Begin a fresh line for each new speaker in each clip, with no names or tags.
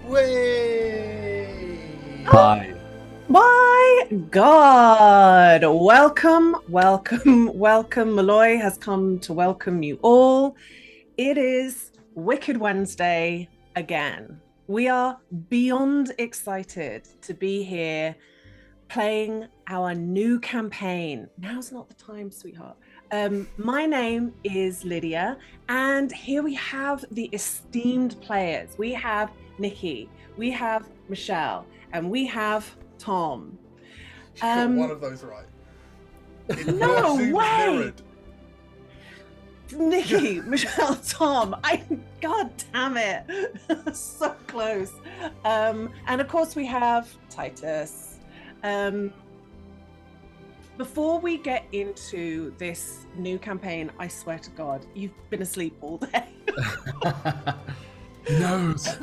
Way!
Hi.
My God, welcome, welcome, welcome. Malloy has come to welcome you all. It is Wicked Wednesday again. We are beyond excited to be here playing our new campaign. Now's not the time, sweetheart. My name is Lydia, and here we have the esteemed players. We have Nikki, we have Michelle, and we have Tom.
You got one of those right.
No
Zoom's
way!
mirrored.
Nikki, Michelle, Tom. God damn it. So close. And of course we have Titus. Before we get into this new campaign, I swear to God, you've been asleep all day.
He knows.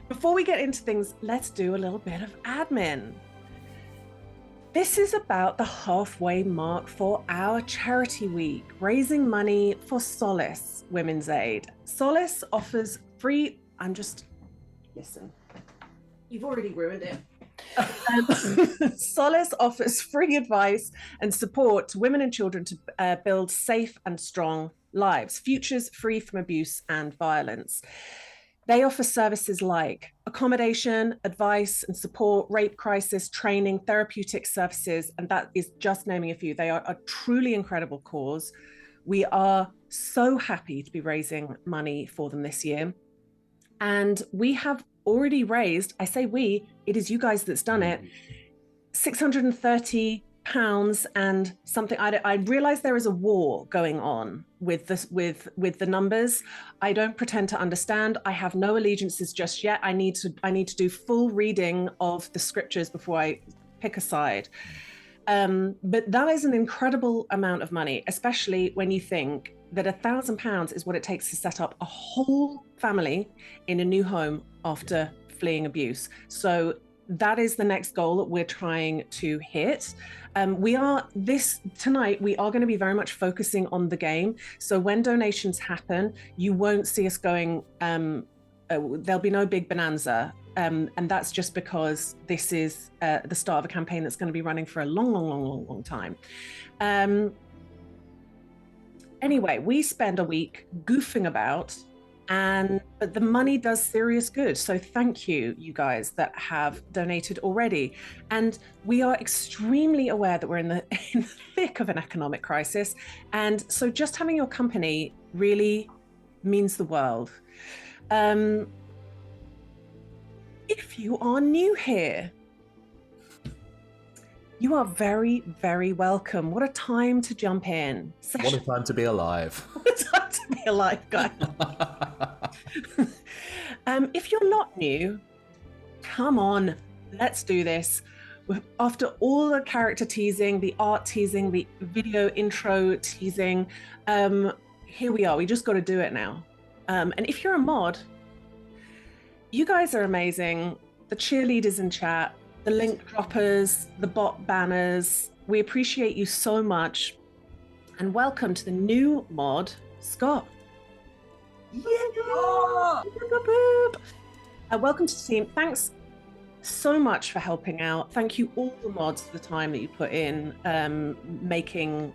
Before we get into things, let's do a little bit of admin. This is about the halfway mark for our charity week, raising money for Solace Women's Aid. Solace offers free. Listen, you've already ruined it. Solace offers free advice and support to women and children to build safe and strong lives, futures free from abuse and violence. They offer services like accommodation, advice and support, rape crisis, training, therapeutic services, and that is just naming a few. They are a truly incredible cause. We are so happy to be raising money for them this year. And we have already raised, I say we, it is you guys that's done it, £630 and something. I realize there is a war going on with this, with the numbers. I don't pretend to understand. I have no allegiances just yet. I need to do full reading of the scriptures before I pick a side. But that is an incredible amount of money, especially when you think that £1,000 is what it takes to set up a whole family in a new home after fleeing abuse. So that is the next goal that we're trying to hit. Tonight, we are going to be very much focusing on the game. So when donations happen, you won't see us going, there'll be no big bonanza. And that's just because this is the start of a campaign that's going to be running for a long time. Anyway, we spend a week goofing about, but the money does serious good. So thank you guys that have donated already. And we are extremely aware that we're in the thick of an economic crisis. And so just having your company really means the world. If you are new here, you are very, very welcome. What a time to jump in.
What a time to be alive.
What a time to be alive, guys. If you're not new, come on, let's do this. After all the character teasing, the art teasing, the video intro teasing, here we are. We just got to do it now. And if you're a mod, you guys are amazing. The cheerleaders in chat, the link droppers, the bot banners. We appreciate you so much. And welcome to the new mod, Scott. Yeah! Welcome to the team. Thanks so much for helping out. Thank you all the mods for the time that you put in making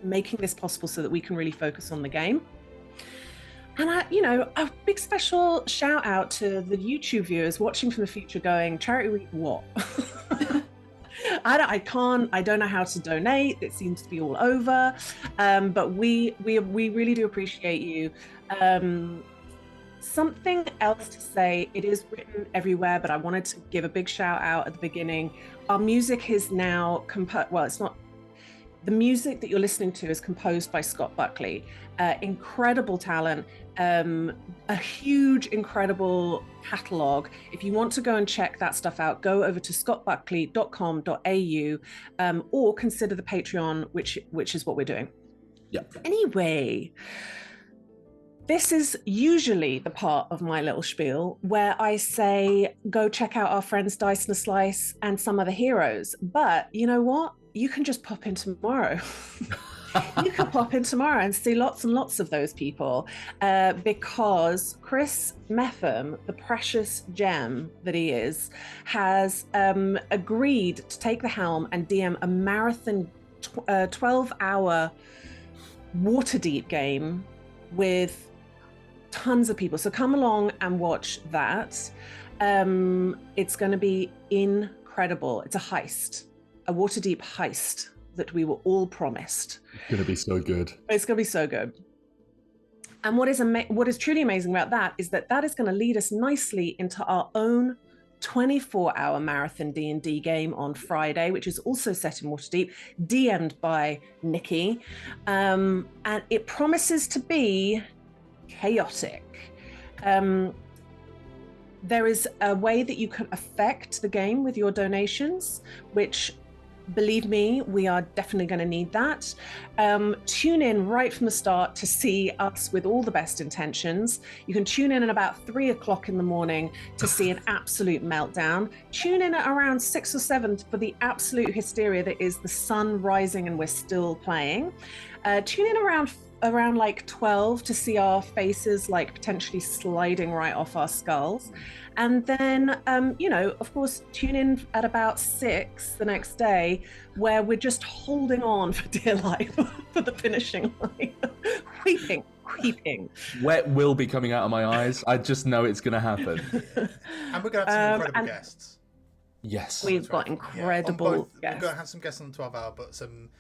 this possible so that we can really focus on the game. And a big special shout out to the YouTube viewers watching from the future going, charity week what? I don't know how to donate. It seems to be all over. But we really do appreciate you. Something else to say, it is written everywhere, but I wanted to give a big shout out at the beginning. Our music is now the music that you're listening to is composed by Scott Buckley. Incredible talent, a huge, incredible catalogue. If you want to go and check that stuff out, go over to scottbuckley.com.au or consider the Patreon, which is what we're doing.
Yeah.
Anyway, this is usually the part of my little spiel where I say, go check out our friends Dice and a Slice and some other heroes. But you know what? You can just pop in tomorrow. You could pop in tomorrow and see lots and lots of those people, because Chris Metham, the precious gem that he is, has agreed to take the helm and DM a marathon 12-hour Waterdeep game with tons of people. So come along and watch that. It's going to be incredible. It's a heist, a Waterdeep heist that we were all promised.
It's going to be so good.
It's going to be so good. And what is truly amazing about that is that is going to lead us nicely into our own 24-hour marathon D&D game on Friday, which is also set in Waterdeep, DM'd by Nikki. And it promises to be chaotic. There is a way that you can affect the game with your donations, which, believe me, we are definitely going to need that. Tune in right from the start to see us with all the best intentions. You can tune in at about 3 o'clock in the morning to see an absolute meltdown. Tune in at around 6 or 7 for the absolute hysteria that is the sun rising and we're still playing. Tune in around like 12 to see our faces like potentially sliding right off our skulls. And then, of course, tune in at about 6 the next day, where we're just holding on for dear life for the finishing line. Weeping.
Wet will be coming out of my eyes. I just know it's going to happen.
And we're going to have some incredible guests.
Yes.
We've got incredible guests.
We're going to have some guests on the 12-hour, but some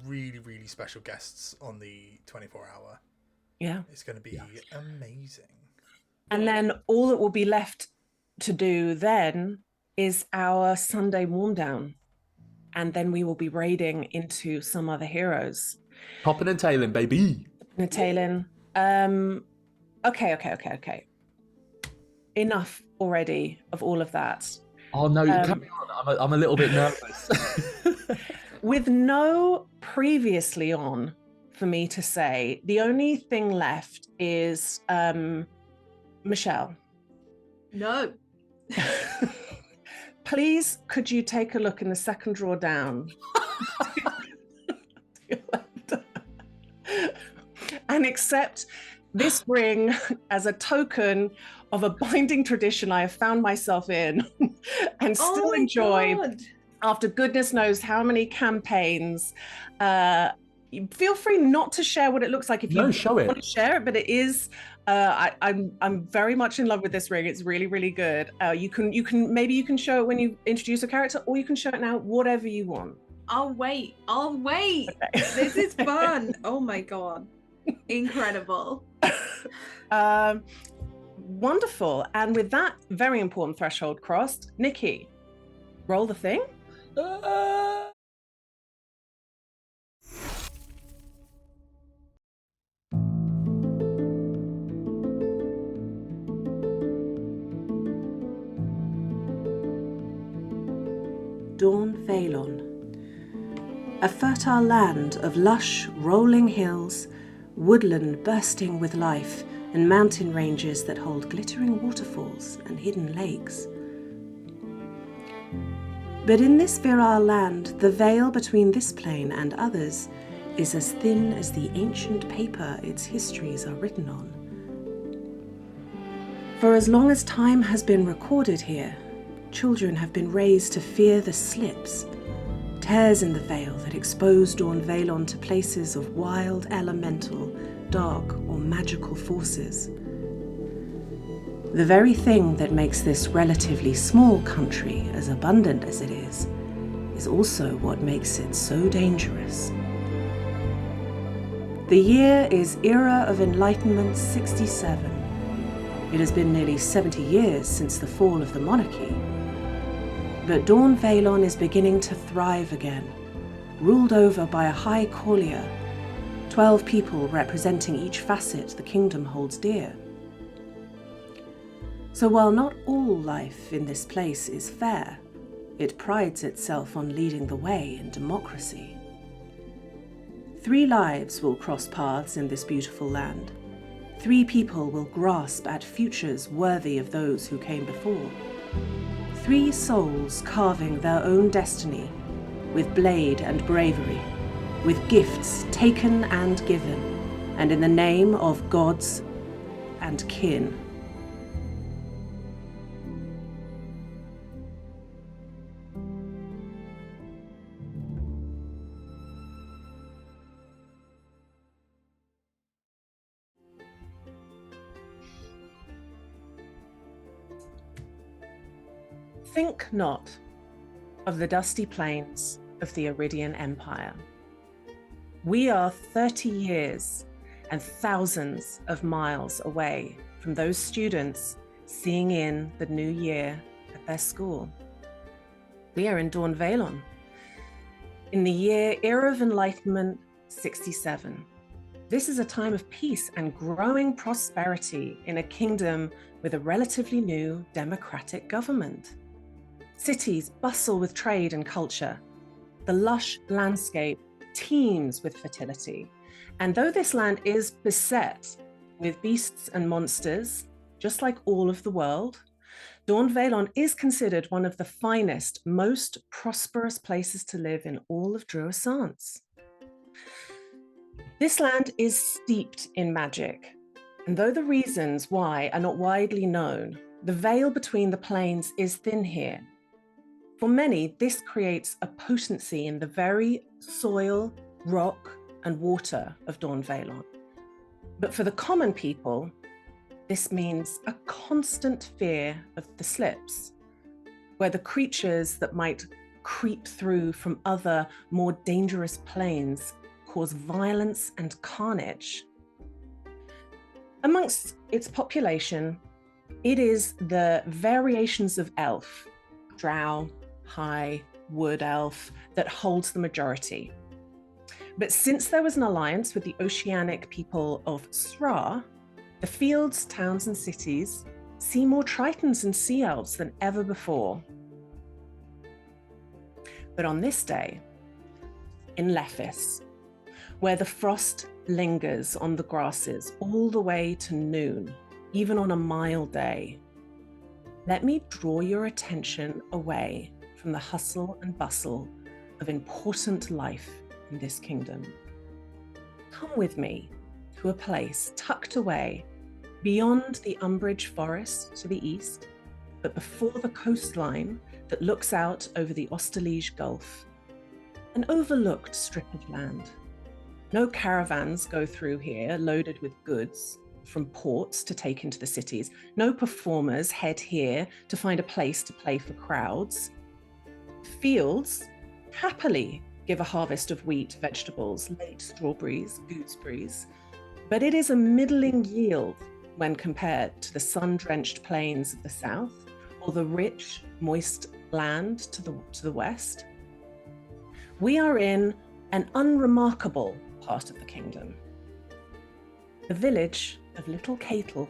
really, really special guests on the 24-hour.
Yeah.
It's going to be amazing.
And then all that will be left to do then is our Sunday warm down. And then we will be raiding into some other heroes.
Popping and tailing, baby.
Natailing. Okay. Enough already of all of that.
Oh no, carry on. I'm a little bit nervous.
With no previously on for me to say, the only thing left is Michelle.
No.
Please, could you take a look in the second drawer down? And accept this ring as a token of a binding tradition I have found myself in and still enjoy. God. After goodness knows how many campaigns. Feel free not to share what it looks like if you want to share it, but it is. I'm very much in love with this ring. It's really, really good. You can show it when you introduce a character, or you can show it now. Whatever you want.
I'll wait.
Okay.
This is fun. Oh my god, incredible.
Wonderful. And with that very important threshold crossed, Nikki, roll the thing. Dawn Valon. A fertile land of lush, rolling hills, woodland bursting with life, and mountain ranges that hold glittering waterfalls and hidden lakes. But in this virile land, the veil between this plane and others is as thin as the ancient paper its histories are written on. For as long as time has been recorded here, children have been raised to fear the slips, tears in the veil that expose Dawn Valon to places of wild, elemental, dark, or magical forces. The very thing that makes this relatively small country as abundant as it is also what makes it so dangerous. The year is Era of Enlightenment 67. It has been nearly 70 years since the fall of the monarchy. But Dawn Valon is beginning to thrive again, ruled over by a high courtier, 12 people representing each facet the kingdom holds dear. So while not all life in this place is fair, it prides itself on leading the way in democracy. 3 lives will cross paths in this beautiful land. 3 people will grasp at futures worthy of those who came before. 3 souls carving their own destiny with blade and bravery, with gifts taken and given, and in the name of gods and kin. Think not of the dusty plains of the Iridian Empire. We are 30 years and thousands of miles away from those students seeing in the new year at their school. We are in Dawn Valon, in the era of Enlightenment 67. This is a time of peace and growing prosperity in a kingdom with a relatively new democratic government. Cities bustle with trade and culture. The lush landscape teems with fertility. And though this land is beset with beasts and monsters, just like all of the world, Dawn Valon is considered one of the finest, most prosperous places to live in all of Druissance. This land is steeped in magic, and though the reasons why are not widely known, the veil between the planes is thin here. For many, this creates a potency in the very soil, rock, and water of Dawn Valon. But for the common people, this means a constant fear of the slips, where the creatures that might creep through from other, more dangerous planes cause violence and carnage. Amongst its population, it is the variations of elf, drow, high, wood elf, that holds the majority. But since there was an alliance with the oceanic people of Sra, the fields, towns, and cities see more tritons and sea elves than ever before. But on this day, in Lefis, where the frost lingers on the grasses all the way to noon, even on a mild day, let me draw your attention away from the hustle and bustle of important life in this kingdom. Come with me to a place tucked away beyond the Umbridge Forest to the east, but before the coastline that looks out over the Austerlige Gulf, an overlooked strip of land. No caravans go through here loaded with goods from ports to take into the cities. No performers head here to find a place to play for crowds. Fields happily give a harvest of wheat, vegetables, late strawberries, gooseberries, but it is a middling yield when compared to the sun-drenched plains of the south or the rich, moist land to the west. We are in an unremarkable part of the kingdom, the village of Little Catel.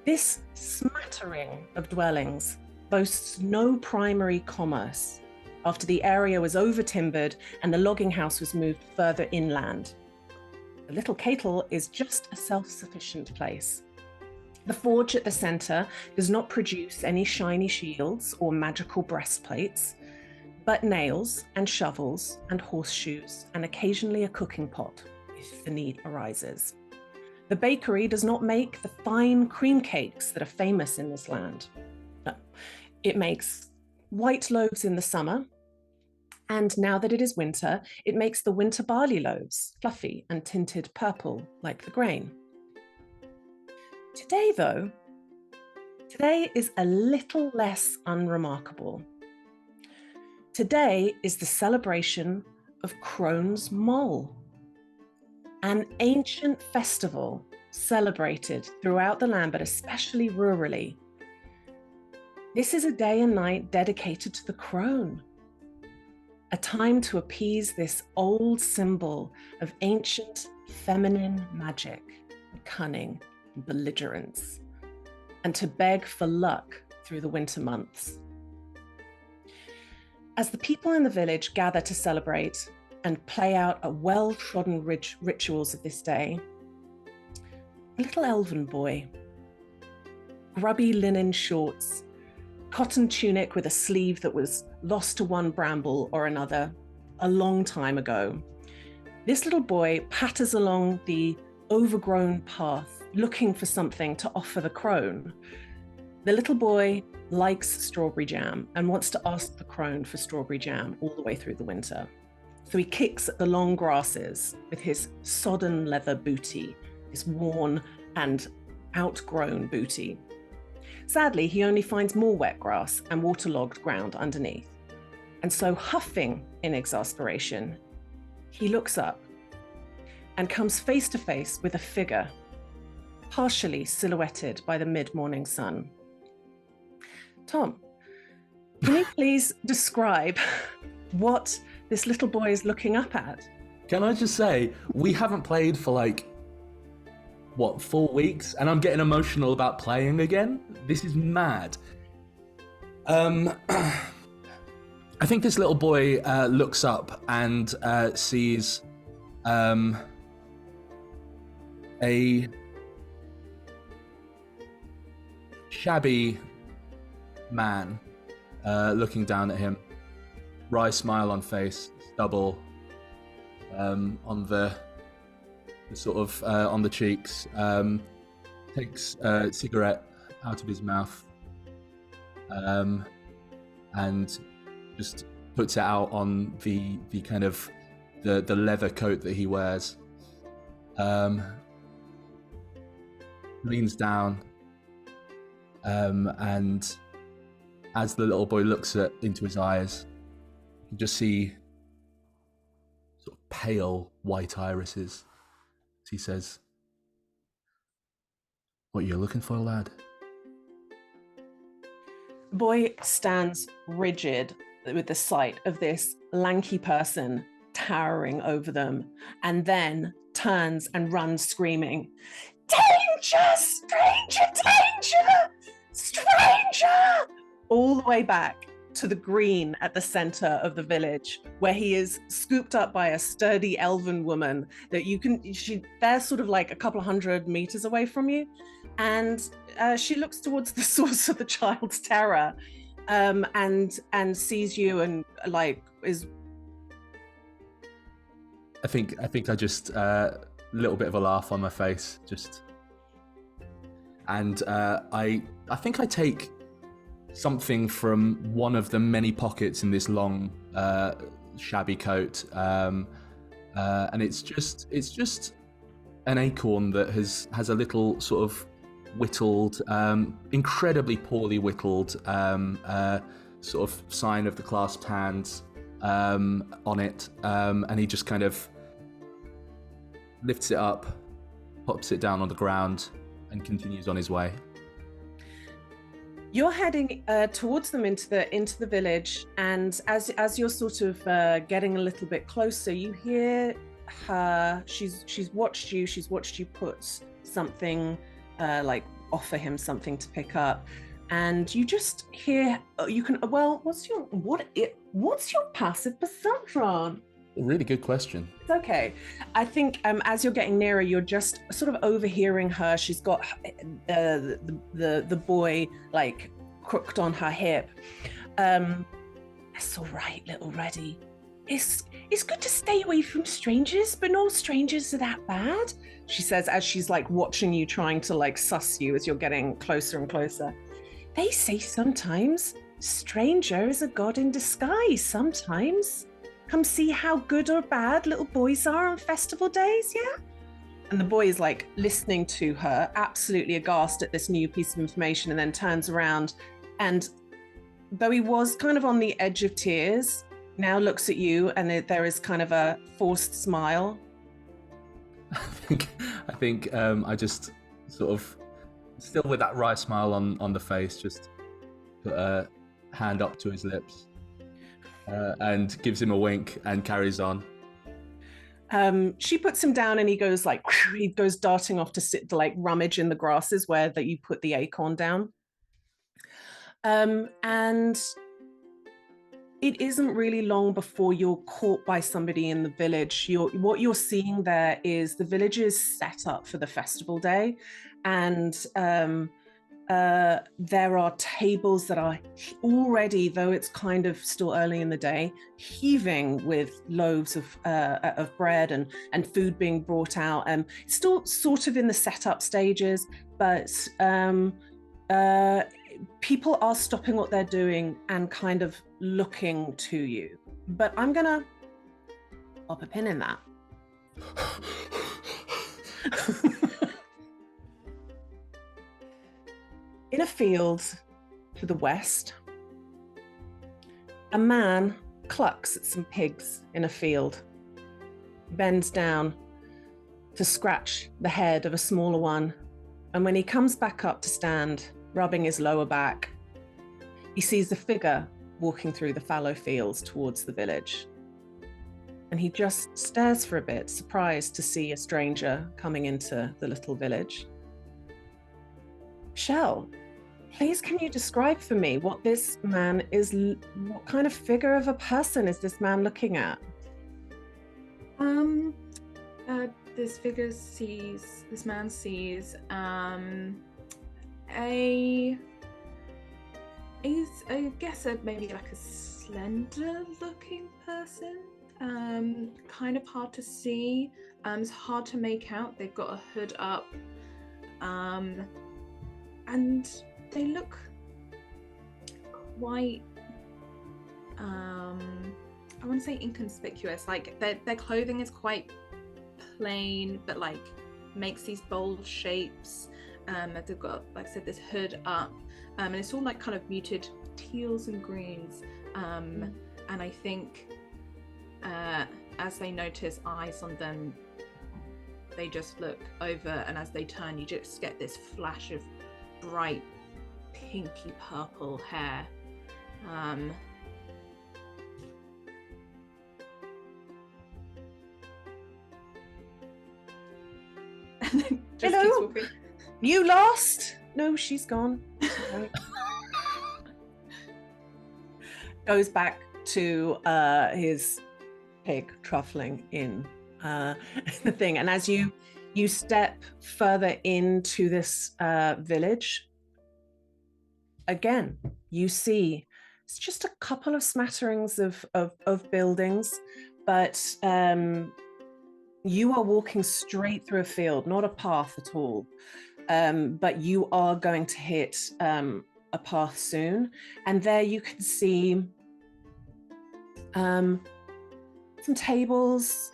This smattering of dwellings boasts no primary commerce after the area was over-timbered and the logging house was moved further inland. The Little Catel is just a self-sufficient place. The forge at the center does not produce any shiny shields or magical breastplates, but nails and shovels and horseshoes and occasionally a cooking pot if the need arises. The bakery does not make the fine cream cakes that are famous in this land. No, it makes white loaves in the summer, and now that it is winter, it makes the winter barley loaves, fluffy and tinted purple like the grain. Today, though, is a little less unremarkable. Today is the celebration of Crones Mol, an ancient festival celebrated throughout the land, but especially rurally. This is a day and night dedicated to the crone, a time to appease this old symbol of ancient feminine magic, cunning, and belligerence, and to beg for luck through the winter months. As the people in the village gather to celebrate and play out a well-trodden rituals of this day, a little elven boy, grubby linen shorts, cotton tunic with a sleeve that was lost to one bramble or another, a long time ago. This little boy patters along the overgrown path, looking for something to offer the crone. The little boy likes strawberry jam and wants to ask the crone for strawberry jam all the way through the winter. So he kicks at the long grasses with his sodden leather booty, his worn and outgrown booty. Sadly, he only finds more wet grass and waterlogged ground underneath. And so, huffing in exasperation, he looks up and comes face to face with a figure, partially silhouetted by the mid-morning sun. Tom, can you please describe what this little boy is looking up at?
Can I just say, we haven't played for like, 4 weeks? And I'm getting emotional about playing again? This is mad. I think this little boy looks up and sees a shabby man looking down at him. Wry smile on face, stubble on the sort of on the cheeks. Takes a cigarette out of his mouth and just puts it out on the kind of the leather coat that he wears. Leans down and as the little boy looks into his eyes, you can just see sort of pale white irises. He says, "What are you looking for, lad?"
The boy stands rigid with the sight of this lanky person towering over them, and then turns and runs screaming, "Danger! Stranger! Danger! Stranger!" all the way back to the green at the center of the village, where he is scooped up by a sturdy elven woman that they're sort of like a couple of 100 meters away from you. And she looks towards the source of the child's terror and sees you and like is.
I think I just a little bit of a laugh on my face, and I think I take something from one of the many pockets in this long shabby coat, and it's just an acorn that has a little sort of whittled, incredibly poorly whittled sort of sign of the clasped hands on it, and he just kind of lifts it up, pops it down on the ground, and continues on his way.
You're heading towards them into the village, and as you're sort of getting a little bit closer, you hear her. She's watched you. She's watched you put something, like offer him something to pick up, and you just hear. You can. Well, what's your passive perception?
A really good question.
It's okay. I think as you're getting nearer, you're just sort of overhearing her. She's got the boy like crooked on her hip. That's all right, little Reddy. It's good to stay away from strangers, but no strangers are that bad, she says as she's like watching you, trying to like suss you as you're getting closer and closer. They say sometimes stranger is a god in disguise sometimes. Come see how good or bad little boys are on festival days, yeah? And the boy is like listening to her, absolutely aghast at this new piece of information, and then turns around and, though he was kind of on the edge of tears, now looks at you and there is kind of a forced smile.
I think I just sort of, still with that wry smile on the face, just put a hand up to his lips. And gives him a wink and carries on.
She puts him down and he goes like, he goes darting off to sit to like rummage in the grasses where that you put the acorn down. And it isn't really long before you're caught by somebody in the village. What you're seeing there is the village is set up for the festival day, and There are tables that are already, though it's kind of still early in the day, heaving with loaves of bread and food being brought out. Still sort of in the setup stages, but people are stopping what they're doing and kind of looking to you. But I'm gonna pop a pin in that. In a field to the west, a man clucks at some pigs in a field, bends down to scratch the head of a smaller one, and when he comes back up to stand, rubbing his lower back, he sees a figure walking through the fallow fields towards the village. And he just stares for a bit, surprised to see a stranger coming into the little village. Shell, please can you describe for me what this man is, what kind of figure of a person is this man looking at?
This man sees maybe like a slender looking person. Kind of hard to see. It's hard to make out. They've got a hood up. And they look quite I want to say inconspicuous. Like their clothing is quite plain, but like makes these bold shapes. They've got, like I said, this hood up, and it's all like kind of muted teals and greens. And I think as they notice eyes on them, they just look over, and as they turn, you just get this flash of bright pinky purple hair. And then just
Hello?
keeps walking.
You lost? No, she's gone. Right. Goes back to his pig truffling in the thing. And as you step further into this village, again, you see it's just a couple of smatterings of buildings, but you are walking straight through a field, not a path at all. But you are going to hit a path soon, and there you can see some tables.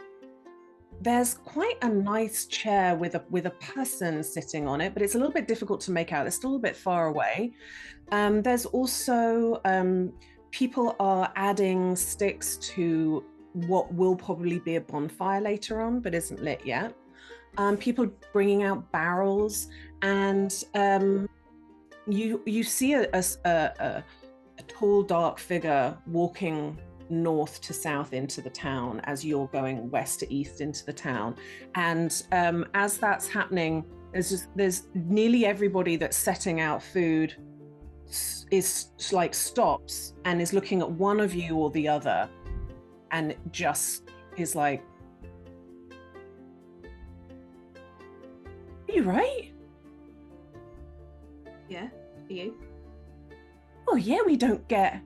There's quite a nice chair with a person sitting on it, but it's a little bit difficult to make out. It's still a bit far away. There's also people are adding sticks to what will probably be a bonfire later on, but isn't lit yet. People bringing out barrels, and you see a tall, dark figure walking north to south into the town as you're going west to east into the town. And as that's happening, there's nearly everybody that's setting out food is like stops and is looking at one of you or the other, and just is like, "Are you right?"
Yeah, are you?
Oh yeah, we don't get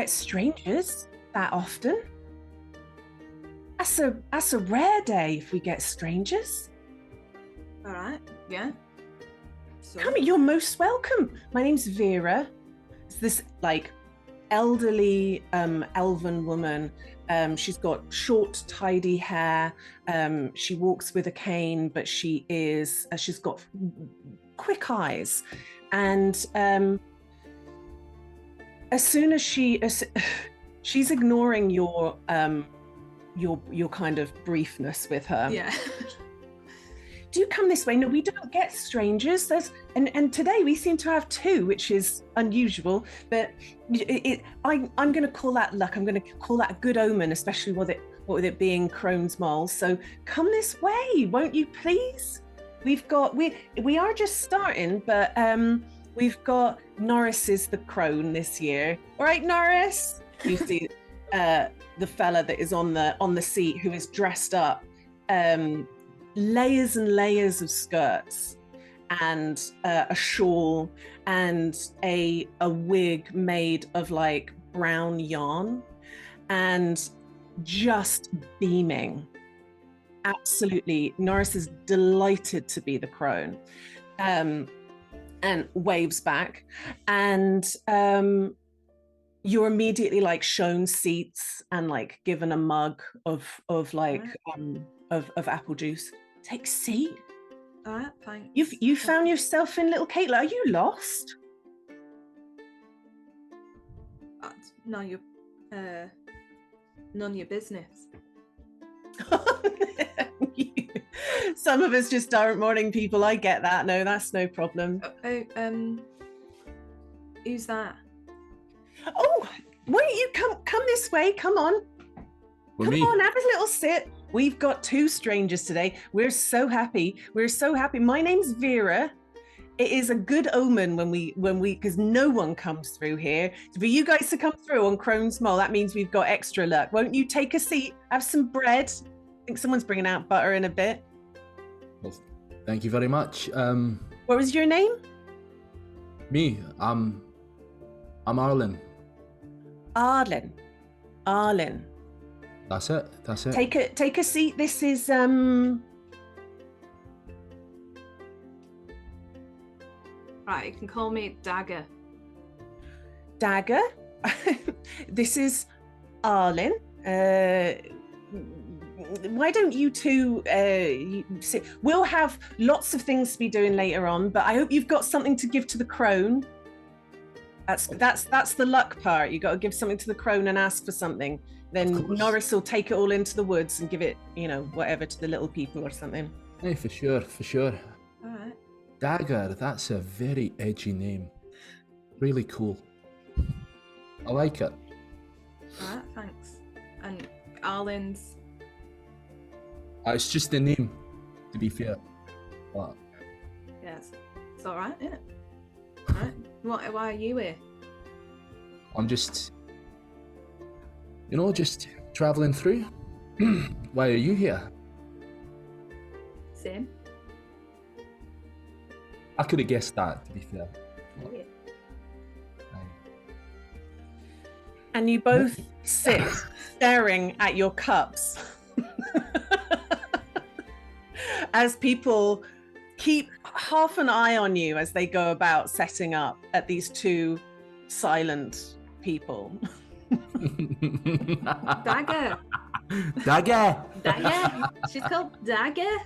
strangers that often. That's a rare day if we get strangers.
All right, yeah. So,
Come, you're most welcome. My name's Vera. It's this like elderly elven woman. She's got short, tidy hair. She walks with a cane, but she's got quick eyes, and as soon as she's ignoring your kind of briefness with her.
yeah.
Do come this way. No, we don't get strangers. And today we seem to have two, which is unusual. But I'm going to call that luck. I'm going to call that a good omen, especially with it being Crones Mol. So come this way, won't you, please? We are just starting, but we've got Norris is the crone this year. All right, Norris. You see the fella that is on the seat who is dressed up. Layers and layers of skirts, and a shawl and a wig made of like brown yarn, and just beaming. Absolutely, Norris is delighted to be the crone, and waves back, and you're immediately like shown seats and like given a mug of like of apple juice. Take a seat.
All right, thanks.
You found yourself in Little Caitlin. Are you lost?
None of your business.
Some of us just aren't morning people. I get that. No, that's no problem.
Who's that?
Oh, why don't you come this way? Come on.
Well,
Come on, have a little sit. We've got 2 strangers today. We're so happy. We're so happy. My name's Vera. It is a good omen when we because no one comes through here. For you guys to come through on Crones Mol, that means we've got extra luck. Won't you take a seat? Have some bread. I think someone's bringing out butter in a bit.
Well, thank you very much.
What was your name?
Me, I'm Arlen.
Arlen.
That's it.
Take a seat. This is
Right, you can call me Dagger.
Dagger. This is Arlen. Why don't you two sit? We'll have lots of things to be doing later on, but I hope you've got something to give to the crone. That's the luck part. You got to give something to the crone and ask for something. Then Norris will take it all into the woods and give it, whatever to the little people or something.
Hey, for sure.
All right.
Dagger, that's a very edgy name. Really cool. I like it.
All right, thanks. And Arlen's.
It's just a name, to be fair. But
Yes, it's all right, isn't it? All right. Why are you here?
I'm just, just traveling through. Why are you here?
Same.
I could have guessed that, to be fair.
Yeah.
And you both sit staring at your cups as people keep half an eye on you as they go about setting up at these 2 silent people.
Dagger.
Dagger.
She's called Dagger.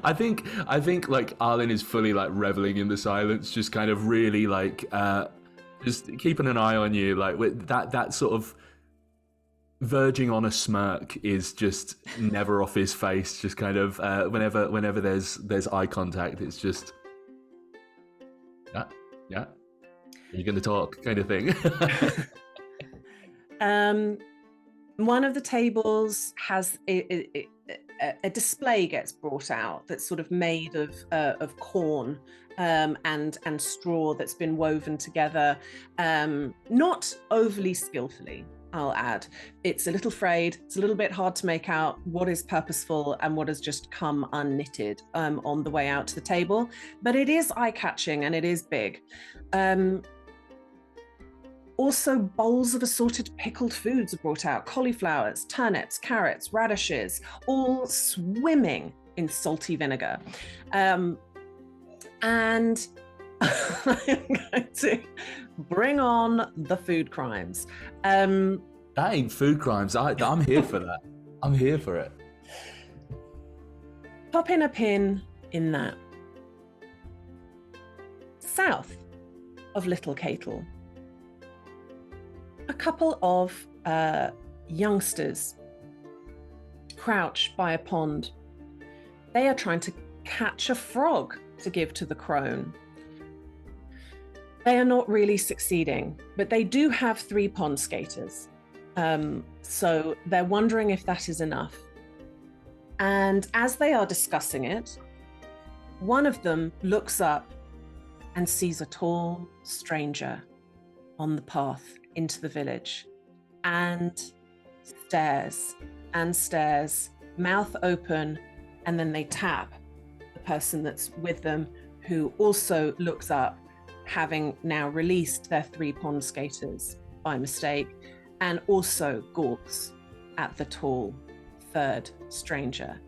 I think like Arlen is fully like reveling in the silence, just kind of really like just keeping an eye on you, like with that sort of verging on a smirk is just never off his face. Just kind of whenever there's eye contact, it's just yeah. Are you going to talk, kind of thing.
One of the tables has a display gets brought out that's sort of made of corn and straw that's been woven together, not overly skillfully, I'll add. It's a little frayed. It's a little bit hard to make out what is purposeful and what has just come unknitted on the way out to the table, but it is eye-catching and it is big. Also, bowls of assorted pickled foods are brought out. Cauliflowers, turnips, carrots, radishes, all swimming in salty vinegar. And I'm going to bring on the food crimes.
That ain't food crimes. I'm here for that. I'm here for it.
Pop in a pin in that. South of Little Caitlin, a couple of youngsters crouch by a pond. They are trying to catch a frog to give to the crone. They are not really succeeding, but they do have 3 pond skaters. So they're wondering if that is enough. And as they are discussing it, one of them looks up and sees a tall stranger on the path into the village and stares, mouth open, and then they tap the person that's with them, who also looks up, having now released their 3 pond skaters by mistake, and also gawks at the tall third stranger.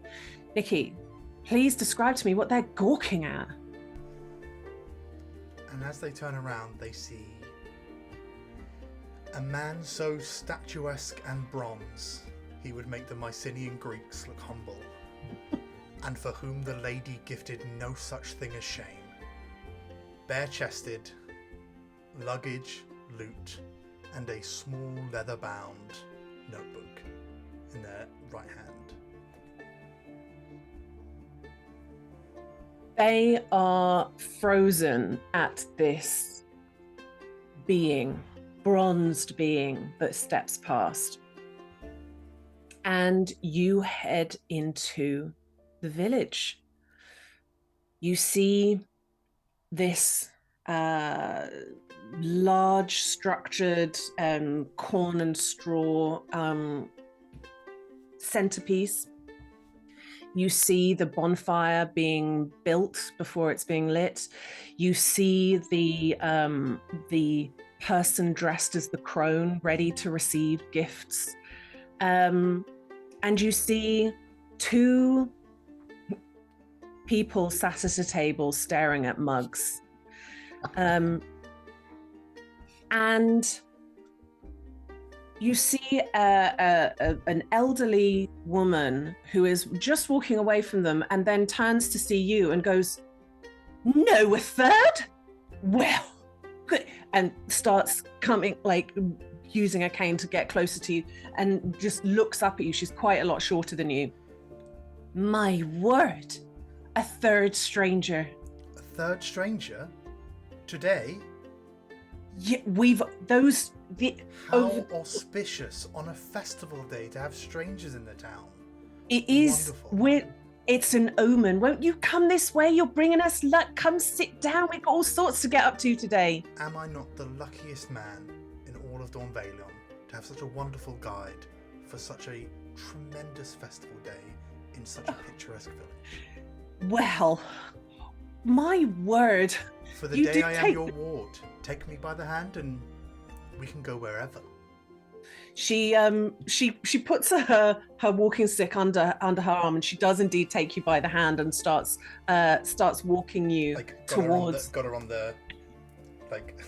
Nikki, please describe to me what they're gawking at.
And as they turn around, they see a man so statuesque and bronze, he would make the Mycenaean Greeks look humble, and for whom the lady gifted no such thing as shame. Bare-chested, luggage, loot, and a small leather-bound notebook in their right hand.
They are frozen at this being, bronzed being that steps past. And you head into the village. You see this large structured corn and straw centerpiece. You see the bonfire being built before it's being lit. You see the person dressed as the crone ready to receive gifts. And you see 2 people sat at a table staring at mugs. And you see an elderly woman who is just walking away from them and then turns to see you and goes, "No, a third? Well, good." And starts coming, like using a cane to get closer to you, and just looks up at you. She's quite a lot shorter than you. "My word, a third stranger."
A third stranger? Today?
Yeah,
How auspicious on a festival day to have strangers in the town.
It is.
Wonderful.
It's an omen. Won't you come this way? You're bringing us luck. Come sit down. We've got all sorts to get up to today.
Am I not the luckiest man in all of Dornvalion to have such a wonderful guide for such a tremendous festival day in such a picturesque village?
Well, my word.
For the
You
day
did
I am
take
your ward, take me by the hand and we can go wherever.
She puts her walking stick under her arm, and she does indeed take you by the hand and starts walking you towards.
Got her on the like.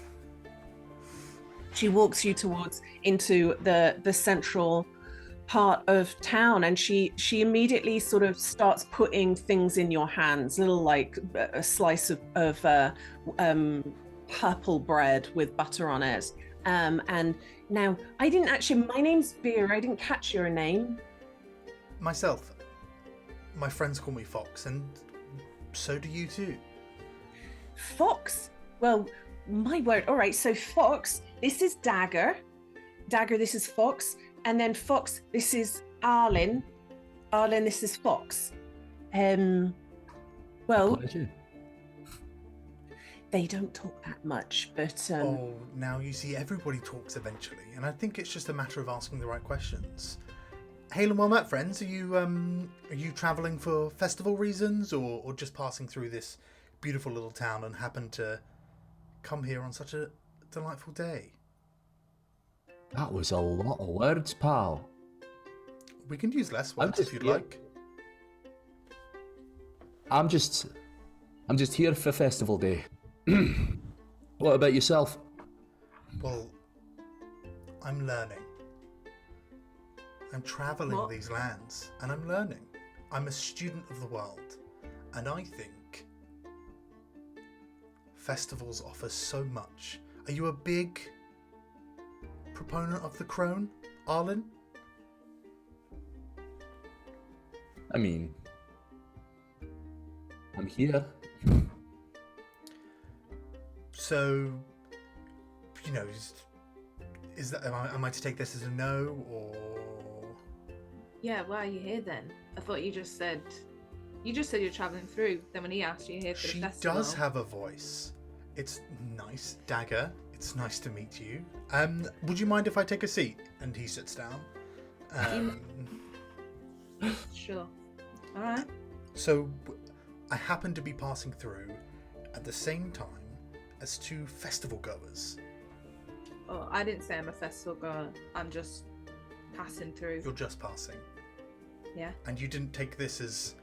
She walks you towards into the central part of town, and she immediately sort of starts putting things in your hands, little like a slice of purple bread with butter on it. And now, I didn't actually, my name's Vera, I didn't catch your name.
Myself. My friends call me Fox, and so do you too.
Fox? Well, my word. All right, so Fox, this is Dagger. Dagger, this is Fox. And then Fox, this is Arlen. Arlen, this is Fox. Well, they don't talk that much, but
Oh, now you see, everybody talks eventually, and I think it's just a matter of asking the right questions. Hail and well met, friends. Are you travelling for festival reasons, or just passing through this beautiful little town and happen to come here on such a delightful day?
That was a lot of words, pal.
We can use less words if you'd like.
I'm just here for festival day. What about yourself?
Well, I'm learning. I'm travelling these lands, and I'm learning. I'm a student of the world, and I think festivals offer so much. Are you a big proponent of the crone, Arlen?
I mean, I'm here.
So, you know, is that am I to take this as a no, or?
Yeah, why are you here then? I thought you just said you're travelling through. Then when he asked you here for the festival.
She does have a voice. It's nice, Dagger. It's nice to meet you. Would you mind if I take a seat? And he sits down.
Sure. All right.
So, I happen to be passing through, at the same time as two festival goers.
Oh, I didn't say I'm a festival goer. I'm just passing through.
You're just passing.
Yeah.
And you didn't take this as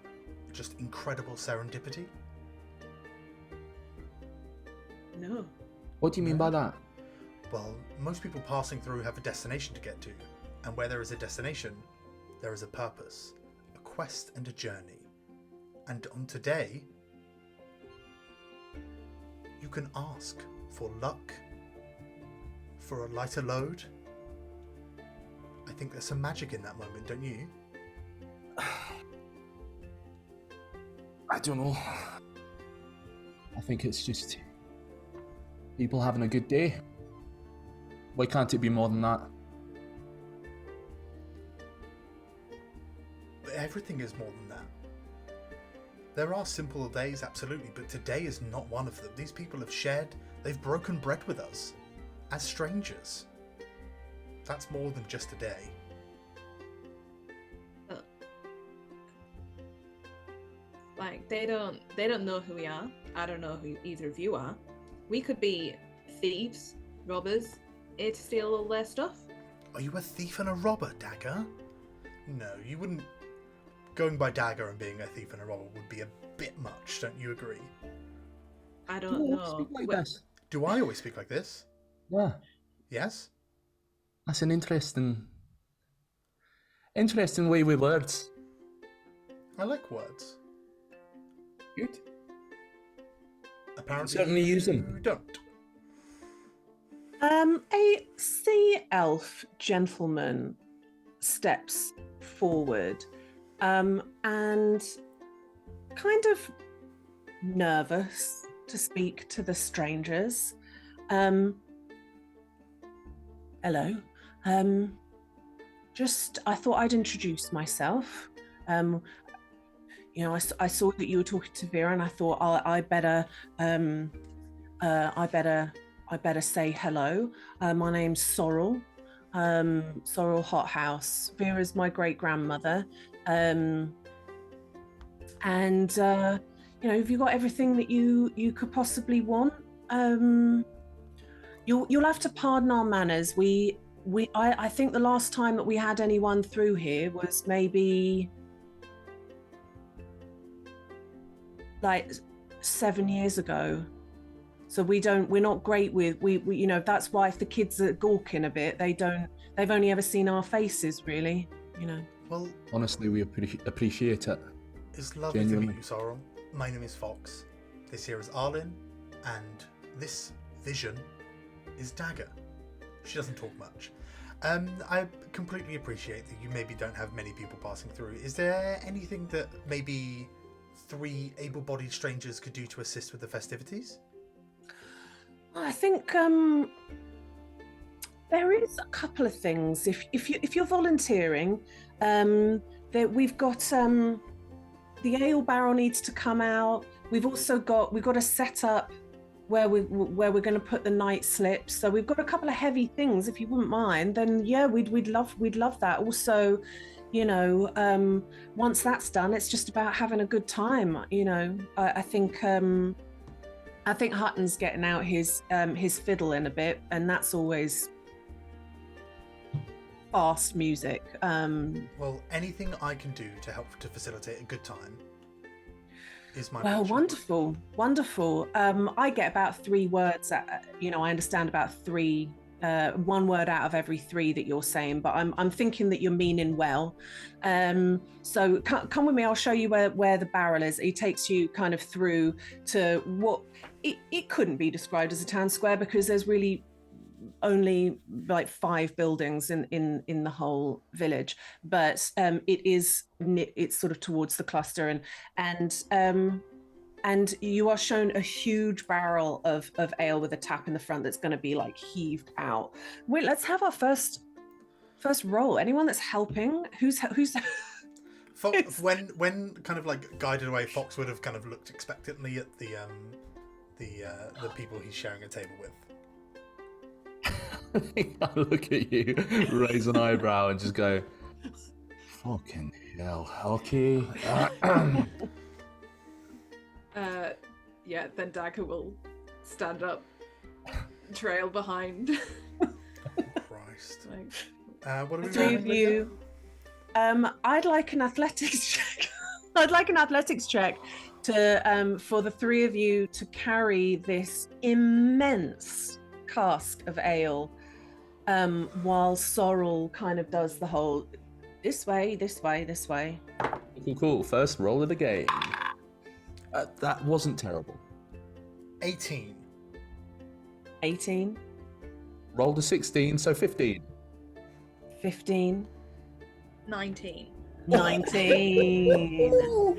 just incredible serendipity?
No.
What do you mean by that?
Well, most people passing through have a destination to get to, and where there is a destination, there is a purpose, a quest and a journey. And on today, you can ask for luck, for a lighter load. I think there's some magic in that moment, don't you?
I don't know. I think it's just people having a good day. Why can't it be more than that?
But everything is more than that. There are simple days, absolutely, but today is not one of them. These people have shared, they've broken bread with us as strangers. That's more than just a day.
Like they don't know who we are. I don't know who either of you are. We could be thieves, robbers, here to steal all their stuff.
Are you a thief and a robber, Dagger? No, you wouldn't. Going by Dagger and being a thief and a robber would be a bit much, don't you agree?
I don't know.
Speak like
Well,
this.
Do I always speak like this?
Yeah,
Yes?
that's an interesting way with words.
I like words.
Good.
Apparently
Certainly use them.
you don't.
A sea elf gentleman steps forward, and kind of nervous to speak to the strangers. Hello. Just, I thought I'd introduce myself. I saw that you were talking to Vera, and I thought I better say hello. My name's Sorrel, Sorrel Hothouse. Vera's my great grandmother, and have you got everything that you could possibly want? You'll have to pardon our manners. I think the last time that we had anyone through here was maybe like 7 years ago. So we're not great with we that's why if the kids are gawking a bit, they've only ever seen our faces, really,
Well,
Honestly, we appreciate it.
it's lovely to
Genuinely.
meet you, Sorrel. My name is Fox. This here is Arlen, and this vision is Dagger. She doesn't talk much. I completely appreciate that you maybe don't have many people passing through. Is there anything that maybe 3 able-bodied strangers could do to assist with the festivities?
I think there is a couple of things. If you're volunteering, we've got the ale barrel needs to come out. We've got a setup where we're going to put the night slips. So we've got a couple of heavy things. If you wouldn't mind, then yeah, we'd love that. Also, once that's done, it's just about having a good time. I think Hutton's getting out his fiddle in a bit, and that's always fast music.
Well, anything I can do to help to facilitate a good time is my
Well,
pleasure.
wonderful. I get about 3 words. I understand about 3. 1 word out of every 3 that you're saying, but I'm thinking that you're meaning well. So come with me. I'll show you where the barrel is. He takes you kind of through to what it couldn't be described as a town square, because there's really only like 5 buildings in the whole village, but it's sort of towards the cluster, and you are shown a huge barrel of ale with a tap in the front that's going to be like heaved out. Wait, let's have our first roll. Anyone that's helping? Who's
Fox, when kind of like guided away, Fox would have kind of looked expectantly at the people he's sharing a table with.
I look at you, raise an eyebrow, and just go, "Fucking hell." Okay.
yeah, then Dagger will stand up, trail behind.
Christ.
Like,
What are we
Three
rolling
of
with
you. I'd like an athletics check. I'd like an athletics check to for the three of you to carry this immense cask of ale, while Sorrel kind of does the whole this way, this way, this way.
Cool. First roll of the game. That wasn't terrible.
18.
18,
Rolled a 16, so 15.
15,
19.
19.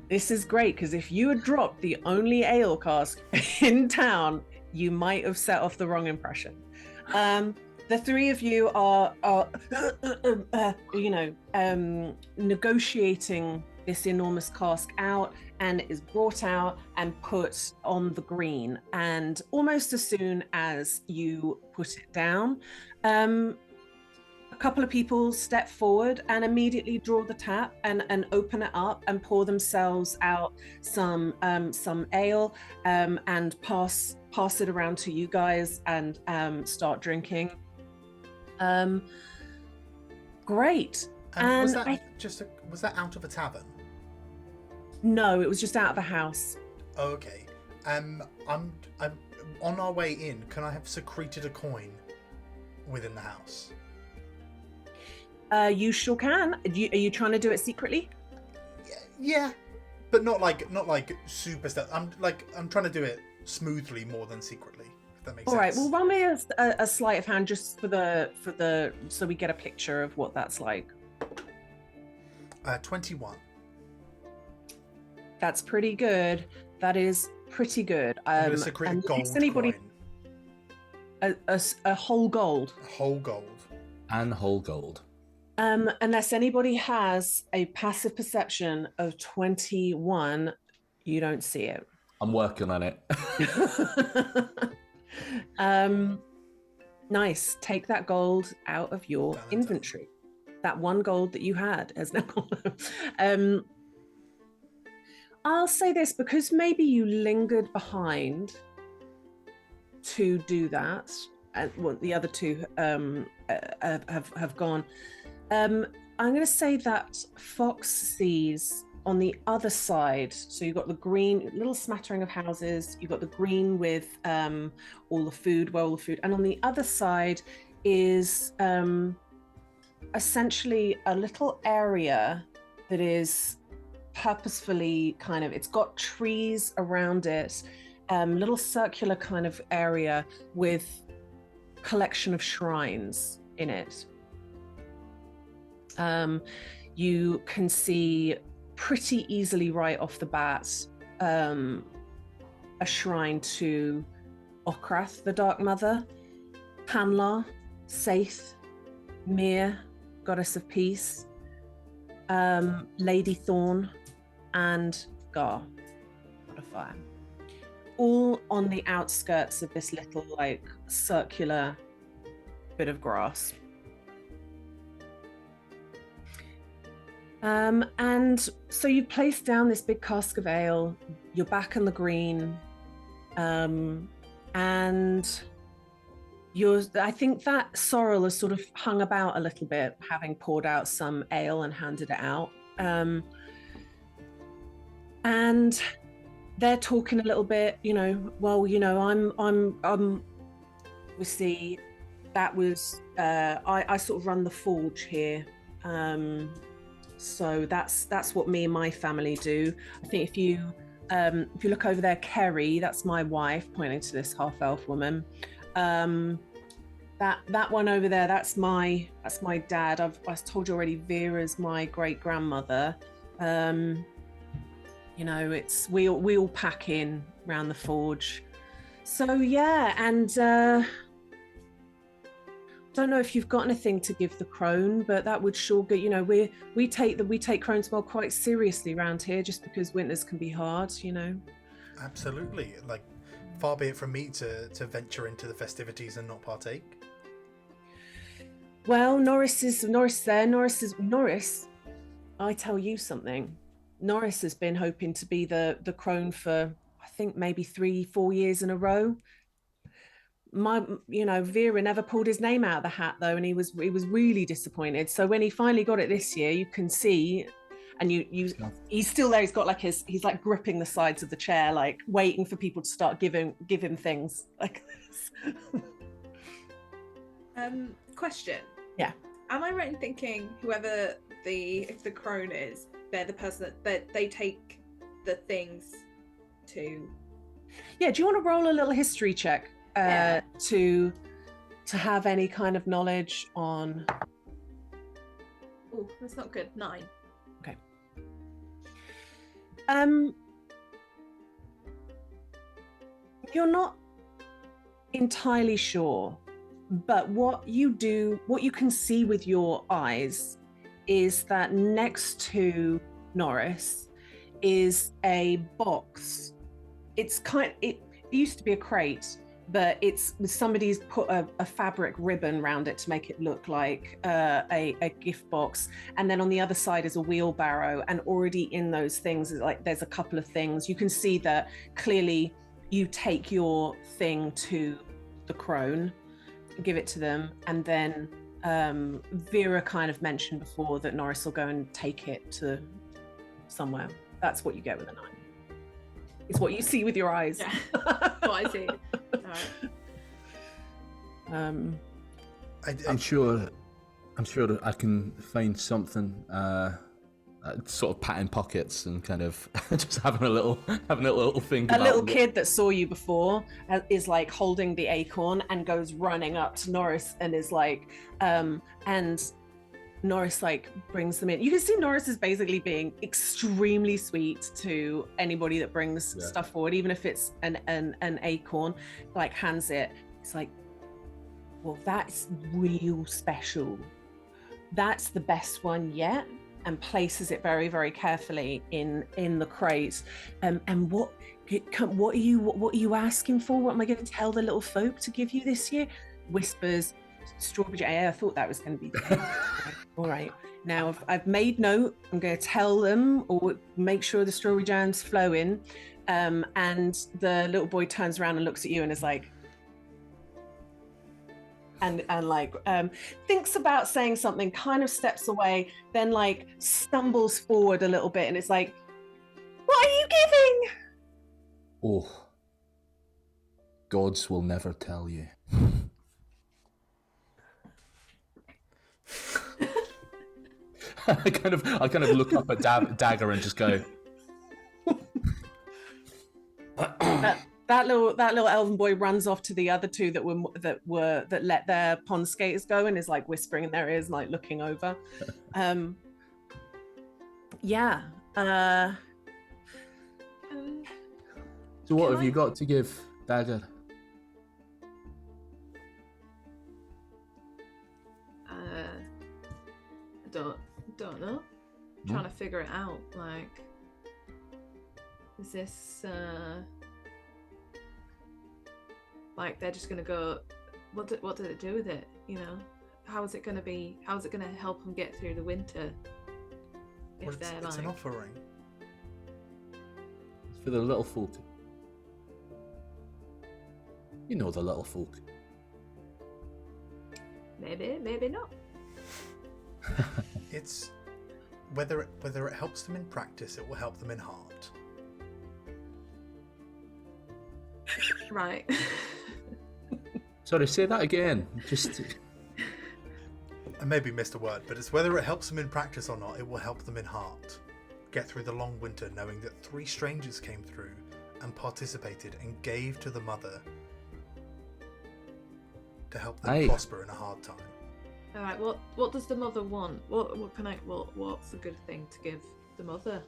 This is great because if you had dropped the only ale cask in town, you might have set off the wrong impression. The three of you are negotiating this enormous cask out, and it is brought out and put on the green. And almost as soon as you put it down, a couple of people step forward and immediately draw the tap and open it up and pour themselves out some ale, and pass it around to you guys and start drinking. Great.
And was
And
that was that out of a tavern?
No, it was just out of the house.
Oh, okay. I'm on our way in. Can I have secreted a coin within the house?
You sure can. Are you trying to do it secretly?
Yeah, but not like super stuff. I'm trying to do it smoothly more than secretly. If that makes
All
sense.
right. Well, run me a sleight of hand just for the so we get a picture of what that's like.
21.
That's pretty good. That is pretty good.
I'm gonna secrete a gold coin.
A whole gold.
A whole gold.
And whole gold.
Unless anybody has a passive perception of 21, you don't see it.
I'm working on it.
Nice. Take that gold out of your inventory. That one gold that you had has now gone. I'll say this because maybe you lingered behind to do that, and well, the other two have gone. I'm going to say that Fox sees on the other side. So you've got the green, little smattering of houses. You've got the green with all the food, and on the other side is essentially a little area that is purposefully kind of, it's got trees around it, little circular kind of area with collection of shrines in it. You can see pretty easily right off the bat a shrine to Okrath, the Dark Mother, Panlar, Saith, Mir, Goddess of Peace, Lady Thorn, and Gar, God of Fire. All on the outskirts of this little, like, circular bit of grass. And so you place down this big cask of ale, you're back in the green, and I think that Sorrel has sort of hung about a little bit, having poured out some ale and handed it out. And they're talking a little bit, I'm obviously, that was, I sort of run the forge here. So that's what me and my family do. I think if you look over there, Kerry, that's my wife, pointing to this half-elf woman. That one over there, that's my dad. I've told you already, Vera's my great-grandmother. It's we all pack in around the forge. So yeah, and don't know if you've got anything to give the crone, but that would sure get, we take Crones Mol quite seriously around here, just because winters can be hard,
Absolutely. Like, far be it from me to venture into the festivities and not partake.
Well, Norris, I tell you something. Norris has been hoping to be the crone for, I think maybe 3-4 years in a row. Vera never pulled his name out of the hat though, and he was really disappointed. So when he finally got it this year, you can see, and he's still there. He's got like he's like gripping the sides of the chair, like waiting for people to start give him things like this.
Question.
Yeah.
Am I right in thinking whoever if the crone is, they're the person that they take the things to?
Yeah. Do you want to roll a little history check to have any kind of knowledge on?
Oh, that's not good. 9.
Okay. You're not entirely sure, but what you can see with your eyes is that next to Norris is a box. It used to be a crate, but somebody's put a fabric ribbon around it to make it look like a gift box. And then on the other side is a wheelbarrow, and already in those things is like there's a couple of things. You can see that clearly you take your thing to the crone, give it to them, and then Vera kind of mentioned before that Norris will go and take it to somewhere. That's what you get with a 9. It's what you see with your eyes.
Yeah. What I see. All right.
I'm sure that I can find something. Sort of patting pockets and kind of just having a little think.
A little kid that saw you before is like holding the acorn and goes running up to Norris and is like, and Norris like brings them in. You can see Norris is basically being extremely sweet to anybody that brings stuff forward, even if it's an acorn. Like hands it. It's like, well, that's real special. That's the best one yet. And places it very, very carefully in the crate. And what are you asking for? What am I going to tell the little folk to give you this year? Whispers, strawberry jam. I thought that was going to be all right. Now I've made note. I'm going to tell them or make sure the strawberry jam's flowing. And the little boy turns around and looks at you and is like, and like thinks about saying something, kind of steps away, then like stumbles forward a little bit, and it's like, what are you giving?
Oh, gods will never tell you. I kind of look up at Dagger and just go.
That little elven boy runs off to the other two that let their pond skaters go and is like whispering in their ears, like looking over.
So what have you got to give Dagger?
I don't know. I'm trying to figure it out. Like, is this like they're just gonna go? What did it do with it? You know, how is it gonna help them get through the winter?
Well, it's an offering.
It's for the little folk. You know the little folk.
Maybe not.
It's whether it helps them in practice, it will help them in heart.
Right.
Sorry, say that again. Just.
I maybe missed a word, but it's whether it helps them in practice or not, it will help them in heart. Get through the long winter knowing that 3 strangers came through and participated and gave to the mother to help them prosper in a hard time.
All right. What does the mother want? What's a good thing to give the mother?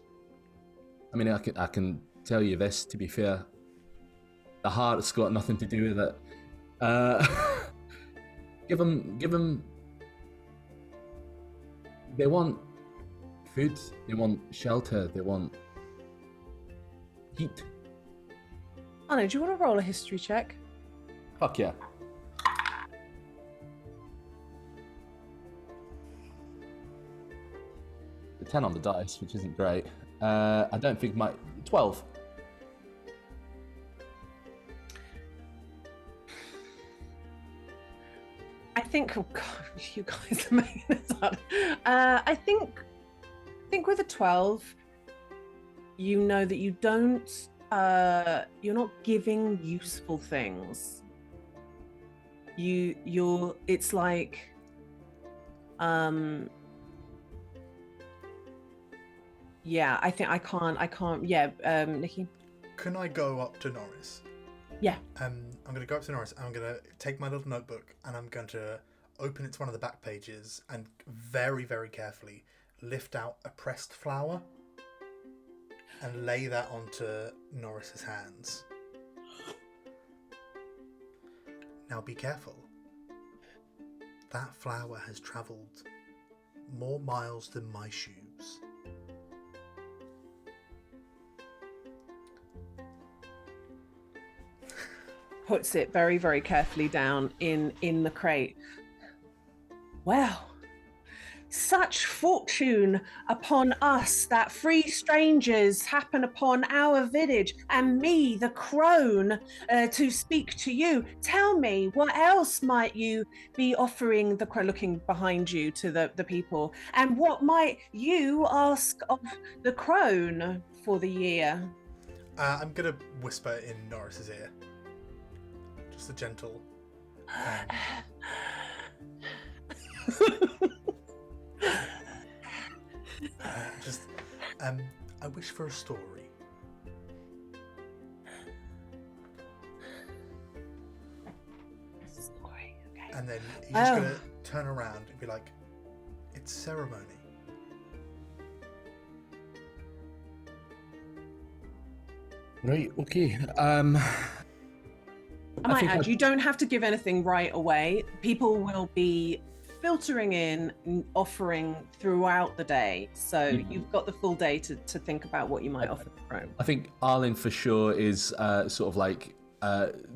I mean, I can tell you this. To be fair, the heart's got nothing to do with it. Give them. They want food. They want shelter. They want heat.
Anna, do you want to roll a history check?
Fuck yeah. The 10 on the dice, which isn't great. I don't think 12.
think, oh God, you guys are making this hard. I think with a 12, you know that you don't, you're not giving useful things. It's like, yeah, I think I can't, yeah, Nikki?
Can I go up to Norris?
Yeah.
I'm going to go up to Norris and I'm going to take my little notebook and I'm going to open it to one of the back pages and very, very carefully lift out a pressed flower and lay that onto Norris's hands. Now be careful. That flower has travelled more miles than my shoes.
Puts it very, very carefully down in the crate. Well, such fortune upon us that free strangers happen upon our village, and me, the crone, to speak to you. Tell me, what else might you be offering the crone, looking behind you to the people, and what might you ask of the crone for the year?
I'm going to whisper in Norris's ear. Just a gentle... I wish for a story.
Story, okay.
And then he's just going to turn around and be like, it's ceremony.
Right, okay.
I might add, you don't have to give anything right away. People will be filtering in, offering throughout the day. So you've got the full day to think about what you might offer the crone.
I think Arlen for sure is sort of like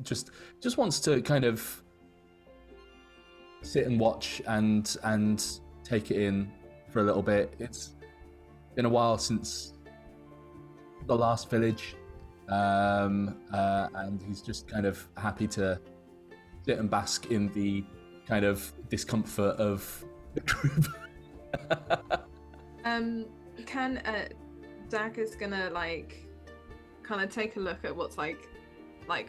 just wants to kind of sit and watch and take it in for a little bit. It's been a while since the last village, and he's just kind of happy to sit and bask in the kind of discomfort of the group.
Can Dagger's gonna like kind of take a look at what's like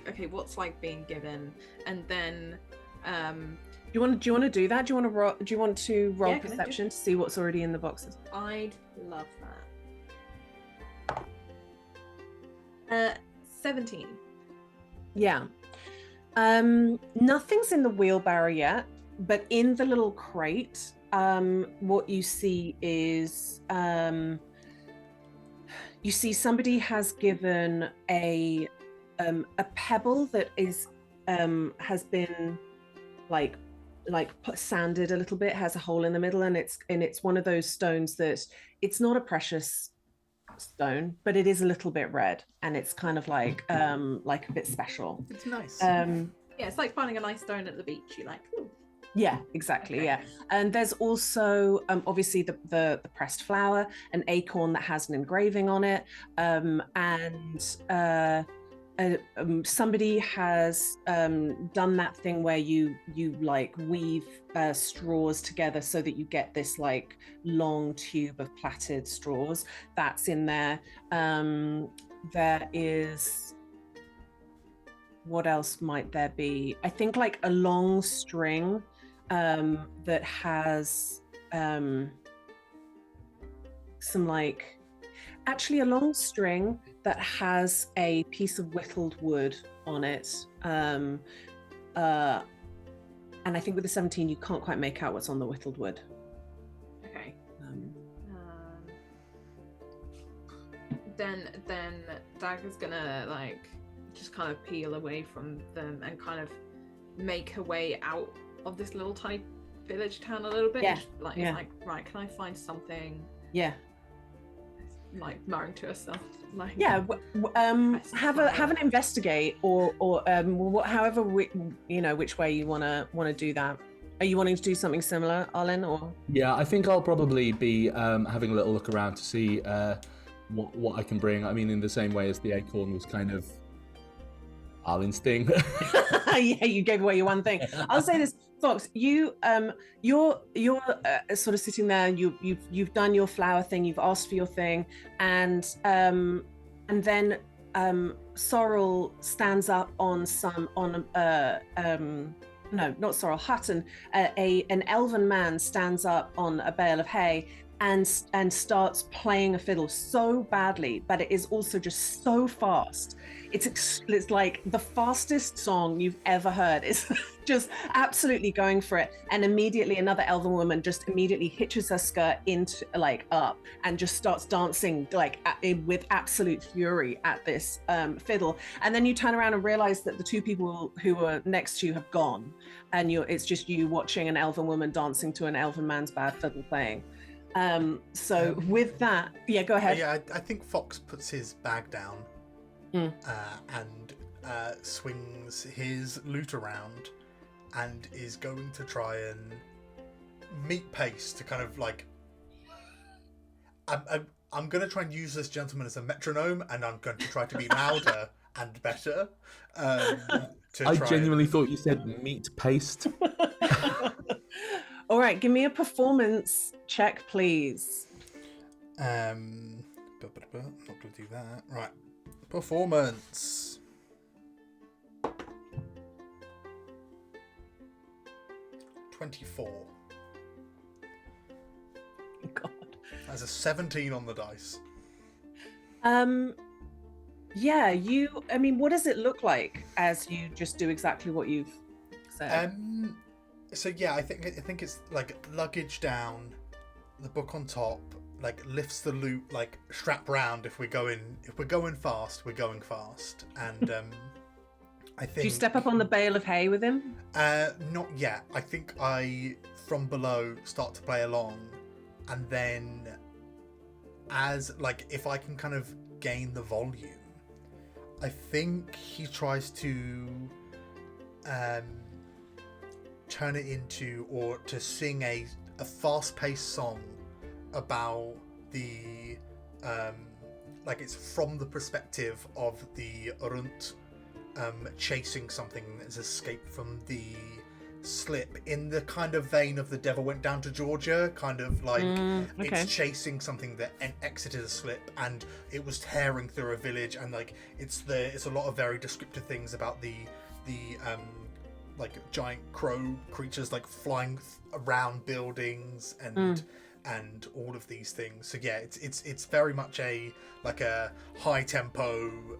okay, what's like being given, and then
do you want to do that? Do you want to roll perception to see what's already in the boxes?
I'd love that. 17.
Yeah. Nothing's in the wheelbarrow yet, but in the little crate, what you see is you see somebody has given a pebble that is has been like sanded a little bit, has a hole in the middle, and it's one of those stones that it's not a precious stone, but it is a little bit red, and it's kind of like a bit special.
It's nice.
Yeah, it's like finding a nice stone at the beach. You're like, ooh.
Yeah, exactly.
Okay.
Yeah, and there's also obviously the pressed flower, an acorn that has an engraving on it, and somebody has done that thing where you like weave straws together so that you get this like long tube of plaited straws. That's in there. There is, what else might there be? I think like a long string that has some like, actually a long string that has a piece of whittled wood on it. And I think with the 17, you can't quite make out what's on the whittled wood.
Okay. Then Dagger's gonna like just kind of peel away from them and kind of make her way out of this little tiny village town a little bit.
Yeah.
Like,
yeah.
It's like, right, can I find something?
Yeah.
Like murmuring to herself. Like,
yeah. Have an investigate or however which way you want to do that. Are you wanting to do something similar, Arlen, or?
Yeah, I think I'll probably be having a little look around to see what I can bring. I mean, in the same way as the acorn was kind of, Arlen's thing.
Yeah, you gave away your one thing. I'll say this, Fox. You're sort of sitting there. You've done your flower thing. You've asked for your thing, and then Sorrel stands up on no, not Sorrel, Hutton. An elven man stands up on a bale of hay and starts playing a fiddle so badly, but it is also just so fast. It's like the fastest song you've ever heard. It's just absolutely going for it. And immediately another elven woman just immediately hitches her skirt into up and just starts dancing with absolute fury at this fiddle. And then you turn around and realize that the two people who were next to you have gone, and it's just you watching an elven woman dancing to an elven man's bad fiddle playing. So with that, yeah, go ahead.
Yeah, I think Fox puts his bag down and swings his lute around and is going to try and meet pace to kind of I'm going to try and use this gentleman as a metronome, and I'm going to try to be louder and better.
I genuinely thought you said meat paste.
All right, give me a performance check, please.
Not going to do that. Right. Performance. 24.
God.
That's a 17 on the dice.
Yeah, I mean, what does it look like as you just do exactly what you've said?
So yeah, I think it's like luggage down, the book on top, lifts the loot, strap round. If we're going fast, we're going fast. And I think.
Do you step up on the bale of hay with him?
Not yet. I think I from below start to play along, and then as if I can kind of gain the volume, I think he tries to turn it into, or to sing a fast-paced song about the it's from the perspective of the Runt chasing something that's escaped from the slip, in the kind of vein of The Devil Went Down to Georgia, kind of
Okay.
It's chasing something that exited a slip and it was tearing through a village, and it's a lot of very descriptive things about the giant crow creatures flying around buildings and all of these things. So yeah, it's very much a high tempo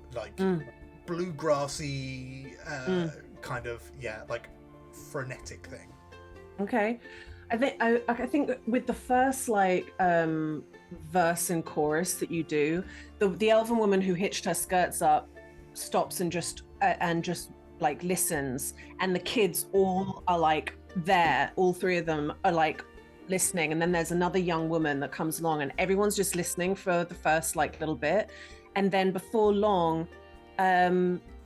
bluegrassy kind of frenetic thing.
Okay, I think with the first verse and chorus that you do, the elven woman who hitched her skirts up stops and just listens, and the kids all are there. All three of them are listening, and then there's another young woman that comes along, and everyone's just listening for the first little bit, and then before long,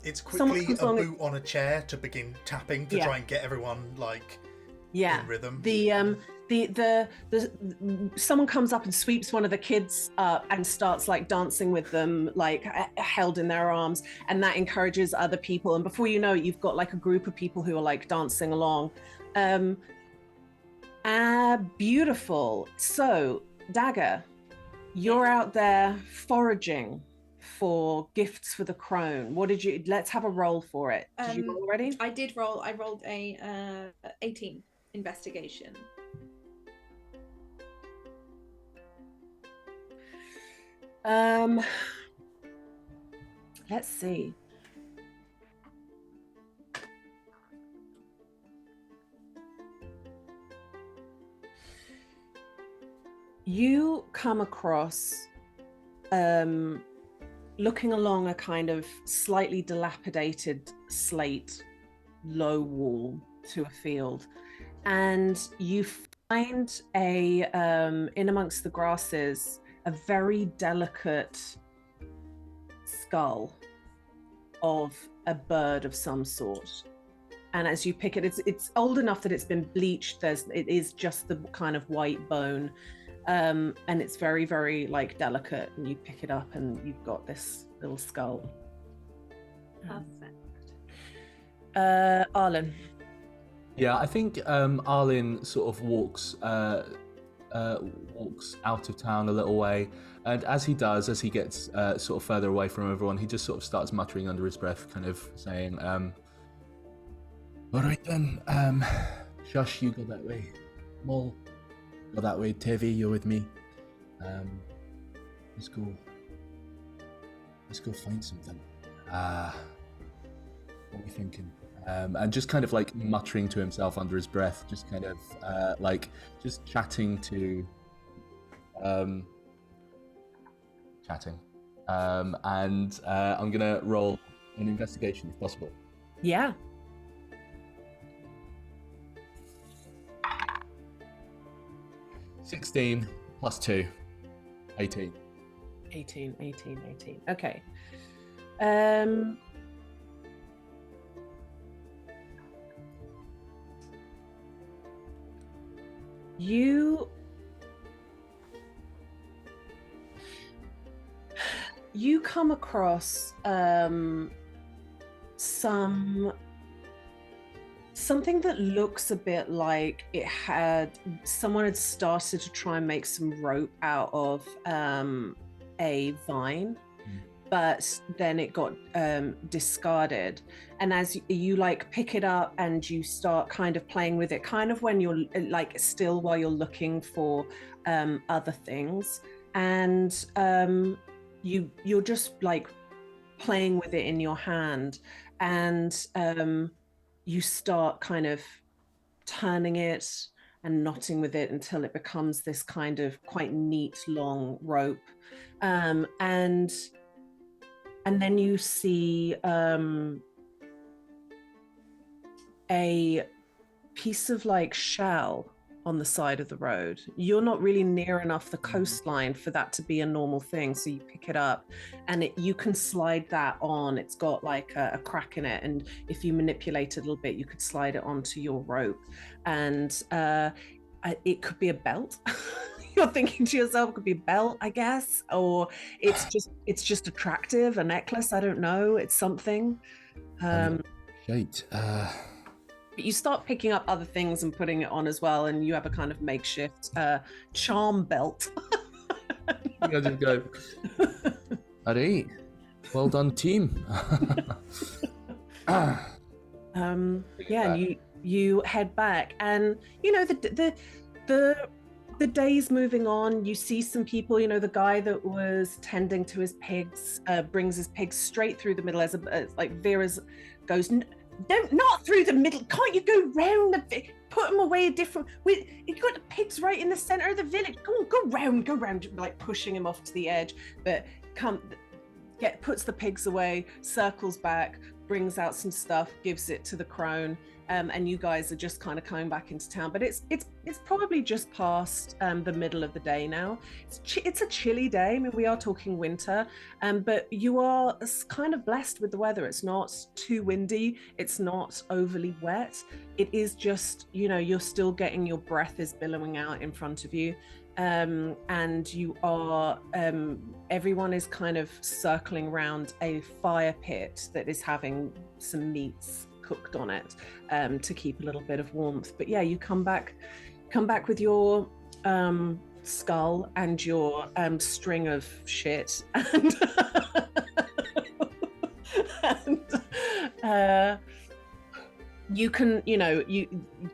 it's quickly a boot on a chair to begin tapping to try and get everyone in rhythm. The someone comes up and sweeps one of the kids up and starts dancing with them, held in their arms, and that encourages other people, and before you know it, you've got a group of people who are dancing along. Beautiful. So Dagger, you're out there foraging for gifts for the crone. Let's have a roll for it. Did you roll already?
I did roll. I rolled a 18 investigation.
Let's see. You come across looking along a kind of slightly dilapidated slate low wall to a field, and you find in amongst the grasses a very delicate skull of a bird of some sort. And as you pick it, it's old enough that it's been bleached. It is just the kind of white bone. And it's very, very delicate, and you pick it up and you've got this little skull.
Perfect.
Arlen.
Yeah, I think Arlen sort of walks out of town a little way, and as he does, as he gets sort of further away from everyone, he just sort of starts muttering under his breath, kind of saying, all right then, Shush, you go that way. Mol, go that way. Tevi, you're with me. Let's go find something. What are we thinking? And just kind of like muttering to himself under his breath, just kind of like just chatting. And I'm gonna roll an investigation if possible.
Yeah.
16 plus 2, 18.
18. Okay. You come across something that looks a bit like someone had started to try and make some rope out of a vine, but then it got discarded. And as you like pick it up and you start kind of playing with it, kind of when you're like still while you're looking for other things, and you're just like playing with it in your hand, and you start kind of turning it and knotting with it until it becomes this kind of quite neat long rope, and then you see a piece of like shell on the side of the road. You're not really near enough the coastline for that to be a normal thing, so you pick it up and you can slide that on. It's got like a crack in it, and if you manipulate it a little bit, you could slide it onto your rope, and it could be a belt. You're thinking to yourself, it could be a belt, I guess, or it's just attractive, a necklace, I don't know, it's something.
Shite.
But you start picking up other things and putting it on as well, and you have a kind of makeshift charm belt.
I just go, all right, well done, team.
Yeah, and you head back, and you know the day's moving on. You see some people, you know, the guy that was tending to his pigs brings his pigs straight through the middle as like Vera's goes, don't, not through the middle. Can't you go round put them away a different way? You've got the pigs right in the center of the village. Go round, like pushing him off to the edge. But puts the pigs away, circles back, brings out some stuff, gives it to the crone, and you guys are just kind of coming back into town. But it's probably just past the middle of the day now. It's a chilly day. I mean, we are talking winter, but you are kind of blessed with the weather. It's not too windy. It's not overly wet. It is just, you know, you're still getting, your breath is billowing out in front of you. And you are everyone is kind of circling around a fire pit that is having some meats cooked on it to keep a little bit of warmth. But yeah, you come back with your skull and your string of shit, and you can, you know,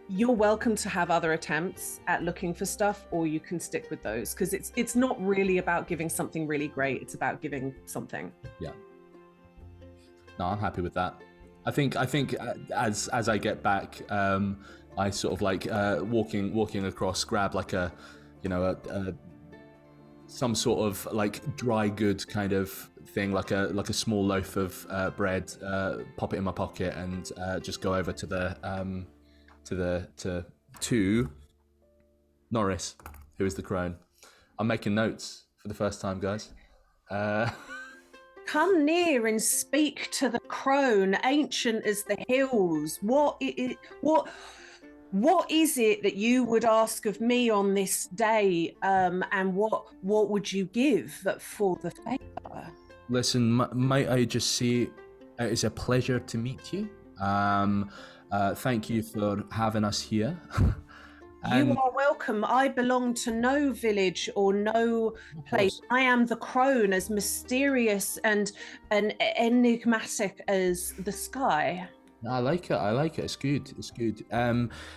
you're welcome to have other attempts at looking for stuff, or you can stick with those, because it's not really about giving something really great, it's about giving something.
Yeah. No, I'm happy with that. I think as I get back, I sort of like walking across, grab like a, you know, some sort of like dry good kind of thing, like a small loaf of bread, pop it in my pocket, and just go over to Norris, who is the crone. I'm making notes for the first time, guys.
Come near and speak to the crone, ancient as the hills. What is it that you would ask of me on this day, and what would you give for the favour?
Listen, might I just say, it is a pleasure to meet you. Thank you for having us here.
You are welcome. I belong to no village or no place. I am the crone, as mysterious and enigmatic as the sky.
I like it. It's good.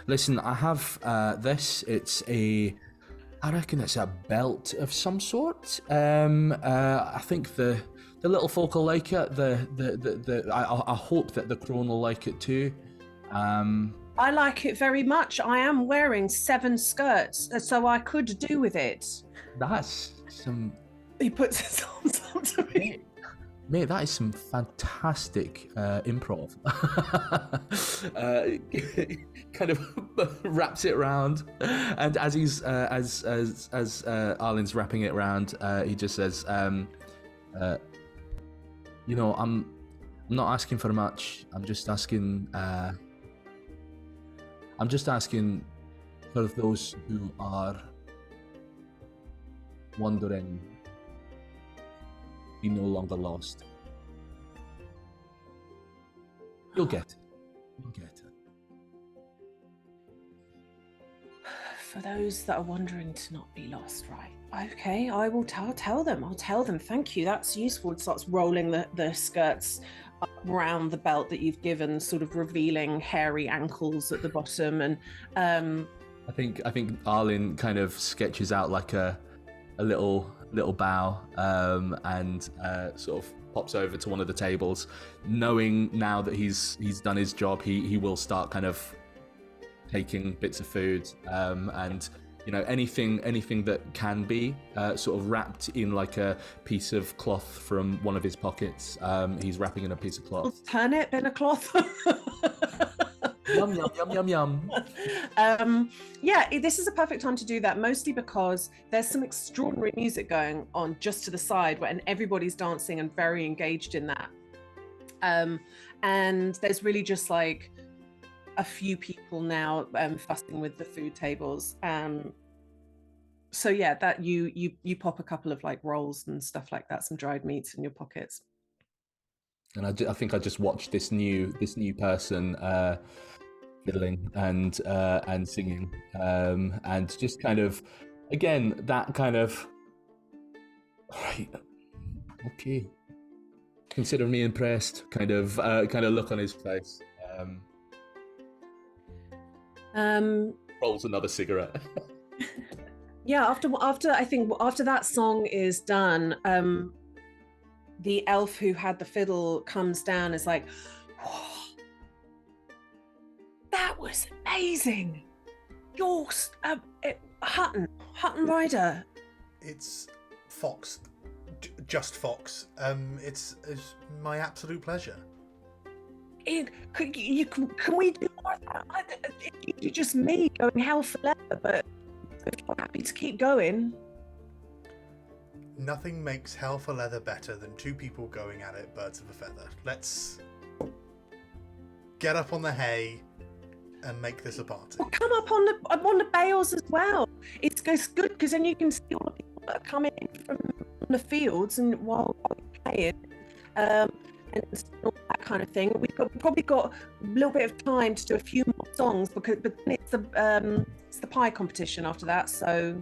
Listen, I have this. I reckon it's a belt of some sort. I think the little folk will like it. I hope that the crone will like it too.
I like it very much. I am wearing 7 skirts, so I could do with it.
That's some.
He puts his arms up to me.
Mate, that is some fantastic improv. Kind of wraps it around, and as he's as Arlen's wrapping it around, he just says, "You know, I'm not asking for much. I'm just asking for those who are wondering. Be no longer lost. You'll get it.
For those that are wondering to not be lost, right? Okay, I will tell them. I'll tell them. Thank you. That's useful. It starts rolling the skirts up around the belt that you've given, sort of revealing hairy ankles at the bottom. And
I think Arlen kind of sketches out like a little bow, and sort of pops over to one of the tables, knowing now that he's done his job. He will start kind of taking bits of food, and anything that can be sort of wrapped in like a piece of cloth from one of his pockets. He's wrapping in a piece of cloth.
Turnip in a cloth.
Yum yum yum yum yum.
Yeah, this is a perfect time to do that, mostly because there's some extraordinary music going on just to the side, and everybody's dancing and very engaged in that. And there's really just like a few people now fussing with the food tables. So yeah, that you pop a couple of like rolls and stuff like that, some dried meats in your pockets.
And I think I just watched this new person fiddling and singing, and just kind of, again, that kind of, right, okay, consider me impressed kind of look on his face. Rolls another cigarette.
Yeah, after that song is done, the elf who had the fiddle comes down, is like, whoa, that was amazing. You're Hutton Rider.
It's Fox, just Fox. It's my absolute pleasure.
Can we do more of that? It's just me going hell for leather, but if you're happy to keep going.
Nothing makes hell for leather better than 2 people going at it, birds of a feather. Let's get up on the hay and make this a party.
Well, come up on the bales as well. It's good because then you can see all the people that are coming in from the fields and while playing, and all that kind of thing. We've probably got a little bit of time to do a few more songs, but then it's the pie competition after that. So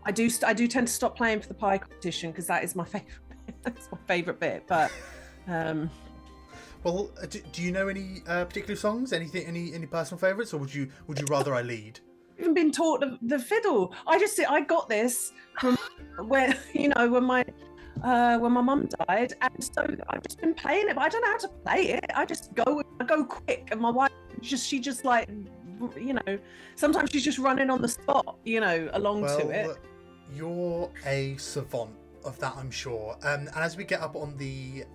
I do tend to stop playing for the pie competition because that is my favorite. That's my favorite bit. But
well, do you know any particular songs? Any personal favourites, or would you rather I lead?
I haven't been taught the fiddle. I got this from when my mum died, and so I've just been playing it. But I don't know how to play it. I go quick, and my wife she just like, sometimes she's just running on the spot, along to it.
You're a savant of that, I'm sure. And as we get up on the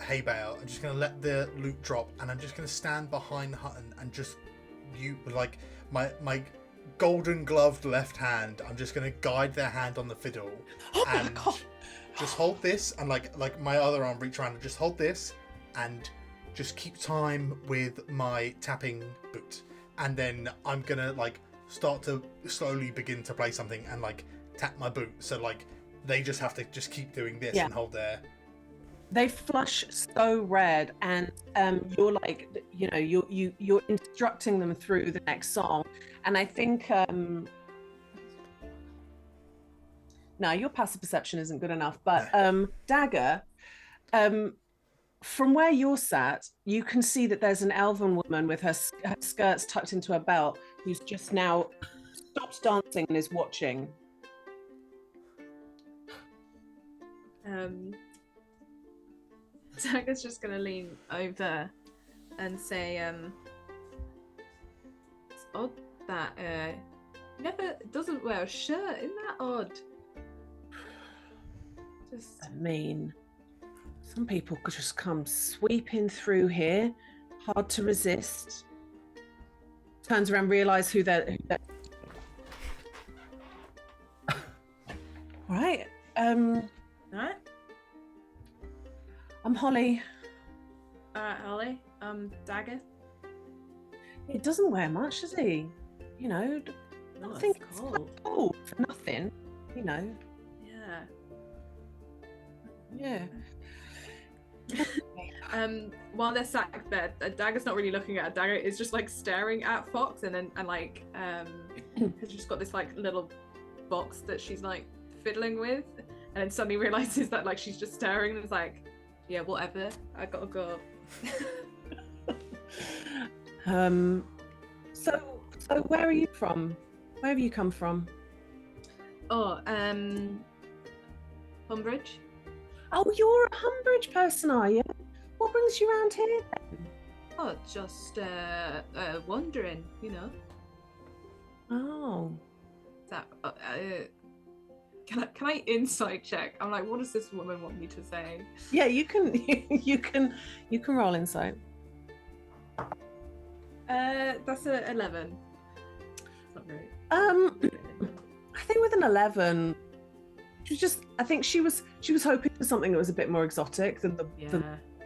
hay bale, I'm just going to let the loot drop, and I'm just going to stand behind Hutton and just like my golden gloved left hand. I'm just going to guide their hand on the fiddle, and just hold this, and like my other arm reach around and just hold this, and just keep time with my tapping boot, and then I'm gonna like start to slowly begin to play something and like tap my boot, so like they just have to just keep doing this and hold their
They flush so red, and you're like, you know, you're instructing them through the next song, and I think no, your passive perception isn't good enough. But Dagger, from where you're sat, you can see that there's an elven woman with her skirts tucked into her belt, who's just now stopped dancing and is watching.
Dagger's just gonna lean over and say, it's odd that never doesn't wear a shirt. Isn't that odd? Just
I mean, some people could just come sweeping through here, hard to resist. Turns around, realise who they're... Right.
Alright.
I'm Holly.
Alright, Holly. Dagger.
He doesn't wear much, does he? You know,
Oh,
I think
it's
it's
cold.
quite cold for nothing. You know.
Yeah.
Yeah.
While they're sat there, Dagger's not really looking at Dagger is just like staring at Fox, and has just got this like little box that she's like fiddling with, and then suddenly realizes that like she's just staring and is like, yeah, whatever, I gotta go.
So where are you from? Where have you come from?
Oh, Umbridge.
Oh, you're a Humbridge person, are you? What brings you around here then?
Oh, just wondering, you know.
Oh.
That can I insight check? I'm like, what does this woman want me to say?
Yeah, you can roll insight.
That's a 11. It's not great.
I think with an 11, I think she was hoping for something that was a bit more exotic than the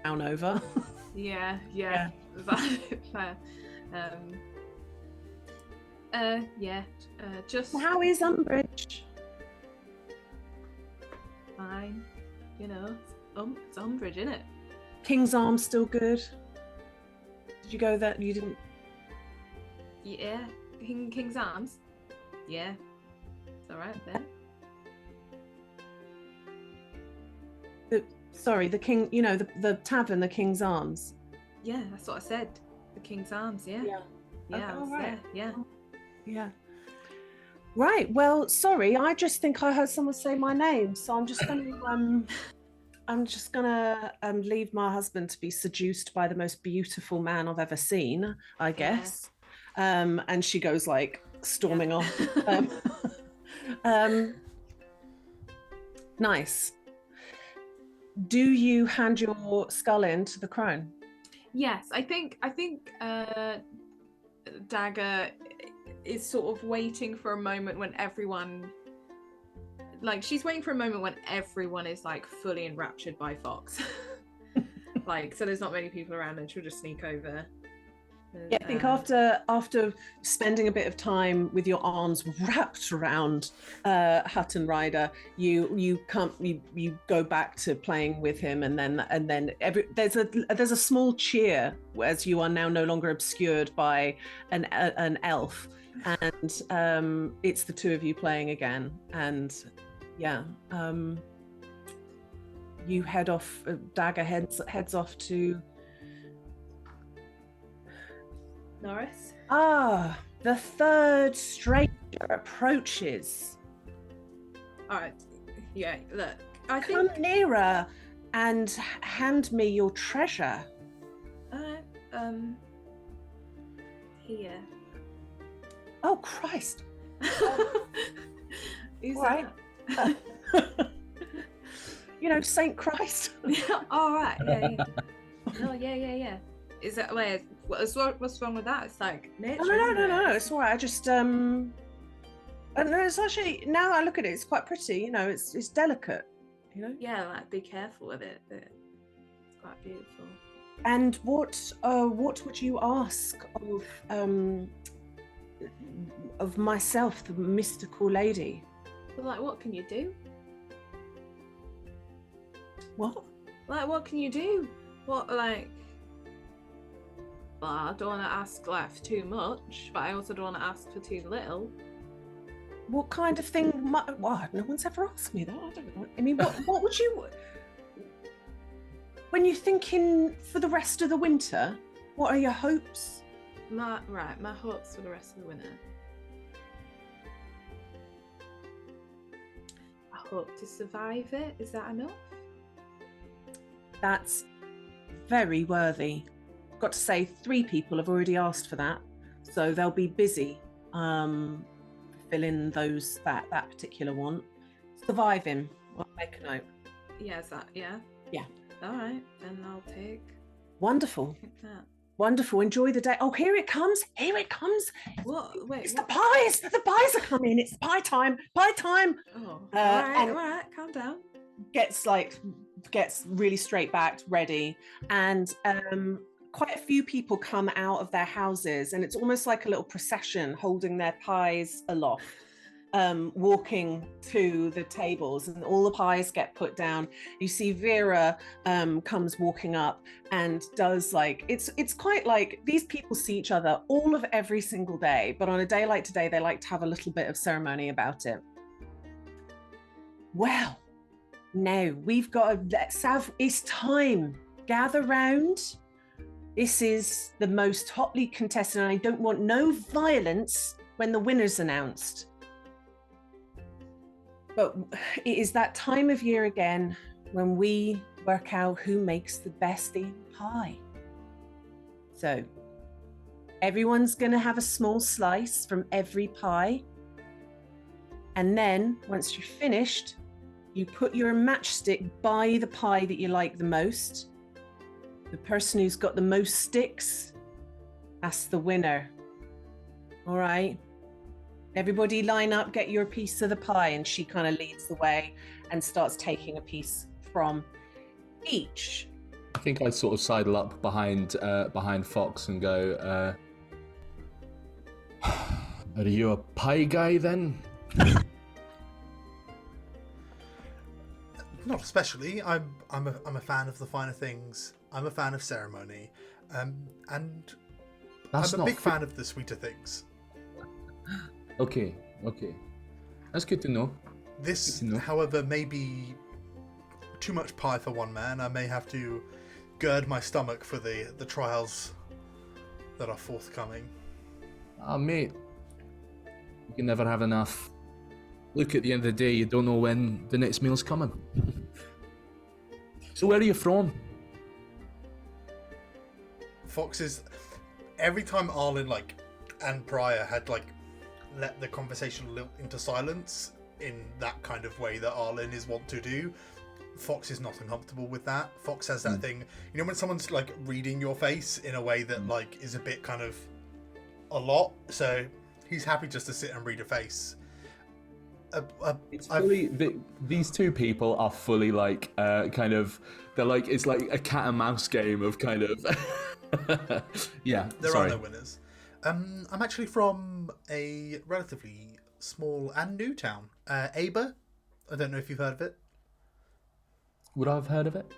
brown over.
Yeah. Fair. Just
How is Umbridge?
fine. You know, it's Umbridge, isn't it?
King's Arms still good? Did you go there? You didn't?
Yeah. King's Arms. Yeah. It's alright then.
Sorry, the King. You know the tavern, the King's Arms.
Yeah, that's what I said. The King's Arms. Yeah.
Yeah.
Yeah. I was
Okay,
there. Yeah.
Yeah. Right. Well, sorry. I just think I heard someone say my name, so I'm just gonna leave my husband to be seduced by the most beautiful man I've ever seen, I guess. And she goes like storming off. Nice. Do you hand your skull in to the crone?
Yes, I think Dagger is sort of waiting for a moment when everyone, like, she's waiting for a moment when everyone is like fully enraptured by Fox. Like, so there's not many people around, and she'll just sneak over.
Yeah, I think after spending a bit of time with your arms wrapped around Hutton Rider, you go back to playing with him, and then there's a small cheer as you are now no longer obscured by an elf, and it's the two of you playing again, and yeah, you head off. Dagger heads off to.
Norris.
The third stranger approaches.
All right. Yeah. Look, I
Come
think.
nearer and hand me your treasure.
Here.
Oh Christ!
Who's
All right.
that?
You know, Saint Christ.
All right. Yeah. Oh yeah. Is that what's wrong with that? It's like nature.
No. It's all right. I just no, it's actually, now I look at it, it's quite pretty. You know, it's delicate. You know.
Yeah, like be careful with it. But it's quite beautiful.
And what would you ask of myself, the mystical lady?
But like, what can you do?
What?
Like, what can you do? What, like... Well, I don't want to ask, like, for too much, but I also don't want to ask for too little.
What kind of thing? Well, no one's ever asked me that. I don't know. I mean, what would you... When you're thinking for the rest of the winter, what are your hopes?
My hopes for the rest of the winter. I hope to survive it. Is that enough?
That's very worthy. Got to say, 3 people have already asked for that, so they'll be busy filling that particular one. Surviving. I'll make a note.
Yeah, is that, yeah?
Yeah.
All right, then I'll take
Wonderful.
that.
Wonderful. Enjoy the day. Oh, here it comes. Here it comes.
What? Wait,
It's
what?
the pies. The pies are coming. It's pie time. Pie time.
Oh,
and-
all right, calm down.
Gets really straight backed, ready, and quite a few people come out of their houses, and it's almost like a little procession holding their pies aloft, walking to the tables, and all the pies get put down. You see Vera comes walking up and does like it's quite like these people see each other all of every single day, but on a day like today they like to have a little bit of ceremony about it. Well, now we've got it's time. Gather round. This is the most hotly contested, and I don't want no violence when the winner's announced. But it is that time of year again when we work out who makes the best themed pie. So everyone's going to have a small slice from every pie. And then once you're finished, you put your matchstick by the pie that you like the most. The person who's got the most sticks, that's the winner. All right. Everybody line up, get your piece of the pie. And she kind of leads the way and starts taking a piece from each.
I think I'd sort of sidle up behind Fox and go, are you a pie guy then?
Not especially. I'm a fan of the finer things. I'm a fan of ceremony, and
That's
I'm a
not
big fan of the sweeter things.
Okay. That's good to know.
This,
Good to know.
however, may be too much pie for one man. I may have to gird my stomach for the trials that are forthcoming.
Ah, mate, you can never have enough. Look, at the end of the day, you don't know when the next meal's coming. So where are you from?
Fox's every time Arlen and Briar had let the conversation lilt into silence in that kind of way that Arlen is wont to do, Fox is not uncomfortable with that. Fox has that thing, when someone's reading your face in a way that is a bit kind of a lot, so he's happy just to sit and read a face.
It's fully, these two people are fully it's like a cat and mouse game of kind of yeah.
There
sorry.
are no winners. I'm actually from a relatively small and new town, Aber. I don't know if you've heard of it.
Would I have heard of it?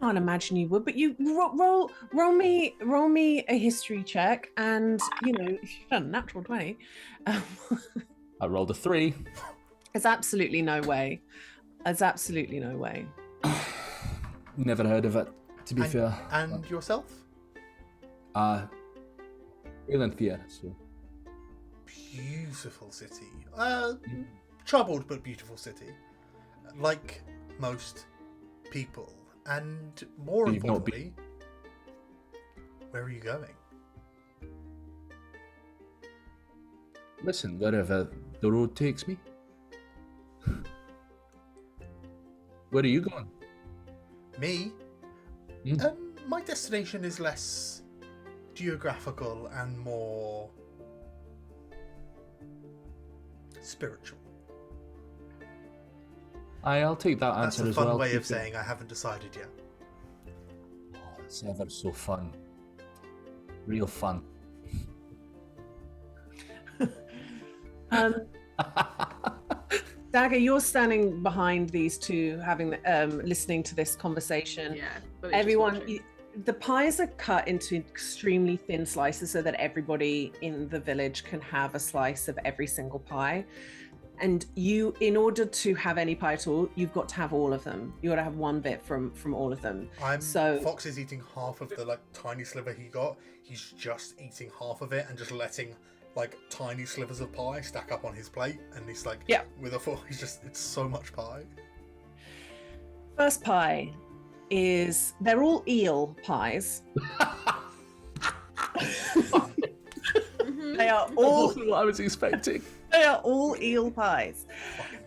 Can't imagine you would, but you roll me a history check, and you've done a natural 20.
I rolled a 3.
There's absolutely no way. There's absolutely no way.
Never heard of it, to be fair.
And yourself?
Valencia, so.
Beautiful city. Troubled but beautiful city. Like most people. And more
You've not
importantly, where are you going?
Listen, wherever the road takes me. Where are you going?
Me? My destination is less geographical and more spiritual.
I'll take that
That's
answer
a
as
fun
well.
way of
Keep it-
saying I haven't decided yet.
Oh, it's ever so fun. Real fun.
Dagger, you're standing behind these two, having listening to this conversation.
Yeah. but it's just
Everyone,
watching.
the pies are cut into extremely thin slices so that everybody in the village can have a slice of every single pie. And you, in order to have any pie at all, you've got to have all of them. You got to have one bit from all of them.
Fox is eating half of the like tiny sliver he got. He's just eating half of it and just letting like tiny slivers of pie stack up on his plate, and he's like, with a fork, it's so much pie.
First pie is, they're all eel pies. They are all
what I was expecting.
They are all eel pies.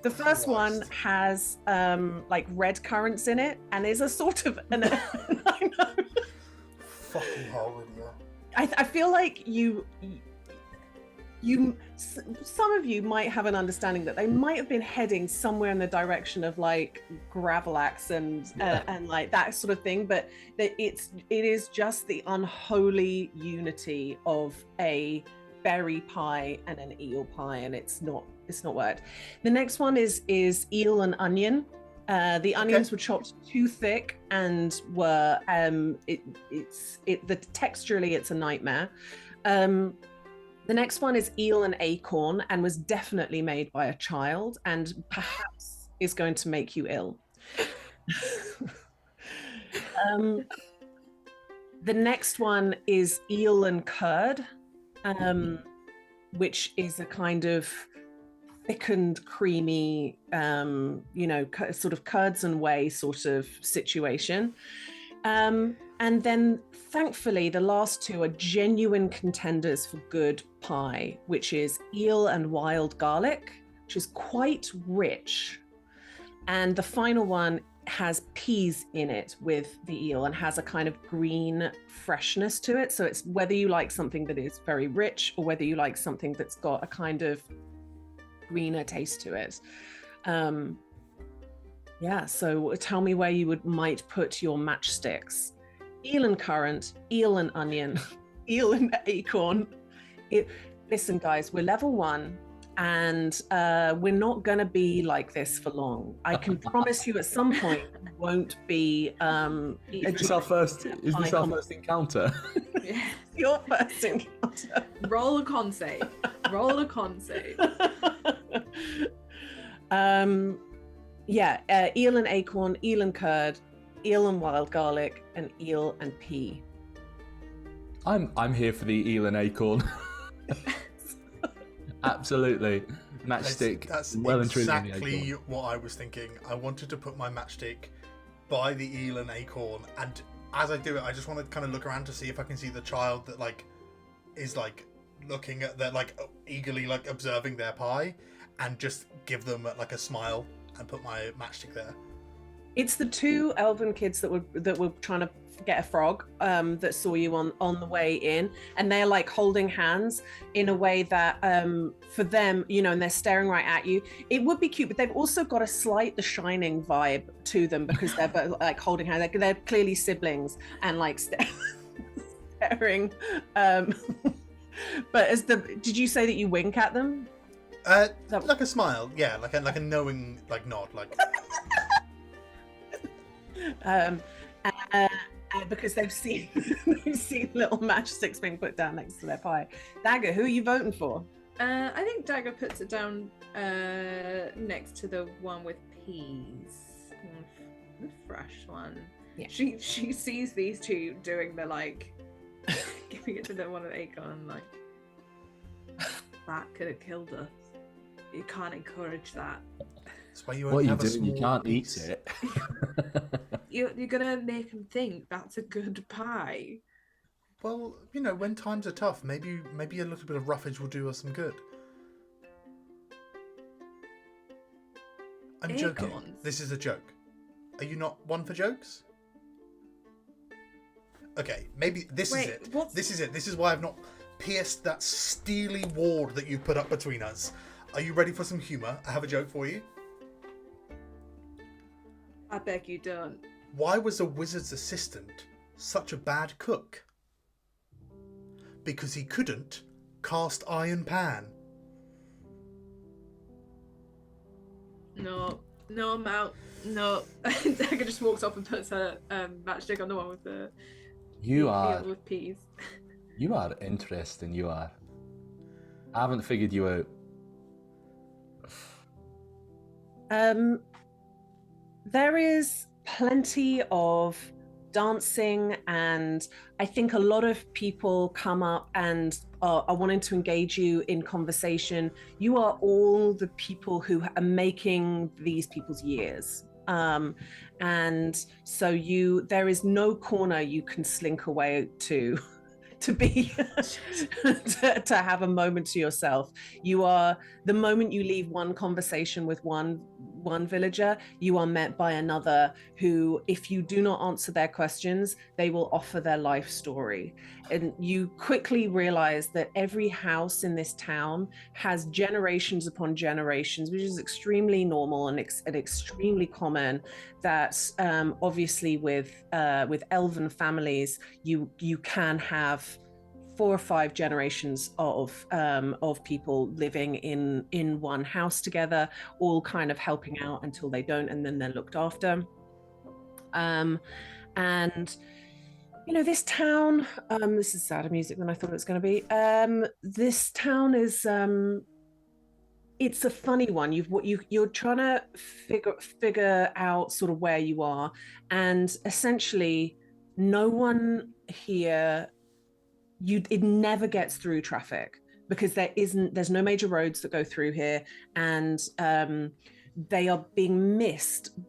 The first one has like red currants in it, and is a sort of I know.
Fucking hell, Lydia.
I feel like some of you might have an understanding that they might have been heading somewhere in the direction of like Gravelax and like that sort of thing, but that it is just the unholy unity of a berry pie and an eel pie, and it's not worked. The next one is eel and onion. The onions were chopped too thick and were texturally it's a nightmare. The next one is eel and acorn, and was definitely made by a child, and perhaps is going to make you ill. The next one is eel and curd, which is a kind of thickened, creamy, sort of curds and whey sort of situation. And then, thankfully, the last two are genuine contenders for good pie, which is eel and wild garlic, which is quite rich. And the final one has peas in it with the eel and has a kind of green freshness to it. So it's whether you like something that is very rich or whether you like something that's got a kind of greener taste to it. So tell me where you might put your matchsticks. Eel and currant, eel and onion, eel and acorn. Listen, guys, we're level 1, and we're not going to be like this for long. I can promise you at some point it won't be...
Is this our first encounter?
Your first encounter.
Roll a con save. Roll a con save.
Eel and acorn, eel and curd, eel and wild garlic, and eel and pea.
I'm here for the eel and acorn. Absolutely. Matchstick.
That's
well and truly
exactly what I was thinking. I wanted to put my matchstick by the eel and acorn, and as I do it, I just want to kind of look around to see if I can see the child that like is like looking at their like eagerly like observing their pie, and just give them like a smile and put my matchstick there.
It's the two elven kids that were trying to get a frog that saw you on the way in, and they're like holding hands in a way that for them, and they're staring right at you. It would be cute, but they've also got a slight The Shining vibe to them because they're both like holding hands. They're clearly siblings and like staring. But did you say that you wink at them?
Like a smile, yeah, like a knowing like nod, like.
Because they've seen little matchsticks being put down next to their pie. Dagger, who are you voting for?
I think Dagger puts it down next to the one with peas, the fresh one.
Yeah.
She sees these two doing the like, giving it to the one with acorn, like that could have killed us. You can't encourage that.
That's why
what are you doing? You can't eat it.
You're gonna make them think that's a good pie.
Well, when times are tough, maybe a little bit of roughage will do us some good. I'm joking. This is a joke. Are you not one for jokes? Okay, maybe this is it. This is it. This is why I've not pierced that steely ward that you put up between us. Are you ready for some humour? I have a joke for you.
I beg you don't.
Why was a wizard's assistant such a bad cook? Because he couldn't cast iron pan.
No, I'm out. No. Dagger just walks off and puts her matchstick on the one with the
You
with peas.
You are interesting, you are. I haven't figured you out.
There is plenty of dancing, and I think a lot of people come up and are wanting to engage you in conversation. You are all the people who are making these people's years. And so there is no corner you can slink away to be to have a moment to yourself. You are, the moment you leave one conversation with one villager, you are met by another who, if you do not answer their questions, they will offer their life story. And you quickly realize that every house in this town has generations upon generations, which is extremely normal and extremely common. That obviously with elven families, you can have 4 or 5 generations of people living in one house together, all kind of helping out until they don't, and then they're looked after. And you know, this town, this is sadder music than I thought it was going to be. This town is it's a funny one. You're trying to figure out sort of where you are, and essentially no one here, it never gets through traffic because there's no major roads that go through here, and they are being missed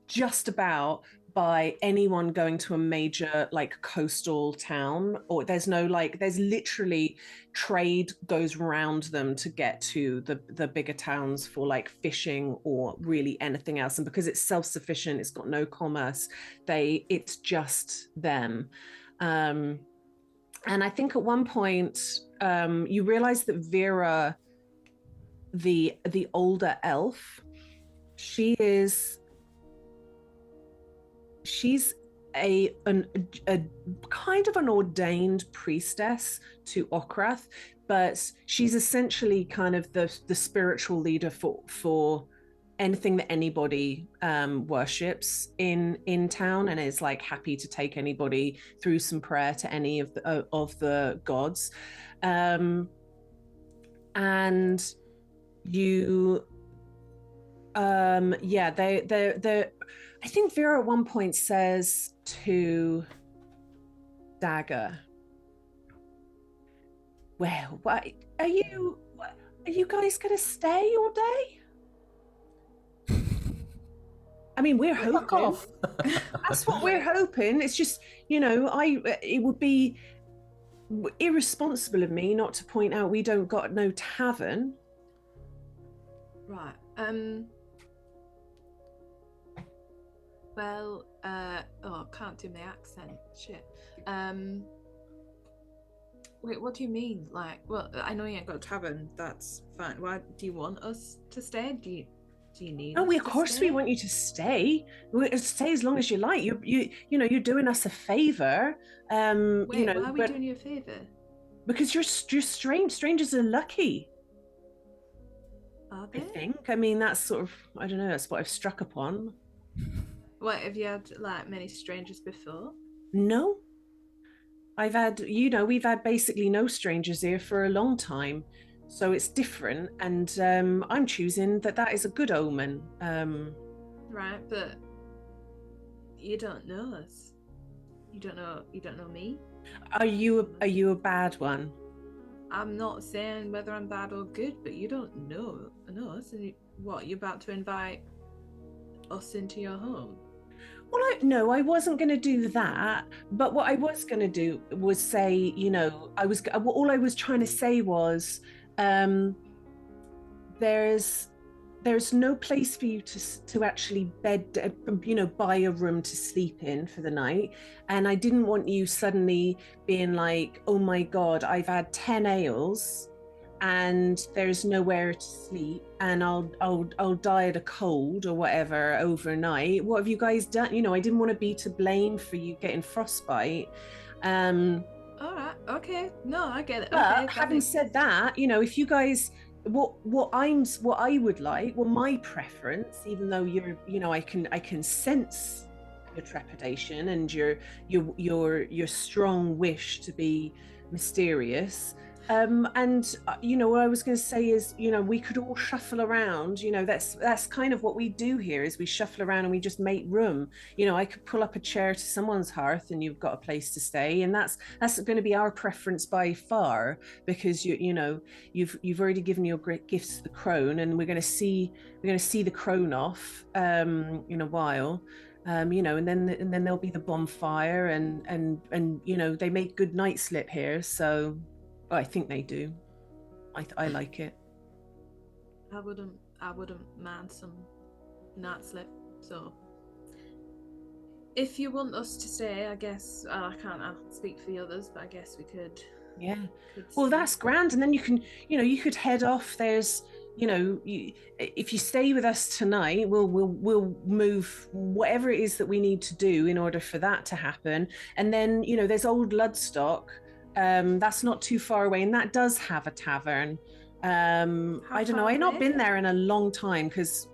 just about by anyone going to a major like coastal town, or there's literally trade goes around them to get to the bigger towns for like fishing or really anything else. And because it's self-sufficient, it's got no commerce, it's just them. And I think at one point you realize that Vera, the older elf, she's a kind of an ordained priestess to Okrath, but she's essentially kind of the spiritual leader for anything that anybody worships in town, and is like happy to take anybody through some prayer to any of the gods. And you they're I think Vera at one point says to Dagger, well, are you guys gonna stay all day? I mean, we're hoping. That's what we're hoping. It's just, you know, it would be irresponsible of me not to point out we don't got no tavern.
Right. Well, I can't do my accent. Shit. Wait, what do you mean? Like, well, I know you ain't got a tavern. That's fine. Why do you want us to stay? Do you need?
Oh,
us
of course
stay?
we want you to stay. Stay as long as you like. You know, you're doing us a favor.
Wait,
you know,
why are we doing you a favor?
Because you're strange. Strangers are lucky.
Are
I
they?
think. I mean, that's sort of, I don't know. That's what I've struck upon.
What, have you had like many strangers before?
No. I've had, you know, we've had basically no strangers here for a long time. So it's different, and I'm choosing that is a good omen.
Right, but you don't know us. You don't know me.
Are you a bad one?
I'm not saying whether I'm bad or good, but you don't know us. And you're about to invite us into your home?
Well, no, I wasn't going to do that. But what I was going to do was say, you know, all I was trying to say was, there's no place for you to actually buy a room to sleep in for the night. And I didn't want you suddenly being like, oh my God, I've had 10 ales and there's nowhere to sleep, and I'll die of a cold or whatever overnight. What have you guys done? You know, I didn't want to be to blame for you getting frostbite.
All right, okay, no, I get it.
But
okay,
having said that, you know, if you guys what I would like, well, my preference, even though I can sense your trepidation and your strong wish to be mysterious. And what I was going to say is, we could all shuffle around. That's kind of what we do here, is we shuffle around and we just make room. I could pull up a chair to someone's hearth and you've got a place to stay, and that's going to be our preference by far, because you've already given your great gifts to the crone, and we're going to see the crone off in a while. And then there'll be the bonfire, and they make good night slip here, so I think they do. I like it.
I wouldn't mind some night slip. So if you want us to stay, I guess I can't speak for the others, but I guess we could.
Yeah. Well, that's grand, and then you could head off. There's if you stay with us tonight, we'll move whatever it is that we need to do in order for that to happen. And then there's Old Ludstock, that's not too far away, and that does have a tavern. I don't know, I've not been there in a long time, because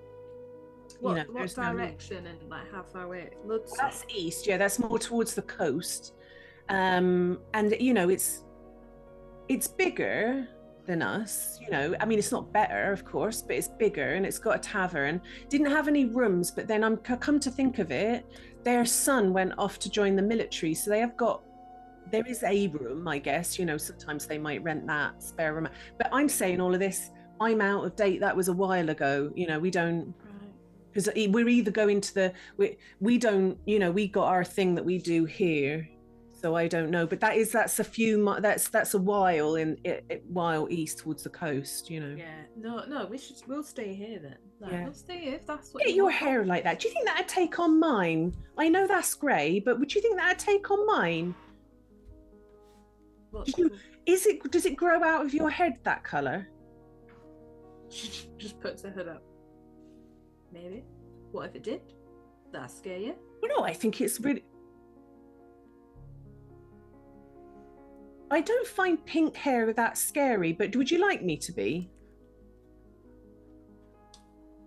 what direction and like how far away? Ludstock?
That's east. Yeah, that's more towards the coast. And it's bigger than us, I mean, it's not better, of course, but it's bigger, and it's got a tavern. Didn't have any rooms, but then I'm come to think of it, their son went off to join the military, so there is a room, I guess. Sometimes they might rent that spare room. But I'm saying all of this, I'm out of date. That was a while ago. We don't, because we're either going to we don't, we got our thing that we do here. So I don't know, but that's a while while east towards the coast,
Yeah, no, we'll stay here then. We'll stay here if that's what.
Get your hair like that. Do you think that'd take on mine? I know that's grey, but would you think that'd take on mine? Does it grow out of your head that colour?
She just puts her hood up. Maybe. What if it did? That scare you?
Well, no, I think it's really. I don't find pink hair that scary, but would you like me to be?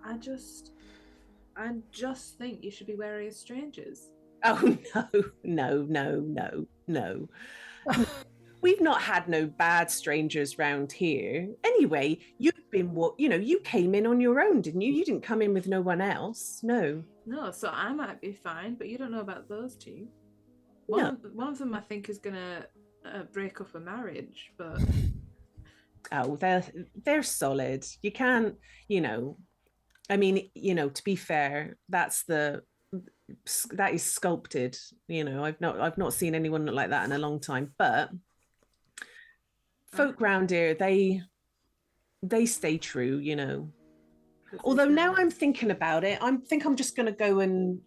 I just think you should be wary of strangers.
Oh no. We've not had no bad strangers round here. Anyway, you came in on your own, didn't you? You didn't come in with no one else. No.
No, so I might be fine, but you don't know about those two.
No.
One of them I think is gonna break up a marriage, but
oh, they're solid. You can't, I mean, to be fair, that is sculpted. I've not seen anyone look like that in a long time. But folk round here, they stay true. Although now I'm thinking about it, I'm just going to go and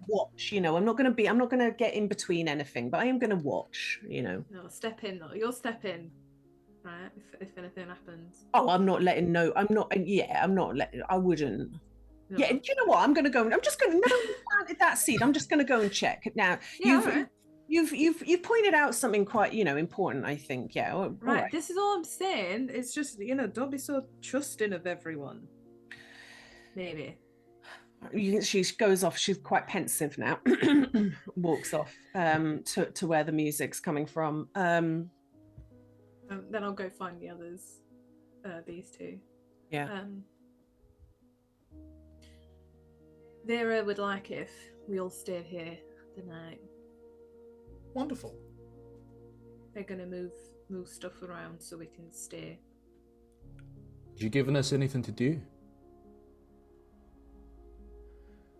watch. I'm not going to get in between anything, but I am going to watch.
No, step in though. You'll step in, right? If anything happens.
Oh, I'm not letting. No, I'm not. Yeah, I'm not letting. I wouldn't. No. Yeah, do you know what? I'm going to go. I'm just going to. Now you planted that seed, I'm just going to go and check now.
Yeah,
You've pointed out something quite important, I think. Yeah.
Right. This is all I'm saying. It's just don't be so trusting of everyone. Maybe.
She goes off. She's quite pensive now. Walks off to where the music's coming from.
Then I'll go find the others. These two.
Yeah.
Vera would like it if we all stayed here tonight.
Wonderful.
They're gonna move stuff around so we can stay.
You given us anything to do?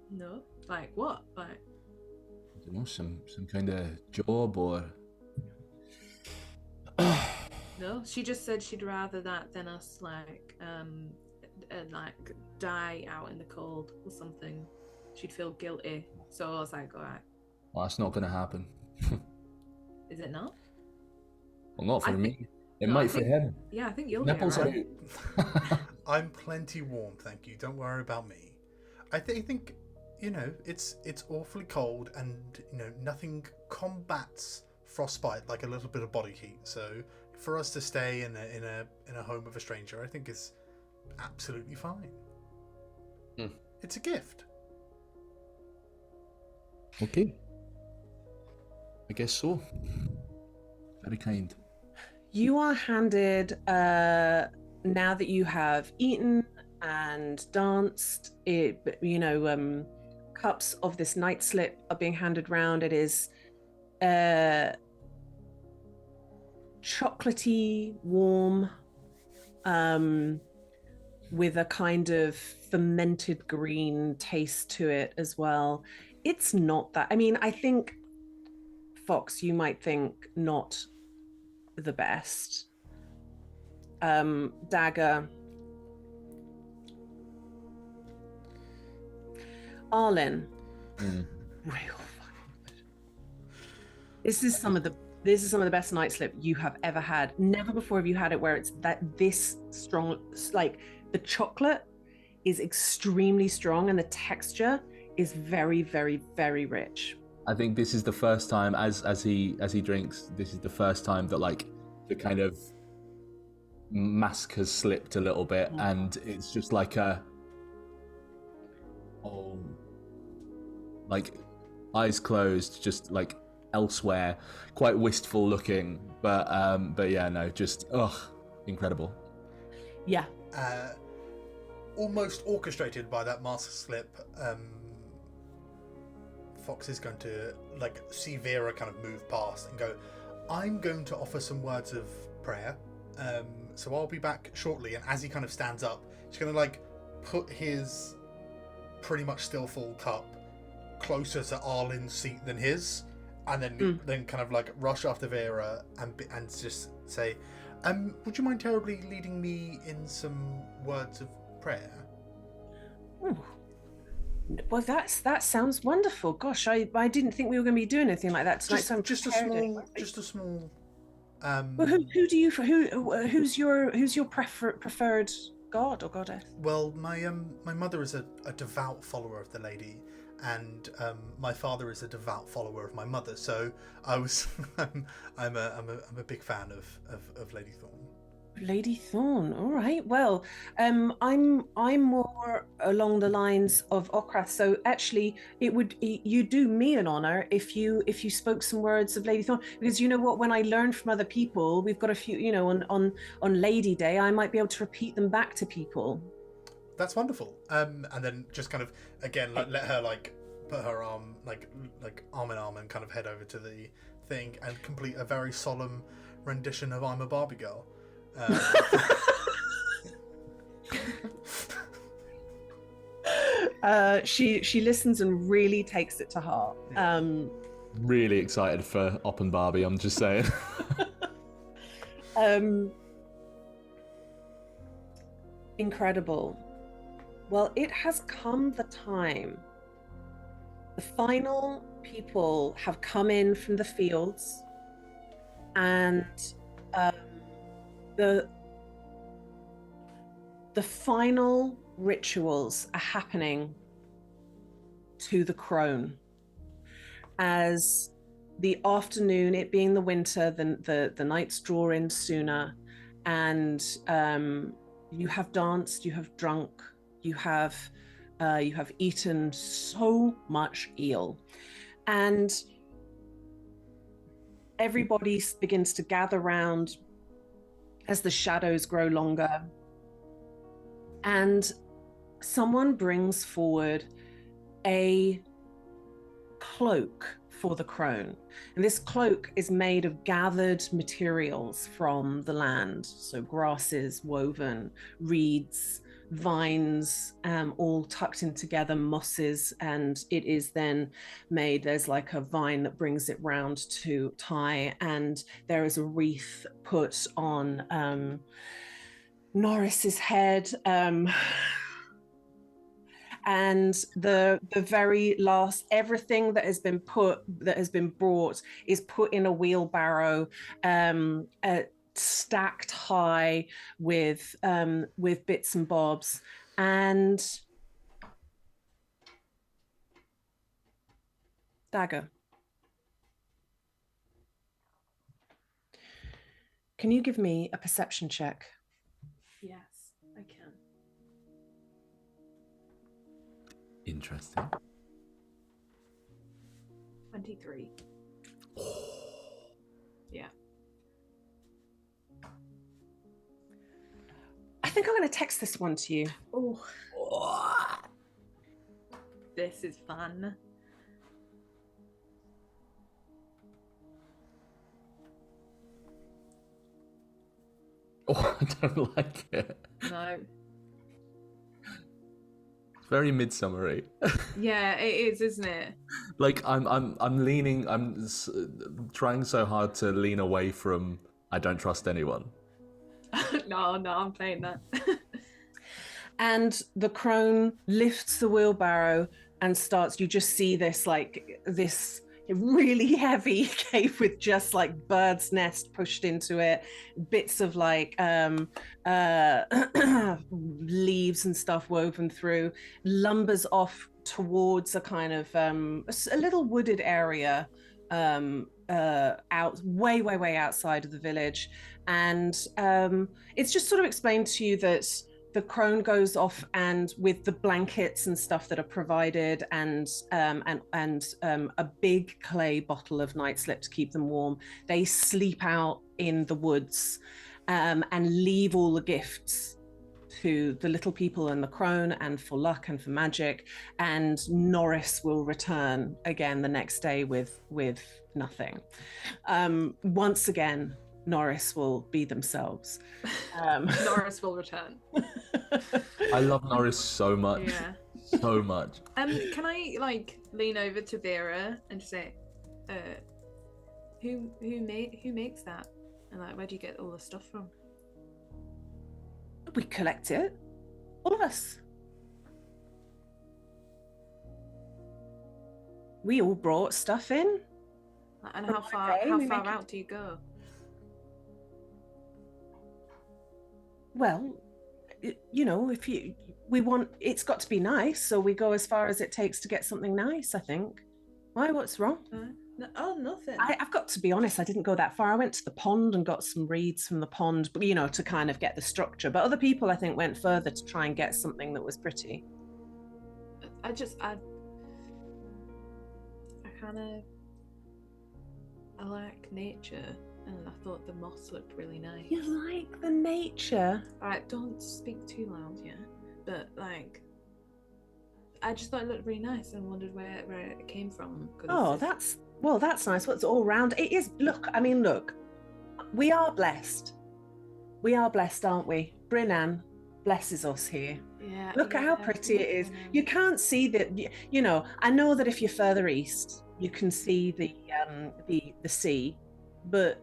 No. Like what? Like
I don't know, some kind of job or.
No, she just said she'd rather that than us like die out in the cold or something. She'd feel guilty. So I was like, all right.
Well, that's not going to happen.
Is it not?
Well, not for me. It might for him.
Yeah, I think you'll
Nipples
get it
out.
I'm plenty warm, thank you. Don't worry about me. I think it's awfully cold, and nothing combats frostbite, like a little bit of body heat. So for us to stay in a home of a stranger, I think is absolutely fine. It's a gift.
Okay. I guess so. Very kind.
You are handed, now that you have eaten and danced, cups of this night slip are being handed round. It is chocolatey, warm, with a kind of fermented green taste to it as well. It's not that, I mean, I think, Fox, you might think not the best. Dagger. Arlen. Real fucking good. This is some of the best night slip you have ever had. Never before have you had it where it's this strong. Like, the chocolate is extremely strong and the texture is very, very, very rich.
I think this is the first time, as he drinks, this is the first time that like the kind of mask has slipped a little bit, and it's just like like eyes closed, just like elsewhere, quite wistful looking, but yeah, no, just incredible.
Yeah.
Almost orchestrated by that mask slip, Fox is going to like see Vera kind of move past and go, I'm going to offer some words of prayer, so I'll be back shortly. And as he kind of stands up, he's going to like put his pretty much still full cup closer to Arlen's seat than his, and then kind of like rush after Vera and just say, would you mind terribly leading me in some words of prayer?
Ooh. Well, that sounds wonderful. Gosh, I didn't think we were going to be doing anything like that tonight. Just
a small.
Well, who's your preferred god or goddess?
Well, my mother is a devout follower of the lady, and my father is a devout follower of my mother. So I'm a big fan of Lady Thorn.
Lady Thorn. All right. Well, I'm more along the lines of Okrath. So actually, you do me an honor if you spoke some words of Lady Thorn, because you know what? When I learn from other people, we've got a few. You know, on Lady Day, I might be able to repeat them back to people.
That's wonderful. And then just kind of again let her like put her arm like arm in arm and kind of head over to the thing and complete a very solemn rendition of "I'm a Barbie Girl."
She listens and really takes it to heart.
Really excited for Op and Barbie, I'm just saying.
Incredible. Well, it has come the time. The final people have come in from the fields, and the final rituals are happening to the crone. As the afternoon, it being the winter, the nights draw in sooner, and you have danced, you have drunk, you have eaten so much eel, and everybody begins to gather round as the shadows grow longer, and someone brings forward a cloak for the crone. And this cloak is made of gathered materials from the land. So grasses woven, reeds, vines, all tucked in together, mosses, and it is then made, there's like a vine that brings it round to tie, and there is a wreath put on Norris's head, and the very last, everything that has been brought is put in a wheelbarrow, stacked high with bits and bobs. And Dagger, Can you give me a perception check?
Yes, I can.
Interesting.
23. Yeah.
I think I'm going to text this one to you.
Oh. This is fun.
Oh, I don't like it.
No.
It's very midsummery.
Yeah, it is, isn't it?
Like I'm leaning. Trying so hard to lean away from. I don't trust anyone.
No, I'm playing that.
And the crone lifts the wheelbarrow and starts, you just see this really heavy cape with just like bird's nest pushed into it, bits of like leaves and stuff woven through, lumbers off towards a kind of a little wooded area out way outside of the village. And it's just sort of explained to you that the crone goes off, and with the blankets and stuff that are provided, and a big clay bottle of night slip to keep them warm, they sleep out in the woods and leave all the gifts to the little people and the crone, and for luck and for magic. And Norris will return again the next day with nothing. Once again, Norris will be themselves.
Norris will return.
I love Norris so much.
Yeah.
So much.
Can I like lean over to Vera and just say, who makes that? And like, where do you get all the stuff from?
We collect it, all of us. We all brought stuff in.
And
From
how
my
far
day,
how
we
far
make it-
out do you go?
Well, you know, we want, it's got to be nice, so we go as far as it takes to get something nice, I think. Why, what's wrong?
Nothing.
I've got to be honest, I didn't go that far. I went to the pond and got some reeds from the pond, but you know, to kind of get the structure. But other people, I think, went further to try and get something that was pretty.
I kind of, I like nature, and I thought the moss looked really nice.
You like the nature?
Alright, don't speak too loud, yeah. But like, I just thought it looked really nice and wondered where it came from. 'Cause
Oh,
it's-
that's nice. What's all round? It is. Look, I mean, look, we are blessed. We are blessed, aren't we? Brinnan blesses us here.
yeah.
Look at how pretty it is. You can't see that. You know, I know that if you're further east, you can see the sea, but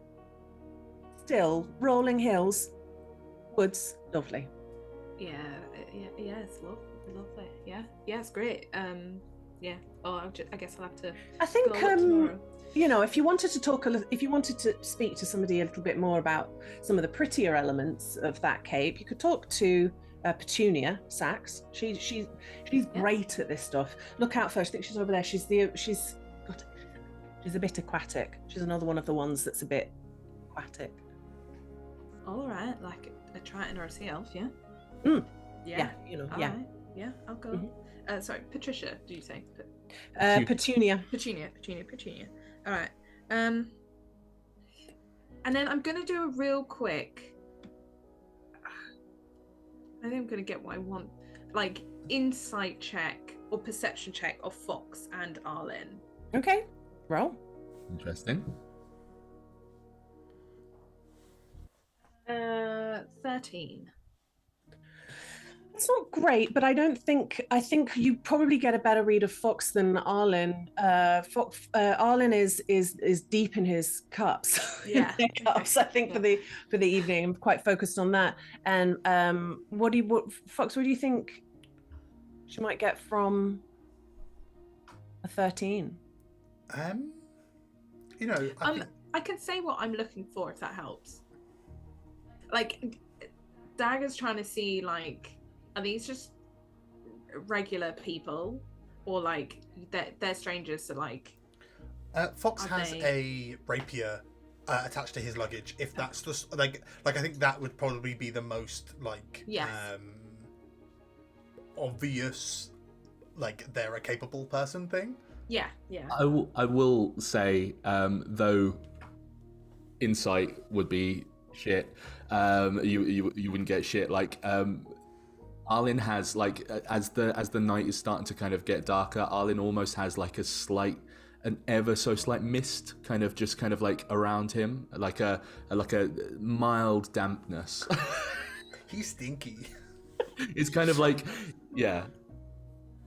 still, rolling hills, woods, lovely.
Yeah, it's lovely. Yeah, it's great. Yeah. Oh, I guess I'll have to.
I think
go look tomorrow.
you know, if you wanted to speak to somebody a little bit more about some of the prettier elements of that cape, you could talk to Petunia Sachs. She's great at this stuff. Look out for her. I think she's over there. She's a bit aquatic. She's another one of the ones that's a bit aquatic.
All right, like a triton or a sea elf, yeah.
Yeah, you know,
All
yeah.
right. Yeah, I'll go.
Mhm.
Sorry, Patricia. Did you say?
Petunia.
Petunia. All right. And then I'm gonna do a real quick. I think I'm gonna get what I want, like insight check or perception check of Fox and Arlen.
Okay, roll.
Interesting.
13.
It's not great, but I think you probably get a better read of Fox than Arlen. Arlen is deep in his cups.
Yeah.
Their cups, I think,
Yeah.
for the evening. I'm quite focused on that. And Fox, what do you think she might get from a 13?
You know,
I can say what I'm looking for if that helps. Like, Dagger's trying to see, like, are these just regular people, or like they're strangers? So like,
Fox
are
has
they-
a rapier attached to his luggage. If that's just like I think that would probably be the most like
Yes.
obvious, like they're a capable person thing.
Yeah.
I will say, though, insight would be shit. You wouldn't get shit. Like, Arlen has like as the night is starting to kind of get darker, Arlen almost has like an ever so slight mist kind of like around him, like a mild dampness.
He's stinky.
It's kind of like, yeah.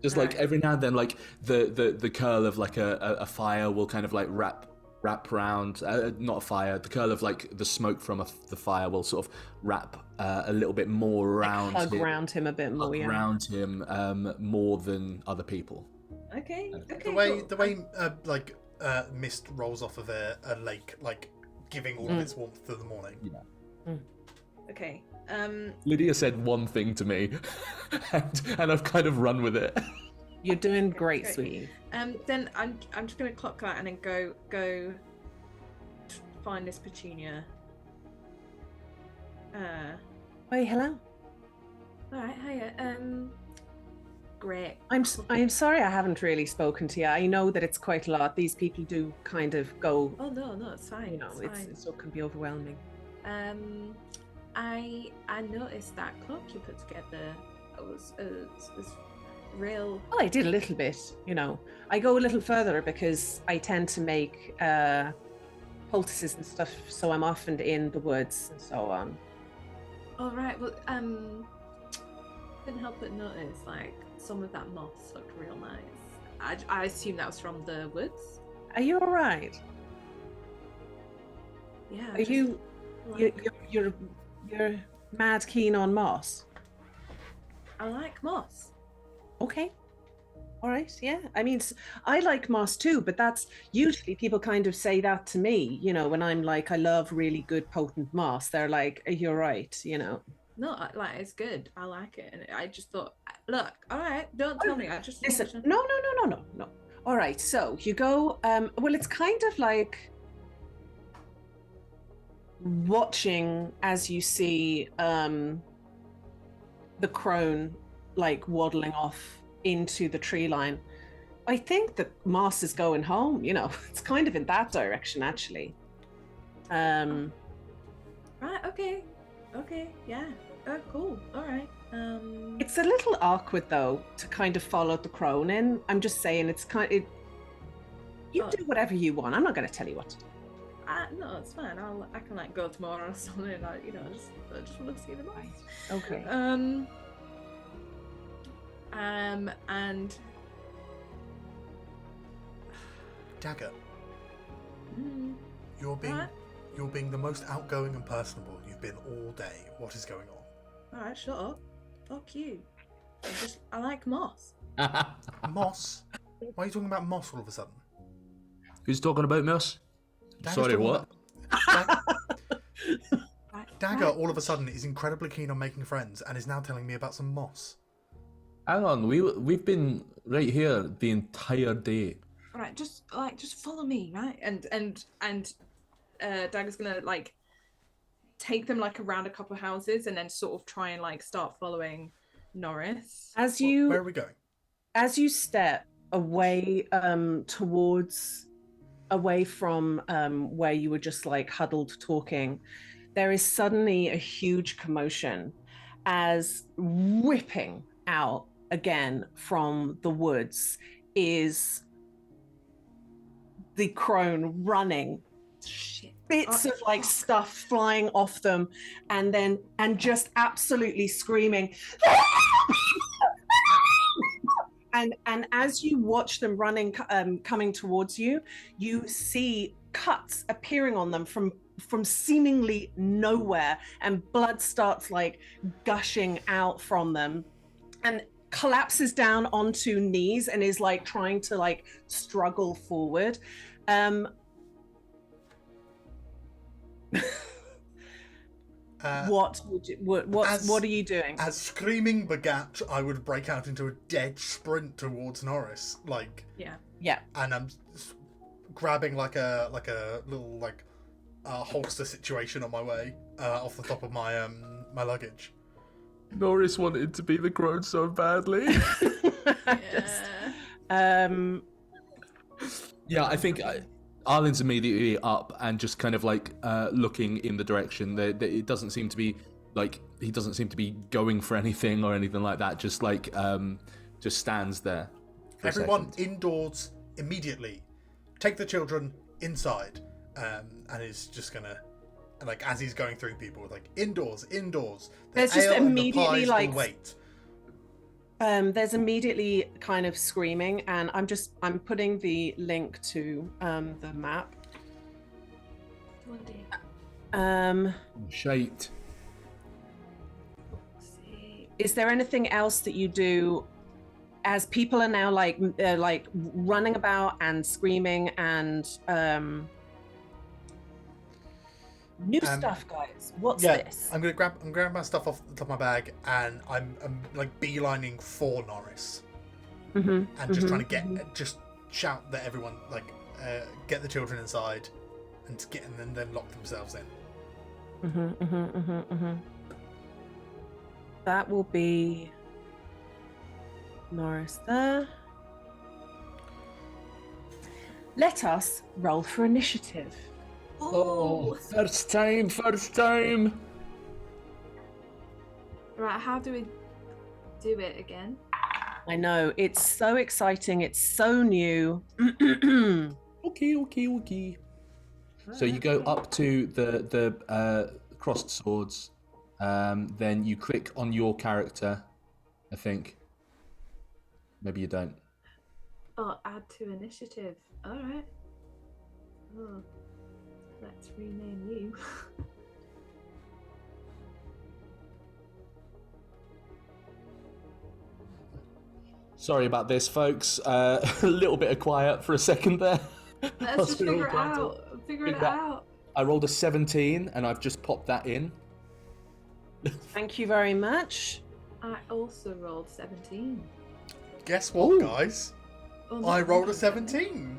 Just like every now and then, like the curl of like a fire will kind of like wrap around, not a fire, the curl of like the smoke from the fire will sort of wrap a little bit more around
hug around him a bit more,
around him more than other people.
Okay.
The way mist rolls off of a lake, like giving all of its warmth to the morning.
Yeah.
Okay.
Lydia said one thing to me, and I've kind of run with it.
You're doing great, sweetie.
Then I'm just gonna clock that and then go find this Petunia.
Wait, hello.
All right, hiya. Great.
I'm sorry I haven't really spoken to you. I know that it's quite a lot. These people do kind of go.
Oh no, it's fine.
You know, it can be overwhelming.
I noticed that cloak you put together was real.
Well, I did a little bit, you know. I go a little further because I tend to make poultices and stuff, so I'm often in the woods and so on.
All right. Well, couldn't help but notice like some of that moss looked real nice. I assume that was from the woods.
Are you all right?
Yeah.
Are you? You're mad keen on moss.
I like moss.
Okay. All right. Yeah. I mean, I like moss too, but that's usually people kind of say that to me, you know, when I'm like, I love really good potent moss. They're like, are you all right? You know.
No, like it's good. I like it, and I just thought, look, all right, don't tell me. I just
listen. No. All right. So you go. Well, it's kind of like watching as you see the crone like waddling off into the tree line. I think that Moss is going home, you know. It's kind of in that direction actually.
Right, okay, yeah. Oh, cool. All right.
It's a little awkward though to kind of follow the crone in. I'm just saying it's kind of you do whatever you want. I'm not going to tell you what to do.
No, it's fine. I can like go tomorrow or something. Like, you know, I just want to see the moss.
Okay.
And
Dagger, you're being the most outgoing and personable you've been all day. What is going on?
All right, shut up. Fuck you. I like moss.
Moss? Why are you talking about moss all of a sudden?
Who's talking about moss?
Dagger's
Sorry,
talking
what?
Dagger all of a sudden is incredibly keen on making friends and is now telling me about some moss.
Hang on, we've been right here the entire day.
All right, just follow me, right? And Dagger's gonna like take them like around a couple of houses and then sort of try and like start following Norris.
Where are we going?
As you step away away from where you were just like huddled talking, there is suddenly a huge commotion as whipping out again from the woods is the crone running.
Shit.
Bits of like stuff flying off them and just absolutely screaming. And as you watch them running, coming towards you, you see cuts appearing on them from seemingly nowhere, and blood starts like gushing out from them, and collapses down onto knees and is like trying to like struggle forward. What are you doing?
As screaming begat, I would break out into a dead sprint towards Norris, like
yeah,
yeah,
and I'm grabbing like a little like holster situation on my way off the top of my my luggage.
Norris wanted to be the Crones so badly. Yeah, I think Arlen's immediately up and just kind of like looking in the direction that it doesn't seem to be like he doesn't seem to be going for anything or anything like that. Just like just stands there. For
Everyone
a second.
indoors immediately. Take the children inside, and is just gonna like as he's going through people like indoors. The
There's just
ale and the
immediately,
pies
like,
will wait.
There's immediately kind of screaming, and I'm putting the link to the map.
Shite.
Is there anything else that you do as people are now like running about and screaming and new stuff, guys? What's this?
I'm gonna grab my stuff off the top of my bag, and I'm like beelining for Norris, and just trying to just shout that everyone like get the children inside, and then lock themselves in.
That will be Norris there. Let us roll for initiative.
Oh, first time.
Right, how do we do it again?
I know, it's so exciting, it's so new.
Okay. So you go up to the crossed swords, then you click on your character, I think. Maybe you don't.
Oh, add to initiative. All right. Oh, let's rename you.
Sorry about this, folks. A little bit of quiet for a second there.
Let's just figure it out. Figure it out.
I rolled a 17, and I've just popped that in.
Thank you very much.
I also rolled 17.
Guess what, guys?
Oh,
I rolled a 17.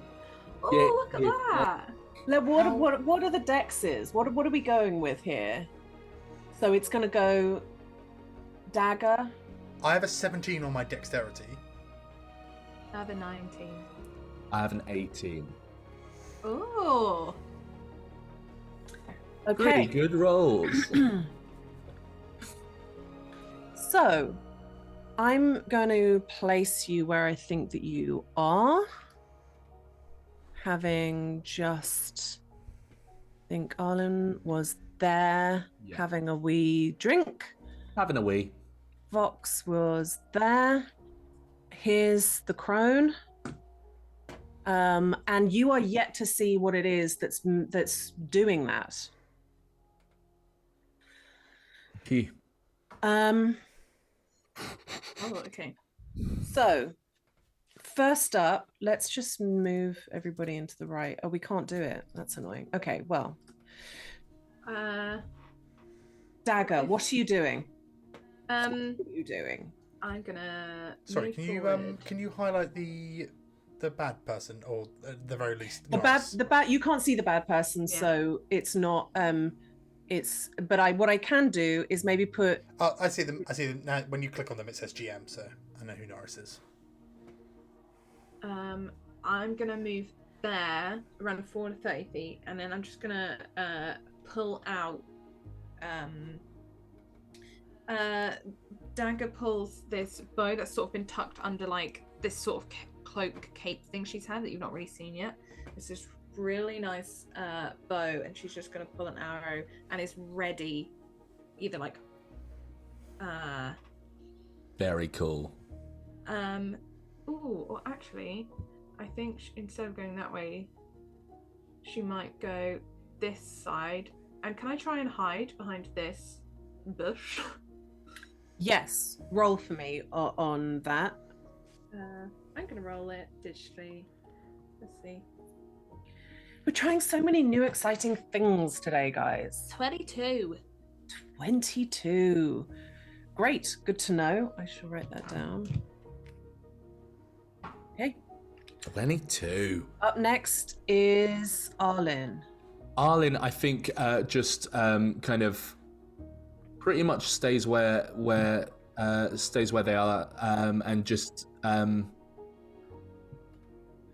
Oh,
Yeah,
look at that.
Now, what are the dexes? What are we going with here? So it's going to go dagger.
I have a 17 on my dexterity.
I have a 19.
I have an 18.
Oh.
Okay.
Pretty good rolls.
So, I'm going to place you where I think that you are. Having just, I think Arlen was there having a wee drink.
Having a wee.
Vox was there. Here's the crone. And you are yet to see what it is that's doing that.
Key.
Oh, okay.
So, first up, let's just move everybody into the right. Oh, we can't do it. That's annoying. Okay, well. Dagger, what are you doing? What are you doing?
I'm gonna.
Sorry,
move
can you highlight the bad person, or at the very least
The bad. You can't see the bad person, so it's not. But what I can do is maybe put.
Oh, I see them. Now. When you click on them, it says GM, so I know who Norris is.
I'm gonna move there, run forward 30 feet, and then I'm just gonna pull out. Dagger pulls this bow that's sort of been tucked under like this sort of cloak cape thing she's had that you've not really seen yet. It's this really nice bow, and she's just gonna pull an arrow and is ready, either like.
Very cool.
Ooh, or actually, I think instead of going that way, she might go this side. And can I try and hide behind this bush?
Yes, roll for me on that.
I'm gonna roll it digitally. Let's see.
We're trying so many new exciting things today, guys.
22.
22. Great, good to know. I shall write that down. Okay.
22.
Up next is Arlen.
Arlen, I think, just kind of pretty much stays where they are, and just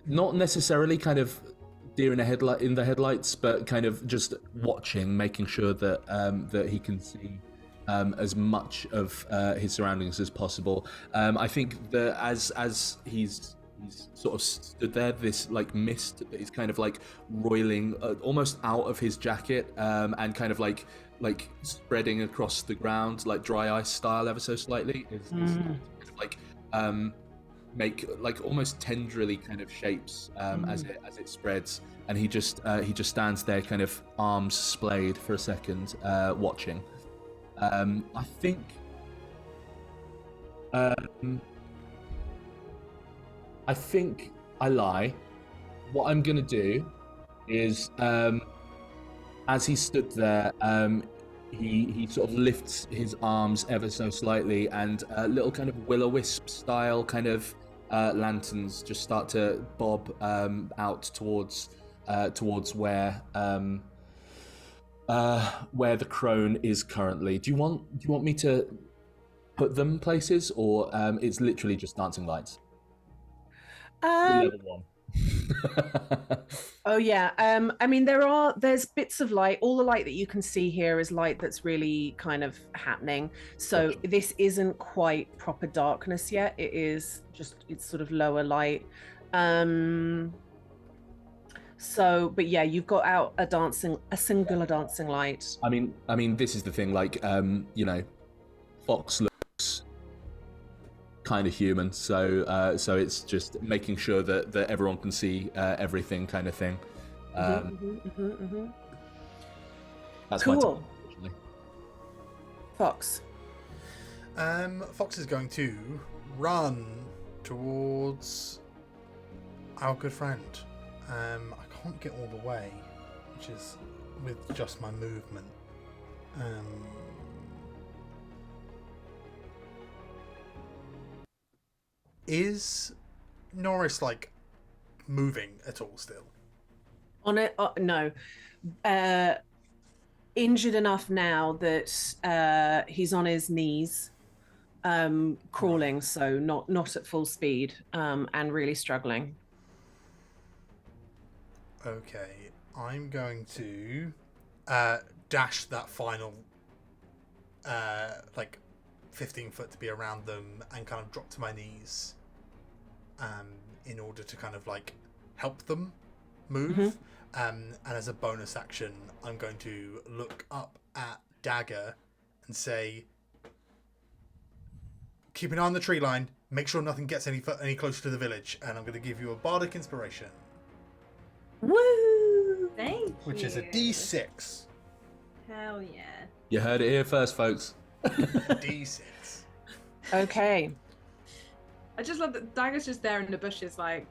not necessarily kind of deer in the headlights, but kind of just watching, making sure that that he can see as much of his surroundings as possible. I think that as he's sort of stood there, this like mist that is kind of like roiling almost out of his jacket, and kind of like spreading across the ground like dry ice style ever so slightly is kind of like make like almost tendrily kind of shapes as it spreads, and he just stands there kind of arms splayed for a second, watching. I think I lie. What I'm gonna do is, as he stood there, he sort of lifts his arms ever so slightly, and little kind of will-o-wisp style kind of lanterns just start to bob out towards where the crone is currently. Do you want me to put them places, or it's literally just dancing lights? Level 1.
Oh yeah. I mean, there's bits of light. All the light that you can see here is light that's really kind of happening. So
Gotcha.
this isn't quite proper darkness yet. It's sort of lower light. So, but yeah, you've got out a singular dancing light.
I mean, this is the thing. Like, Fox looks kind of human, so it's just making sure that everyone can see everything, kind of thing. That's my
Cool.
time, unfortunately.
Fox.
Fox is going to run towards our good friend. I can't get all the way, which is with just my movement. Is Norris like moving at all still?
On it? No. Injured enough now that he's on his knees, crawling, so not at full speed, and really struggling.
Okay, I'm going to dash that final 15 foot to be around them and kind of drop to my knees in order to kind of like help them move. And as a bonus action, I'm going to look up at Dagger and say, keep an eye on the tree line, make sure nothing gets any closer to the village, and I'm going to give you a bardic inspiration.
Woo!
Thank you.
Which is a D6.
Hell yeah.
You heard it here first, folks.
D6.
Okay.
I just love that Dagger's just there in the bushes, like,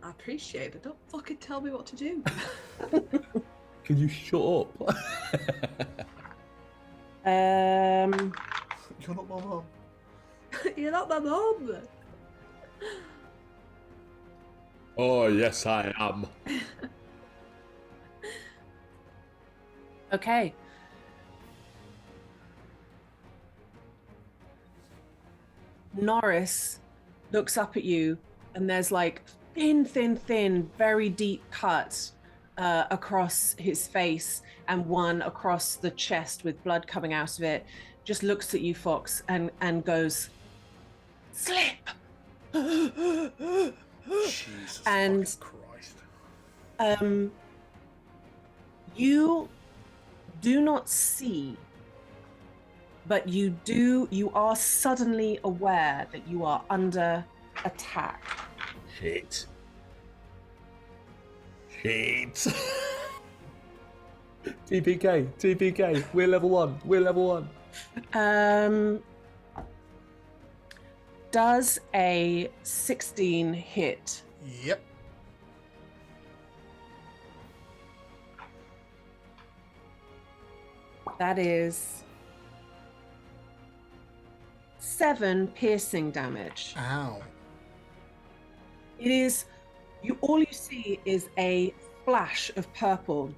I appreciate it. Don't fucking tell me what to do.
Can you shut up?
You're not my mom.
You're not my mom.
Oh yes, I am.
Okay. Norris looks up at you, and there's like thin, very deep cut across his face, and one across the chest with blood coming out of it. Just looks at you, Fox, and goes, "Slip."
Jesus
And
Christ.
You do not see, but you are suddenly aware that you are under attack.
Shit. TPK. We're level 1.
Does a 16 hit?
Yep.
That is 7 piercing damage.
Ow.
It is all you see is a flash of purple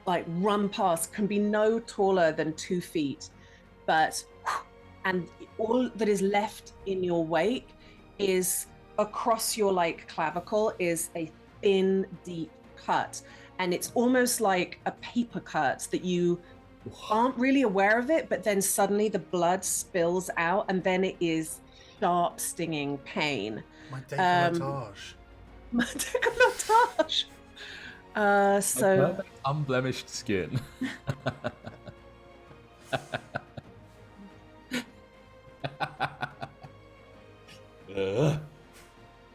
like run past, can be no taller than 2 feet, and all that is left in your wake is across your like clavicle is a thin, deep cut, and it's almost like a paper cut that you aren't really aware of it, but then suddenly the blood spills out, and then it is sharp, stinging pain.
My décolletage.
My décolletage. So
Perfect unblemished skin.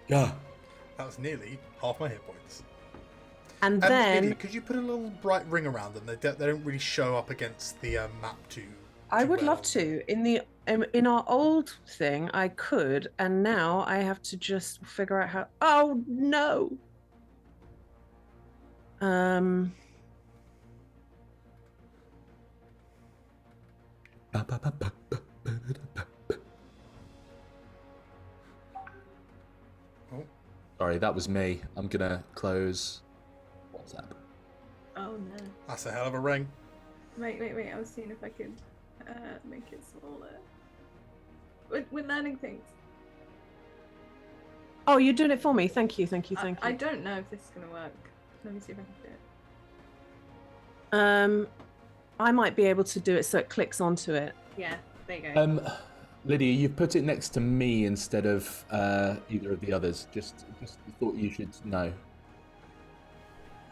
Yeah.
That was nearly half my hit points.
and then
Lydia, could you put a little bright ring around them? They don't really show up against the map too.
I would
well.
love to. In our old thing, I could, and now I have to just figure out how. Oh no.
Oh,
Sorry, that was me. I'm gonna close WhatsApp.
Oh no.
that's a hell of a ring.
Wait. I was seeing if I could make it smaller. We're learning things.
Oh, you're doing it for me. Thank you.
I don't know if this is gonna work. Let me see if I can do it.
I might be able to do it so it clicks onto it.
Yeah, there you go.
Lydia, you put it next to me instead of either of the others. Just thought you should know.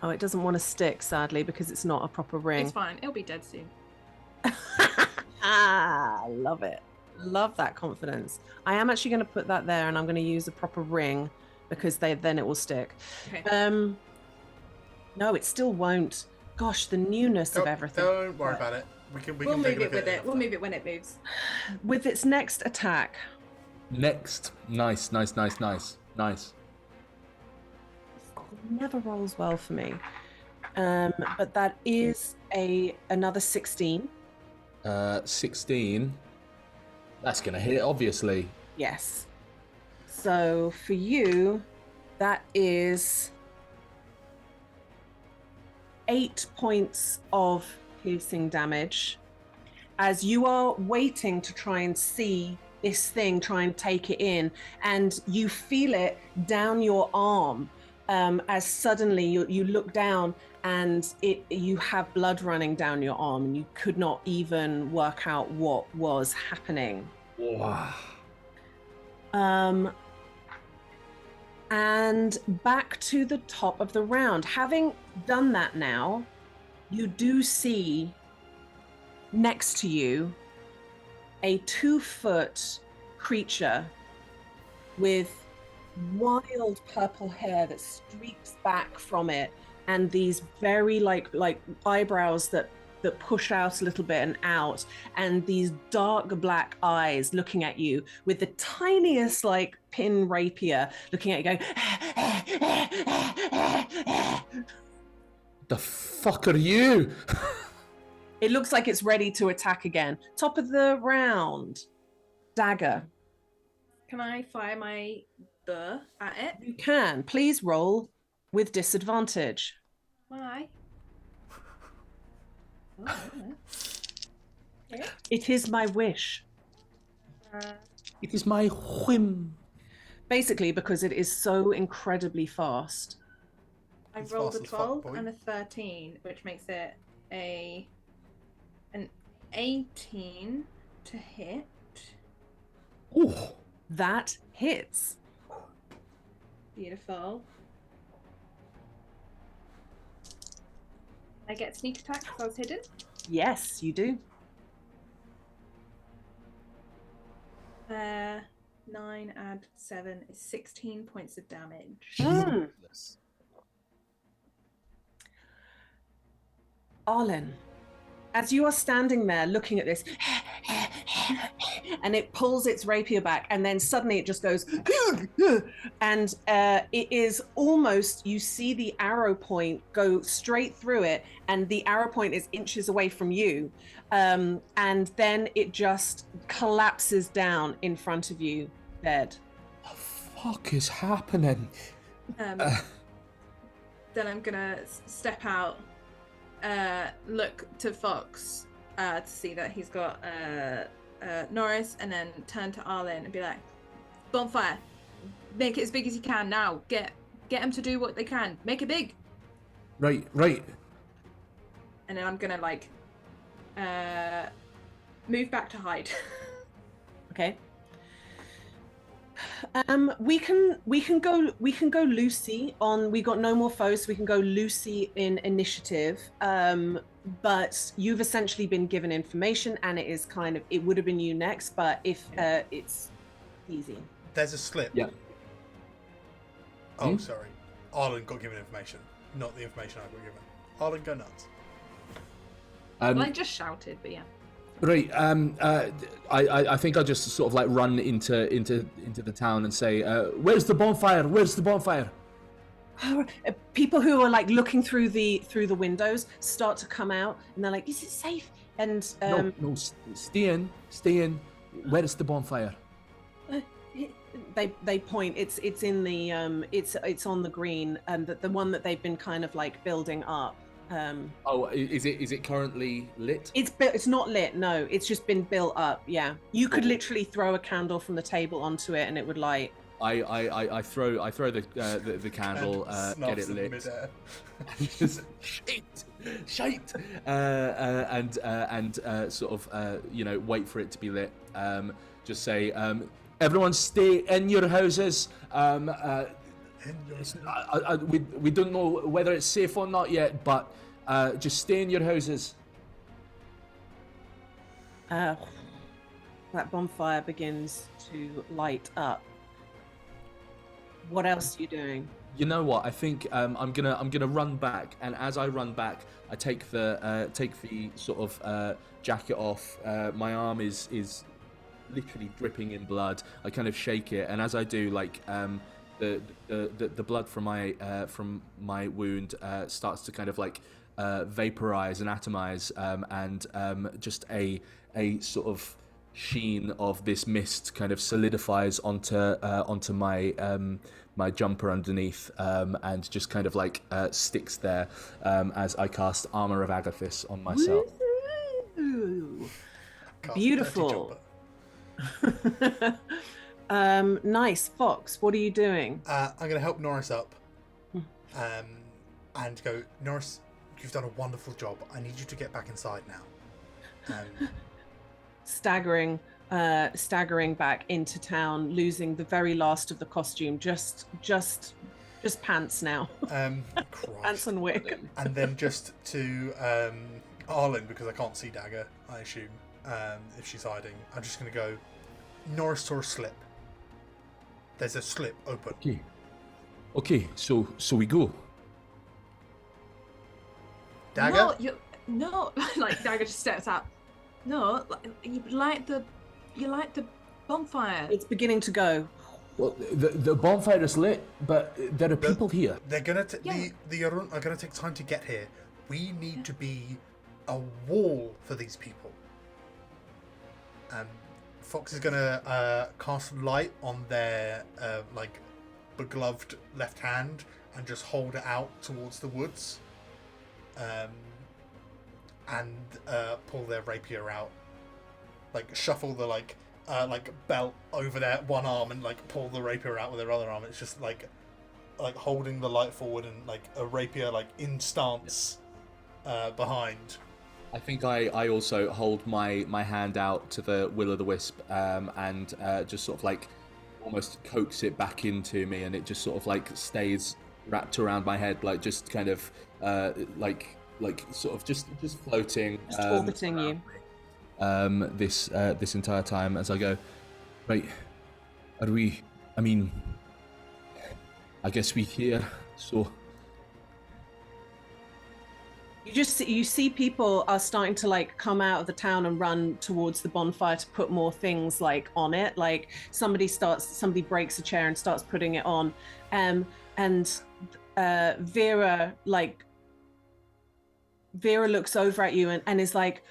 Oh, it doesn't want to stick, sadly, because it's not a proper ring.
It's fine. It'll be dead soon.
Love it. Love that confidence. I am actually going to put that there, and I'm going to use a proper ring because then it will stick.
Okay.
No, it still won't. Gosh, the newness of everything.
Don't worry about it. We'll
move it with it. We'll move it when it moves.
With its next attack.
Next. Nice.
Never rolls well for me. But that is another 16.
16. That's gonna hit, obviously.
Yes. So for you, that is 8 points of piercing damage as you are waiting to try and see this thing, try and take it in, and you feel it down your arm as suddenly you look down and you have blood running down your arm and you could not even work out what was happening.
Wow.
And back to the top of the round. Having done that now, you do see next to you a 2-foot creature with wild purple hair that streaks back from it, and these very like eyebrows that push out a little bit and out, and these dark black eyes looking at you with the tiniest like pin rapier looking at you going
The fuck are you?
It looks like it's ready to attack again. Top of the round. Dagger.
Can I fire my at it?
You can. Please roll with disadvantage.
Why? Okay.
It is my wish.
It is my whim.
Basically, because it is so incredibly fast.
I
It's
rolled a
fast as fuck,
12
boy.
and a 13, which makes it an 18 to hit.
Ooh.
That hits.
Beautiful. I get sneak attack because I was hidden.
Yes, you do.
9 add 7 is 16 points of damage.
Jesus.
Arlen, as you are standing there looking at this, and it pulls its rapier back, and then suddenly it just goes, and it is almost, you see the arrow point go straight through it, and the arrow point is inches away from you, and then it just collapses down in front of you, dead.
The fuck is happening?
Then I'm gonna step out look to Fox to see that he's got Norris, and then turn to Arlen and be like, bonfire, make it as big as you can now. Get them to do what they can. Make it big.
Right.
And then I'm gonna like move back to hide.
Okay. We can go Lucy on. We got no more foes, so we can go Lucy in initiative. But you've essentially been given information, and it is kind of, it would have been you next, but if it's easy.
There's a slip.
Yeah.
Oh, sorry. Arlen got given information, not the information I got given. Arlen, go nuts.
Well, I just shouted, but yeah.
Right. I think I'll just sort of like run into the town and say, "Where's the bonfire? Where's the bonfire?"
People who are like looking through the windows start to come out, and they're like, "Is it safe?" And
No, stay in. Where's the bonfire?
They point. It's in the it's on the green, and the one that they've been kind of like building up.
Is it currently lit?
It's not lit. No, it's just been built up. Yeah, you could literally throw a candle from the table onto it, and it would light.
I throw the candle, get it lit. Just shite, and sort of wait for it to be lit. Just say, everyone stay in your houses. We don't know whether it's safe or not yet, but just stay in your houses.
That bonfire begins to light up. What else are you doing?
You know what? I think I'm gonna run back, and as I run back, I take the sort of jacket off. My arm is literally dripping in blood. I kind of shake it, and as I do, like the blood from my wound starts to kind of like vaporize and atomize, and just a sort of sheen of this mist kind of solidifies onto my jumper underneath, and just kind of like sticks there as I cast Armor of Agathis on myself.
Woo! Beautiful. Nice. Fox, what are you doing?
I'm going to help Norris up, and go, Norris, you've done a wonderful job. I need you to get back inside now.
Staggering back into town, losing the very last of the costume, just pants now. Pants and wig.
And then just to Arlen, because I can't see Dagger, I assume, if she's hiding, I'm just going to go, Norris saw a slip. There's a slip open.
Okay, so we go.
Dagger?
No, like Dagger just steps out. No, you light the bonfire.
It's beginning to go.
Well, the bonfire is lit, but there are people here.
They're gonna the Arun are gonna take time to get here. We need to be a wall for these people. Fox is gonna cast light on their like begloved left hand and just hold it out towards the woods, and pull their rapier out, like shuffle the like belt over their one arm and like pull the rapier out with their other arm. It's just like holding the light forward and like a rapier like in stance behind.
I think I also hold my hand out to the will-o'-the-wisp, and just sort of like almost coax it back into me, and it just sort of like stays wrapped around my head, like just kind of like sort of just floating,
just orbiting you.
This entire time as I go, right? Are we? I mean, I guess we here. So.
You see people are starting to like come out of the town and run towards the bonfire to put more things like on it. Like somebody breaks a chair and starts putting it on, and Vera looks over at you and is like,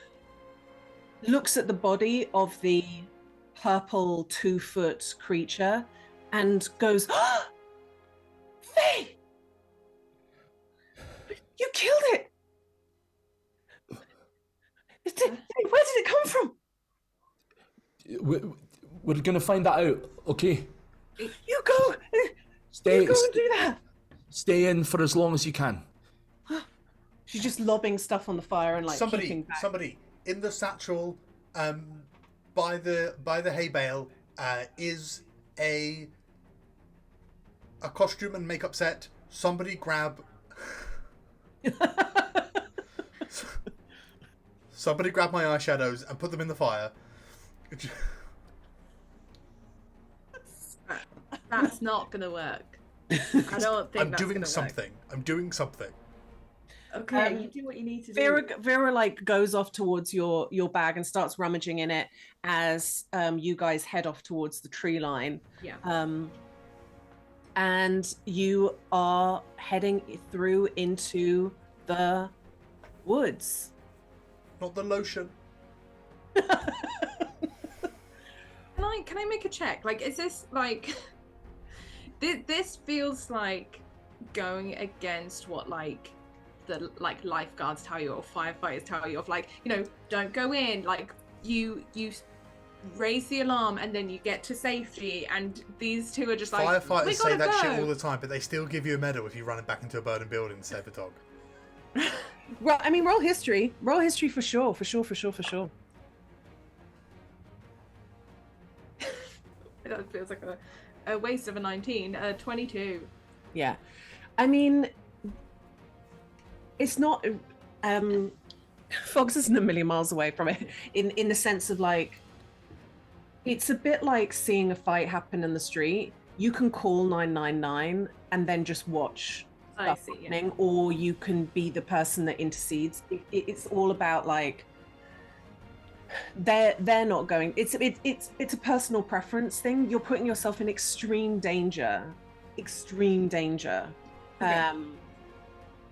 looks at the body of the purple 2-foot creature and goes, oh, Faye, you killed it. come from?
We're gonna find that out. Okay.
You go.
Stay.
You go and do that.
Stay in for as long as you can.
She's just lobbing stuff on the fire and like
somebody,
keeping back.
somebody in the satchel, by the hay bale, is a costume and makeup set. Somebody grab. Somebody grab my eyeshadows and put them in the fire.
That's not gonna work. I don't think
I'm
that's
doing
gonna
something. I'm doing something.
Work. Okay, you do what you need to
Vera,
do.
Vera like goes off towards your bag and starts rummaging in it as you guys head off towards the tree line.
Yeah.
And you are heading through into the woods.
Not the lotion.
Can I make a check? Like, is this like this feels like going against what like the like lifeguards tell you or firefighters tell you of like, you know, don't go in, like you raise the alarm and then you get to safety, and these two are just like,
Firefighters say that shit all
go.
the time, but they still give you a medal if you run it back into a burning building to save a dog.
Well, I mean, roll history for sure.
That feels like a waste of a 19. 22.
Yeah, I mean, it's not. Fox isn't a million miles away from it in the sense of like, it's a bit like seeing a fight happen in the street. You can call 999 and then just watch
I
stuff
see. Yeah.
happening, or you can be the person that intercedes. It's all about like, they're not going. It's a personal preference thing. You're putting yourself in extreme danger.
Okay.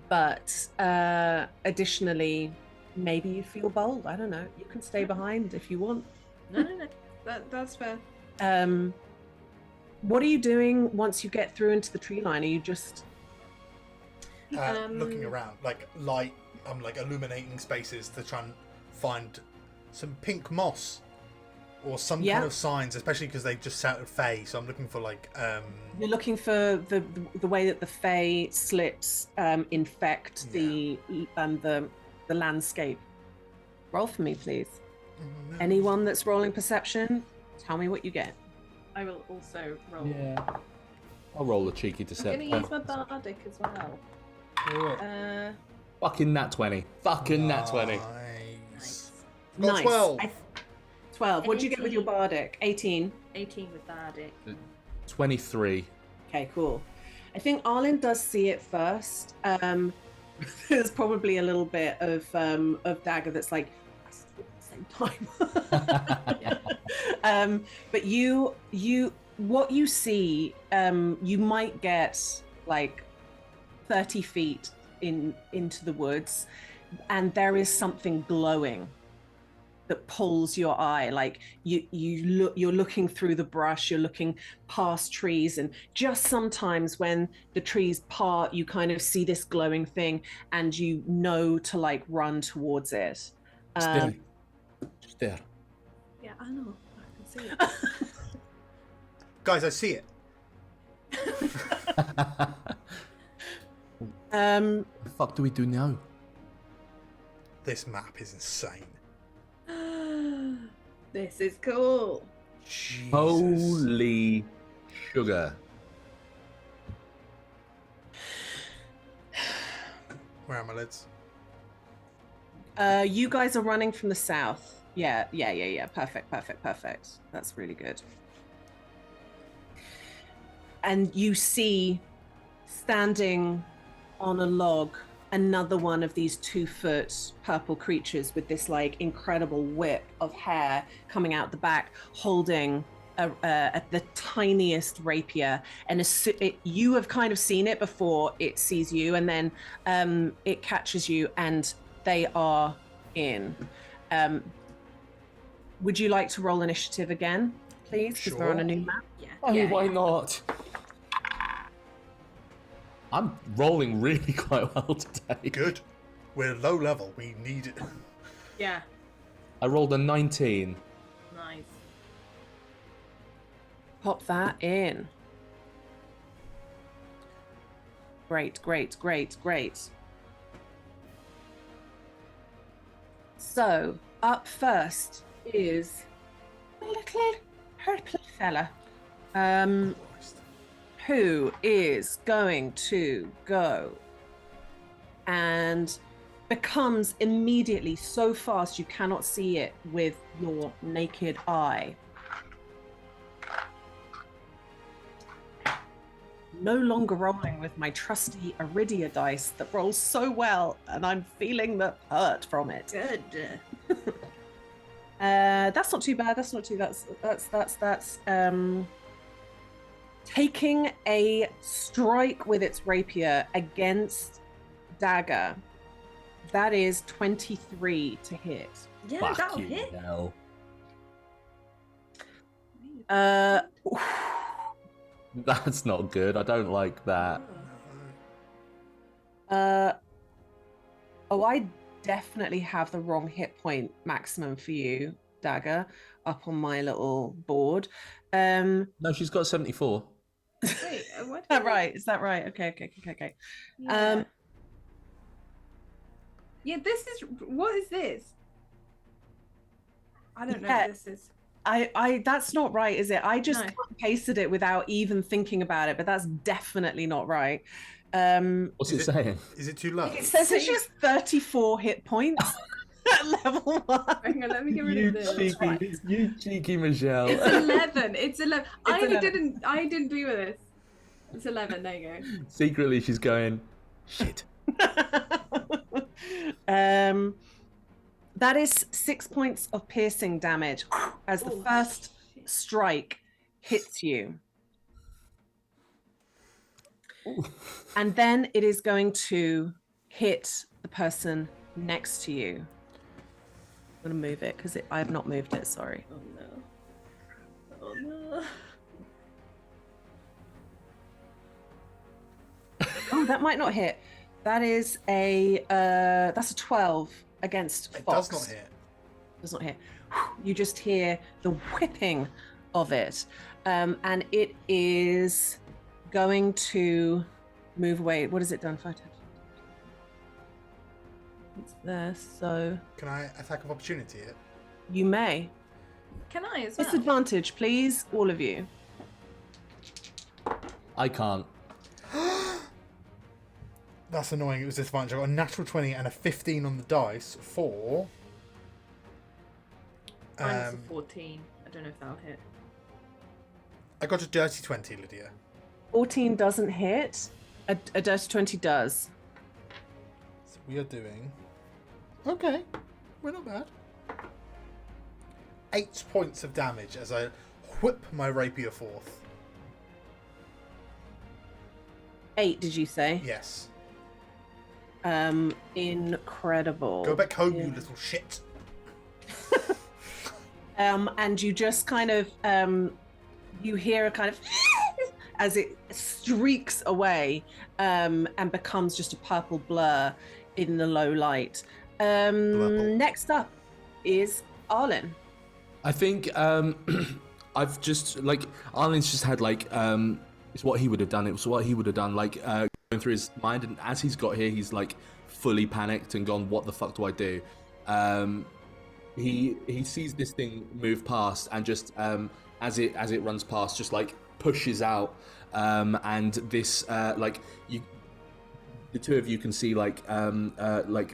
But additionally, maybe you feel bold. I don't know. You can stay behind if you want.
No. That's fair.
What are you doing once you get through into the tree line? Are you just
Looking around, like light. I'm like illuminating spaces to try and find some pink moss or some kind of signs, especially because they just shouted Fae. So I'm looking for like.
You're looking for the way that the Fae slips infect the landscape. Roll for me, please.
Oh, no.
Anyone that's rolling perception, tell me what you get.
I will also roll.
Yeah. I'll roll a cheeky
I'm
deception.
gonna use my bardic as well.
Fucking nat 20. Fucking nat 20.
Nice. Got
Nice.
12.
12. What did you get with your bardic? 18.
18 with bardic.
23.
Okay, cool. I think Arlen does see it first. There's probably a little bit of Dagger that's like, at the same time. But what you see, you might get like 30 feet into the woods, and there is something glowing that pulls your eye. Like you're looking through the brush, you're looking past trees, and just sometimes when the trees part, you kind of see this glowing thing, and you know to like run towards it.
Just there.
Yeah, I know. I can see it.
Guys, I see it.
What the fuck do we do now?
This map is insane.
This is cool.
Jesus.
Holy sugar.
Where are my lids?
You guys are running from the south. Yeah. Perfect. That's really good. And you see, standing on a log, another one of these 2-foot purple creatures with this like incredible whip of hair coming out the back, holding the tiniest rapier. And you have kind of seen it before it sees you, and then it catches you, and they are in. Would you like to roll initiative again, please? Because we're on a new map.
Yeah.
Oh,
yeah,
why
yeah.
not? I'm rolling really quite well today.
Good. We're low level. We need it.
Yeah.
I rolled a 19.
Nice.
Pop that in. Great, great, great, great. So, up first is a little purple fella. Who is going to go and becomes immediately so fast you cannot see it with your naked eye. No longer rolling with my trusty Iridia dice that rolls so well, and I'm feeling the hurt from it.
Good.
That's not too bad. That's taking a strike with its rapier against Dagger. That is 23 to hit.
Yeah,
Fuck
that'll
you,
hit.
Nell. That's not good. I don't like that.
I definitely have the wrong hit point maximum for you, Dagger, up on my little board.
No, she's got 74.
Wait, what?
Is that right? Is that right? Okay.
Yeah. Yeah, this is. What is this? I don't know
Yeah.
what this is.
I that's not right, is it? I just
No.
pasted it without even thinking about it, but that's definitely not right.
What's it saying?
Is it too low?
It says it's just 34 hit points at level 1.
Hang on, let me get rid of this.
You cheeky Michelle.
It's 11. It's 11. I
11.
didn't do with this. It's 11. There you go.
Secretly, she's going, shit.
That is 6 points of piercing damage as the first strike hits you.
Ooh.
And then it is going to hit the person next to you. I'm going to move it because I have not moved it, sorry.
Oh no. Oh no.
Oh, that might not hit. That is that's a 12 against
It
Fox.
does not hit.
Does not hit. You just hear the whipping of it. And it is going to move away. What has it done? 5 times. It's there, so
Can I attack of opportunity it?
you may.
Can I as well?
Disadvantage, please, all of you.
I can't.
That's annoying. It was disadvantage. I got a natural 20 and a 15 on the dice for.
Mine's a 14. I don't know if that'll hit.
I got a dirty 20, Lydia.
14 doesn't hit. A dirty 20 does.
So we are doing. Okay, we're not bad. 8 points of damage as I whip my rapier forth.
8, did you say?
Yes.
Incredible.
Go back home,
Yeah.
you little shit.
And you just kind of you hear a kind of as it streaks away and becomes just a purple blur in the low light.
Blurple.
Next up is Arlen.
I think I've just like Arlen's just had like it's what he would have done. It was what he would have done. Like going through his mind, and as he's got here, he's like fully panicked and gone, "What the fuck do I do?" He sees this thing move past, and just as it runs past, just like pushes out, and this like you. The two of you can see like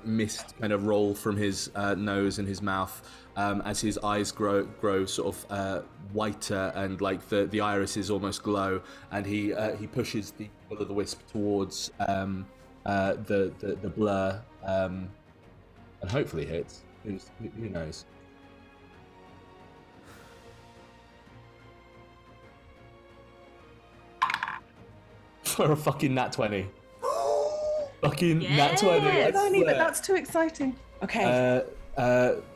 mist kind of roll from his nose and his mouth as his eyes grow sort of whiter, and like the irises almost glow, and he pushes the will o' the wisp towards the blur and hopefully hits. Who knows? For a fucking nat 20. Fucking nat 20.
Yes!
But only, but that's too exciting. Okay.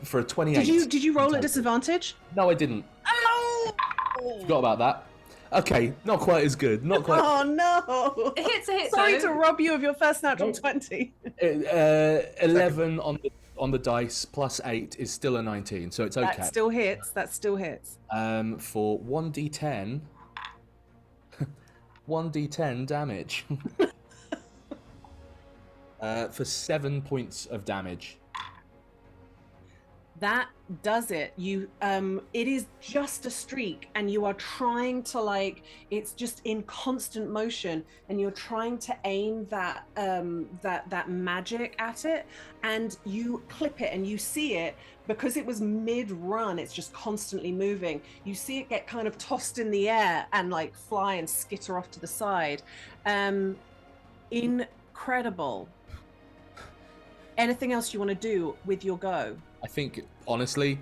For a 28.
Did you roll at disadvantage?
No, I didn't.
Oh!
Forgot about that. Okay, not quite as good. Not quite.
Oh no!
It hits a hit.
Sorry
though.
to rob you of your first natural 20.
11 on on the dice plus 8 is still a 19, so it's okay.
That still hits. That still hits.
For 1d10, 1d10 damage. For 7 points of damage.
That does it. You it is just a streak, and you are trying to, like, it's just in constant motion, and you're trying to aim that that magic at it, and you clip it, and you see it, because it was mid-run, it's just constantly moving. You see it get kind of tossed in the air and like fly and skitter off to the side. Incredible. Anything else you want to do with your go?
I think, honestly,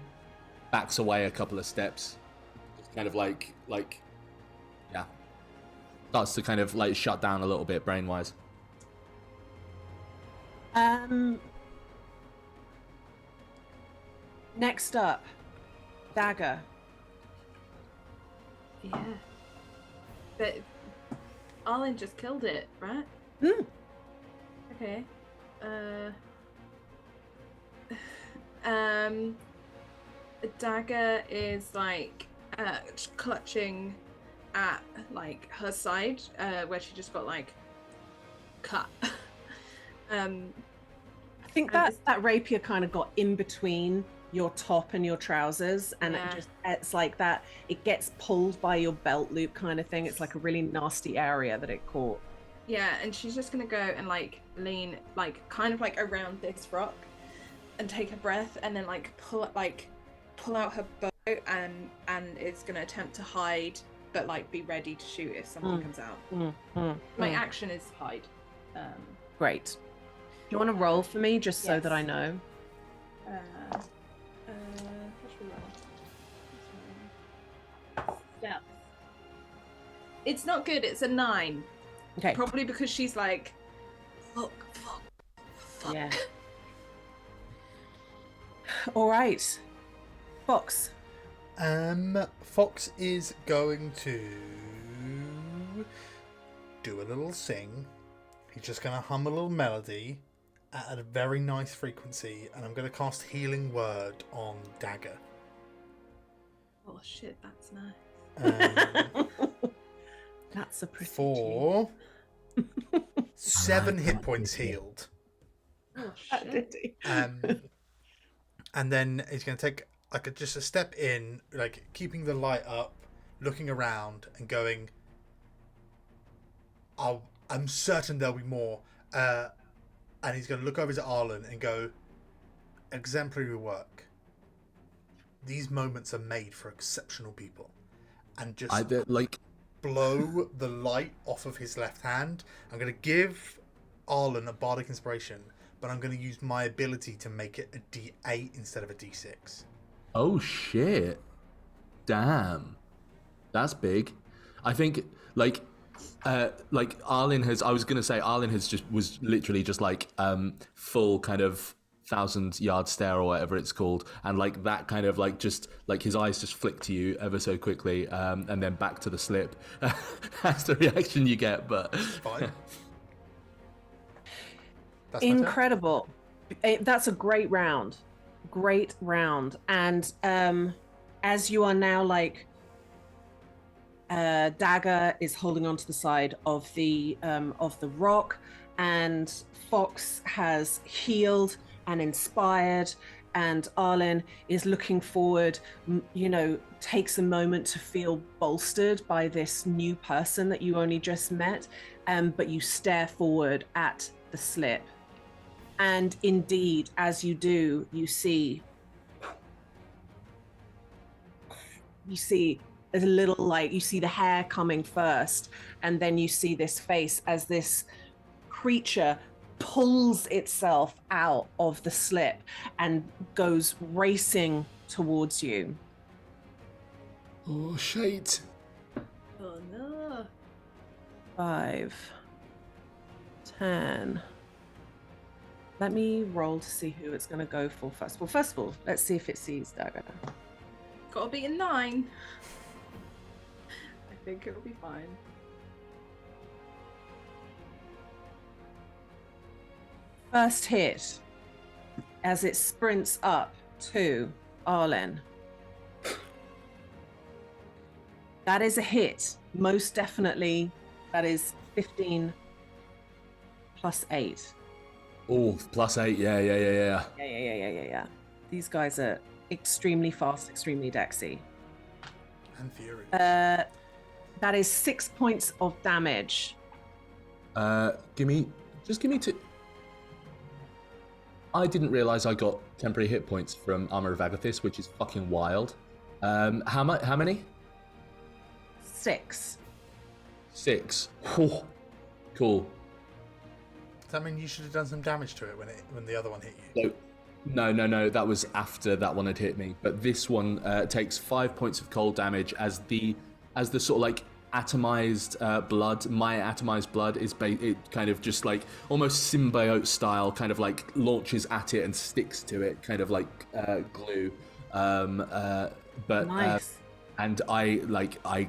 backs away a couple of steps. It's kind of like, yeah. Starts to kind of like shut down a little bit brain-wise.
Next up, Dagger.
Yeah. But Arlen just killed it, right? Okay. Dagger is like clutching at like her side, where she just got like cut.
I think that rapier kind of got in between your top and your trousers, and it's like that, it gets pulled by your belt loop kind of thing. It's like a really nasty area that it caught.
Yeah, and she's just gonna go and like lean like kind of like around this rock and take a breath, and then like pull out her bow, and it's gonna attempt to hide, but like be ready to shoot if someone comes out. My action is hide.
Great. Do you want to roll for me, just so that I know?
What should we roll? Stealth. It's not good. It's a 9.
Okay.
Probably because she's like, fuck.
Yeah. All right, Fox.
Fox is going to do a little sing. He's just going to hum a little melody at a very nice frequency, and I'm going to cast Healing Word on Dagger.
Oh shit, that's nice.
That's a pretty
for 7 hit points healed.
Oh shit.
And then he's going to take like just a step in, like keeping the light up, looking around and going, I'm certain there'll be more. And he's going to look over to Arlen and go, exemplary work. These moments are made for exceptional people. And just blow the light off of his left hand. I'm going to give Arlen a bardic inspiration, but I'm going to use my ability to make it a D8 instead of a D6.
Oh shit! Damn, that's big. I think like Arlen has. I was gonna say Arlen was literally just like full kind of 1,000-yard stare or whatever it's called, and like that kind of like just like his eyes just flick to you ever so quickly, and then back to the slip. That's the reaction you get, but
fine. That's
incredible. That's a great round. And as you are now like Dagger is holding onto the side of the rock, and Fox has healed and inspired, and Arlen is looking forward, takes a moment to feel bolstered by this new person that you only just met, but you stare forward at the slip. And indeed, as you do, you see a little light. You see the hair coming first, and then you see this face as this creature pulls itself out of the slip and goes racing towards you.
oh shit!
Oh no.
5, 10. Let me roll to see who it's going to go for first. Well, first of all, let's see if it sees Dagger.
Gotta be a 9. I think it'll be fine.
First hit, as it sprints up to Arlen. That is a hit. Most definitely. That is 15 plus 8.
Oh, +8. Yeah.
Yeah. These guys are extremely fast, extremely dexy.
And furious.
That is 6 points of damage.
Give me 2. I didn't realize I got temporary hit points from Armor of Agathis, which is fucking wild. How many?
6.
6. Oh, cool.
Does that mean you should have done some damage to it when the other one hit you?
No. That was after that one had hit me. But this one takes 5 points of cold damage as the sort of like atomized blood. My atomized blood is it kind of just like almost symbiote style, kind of like launches at it and sticks to it, kind of like glue. But
nice.
And I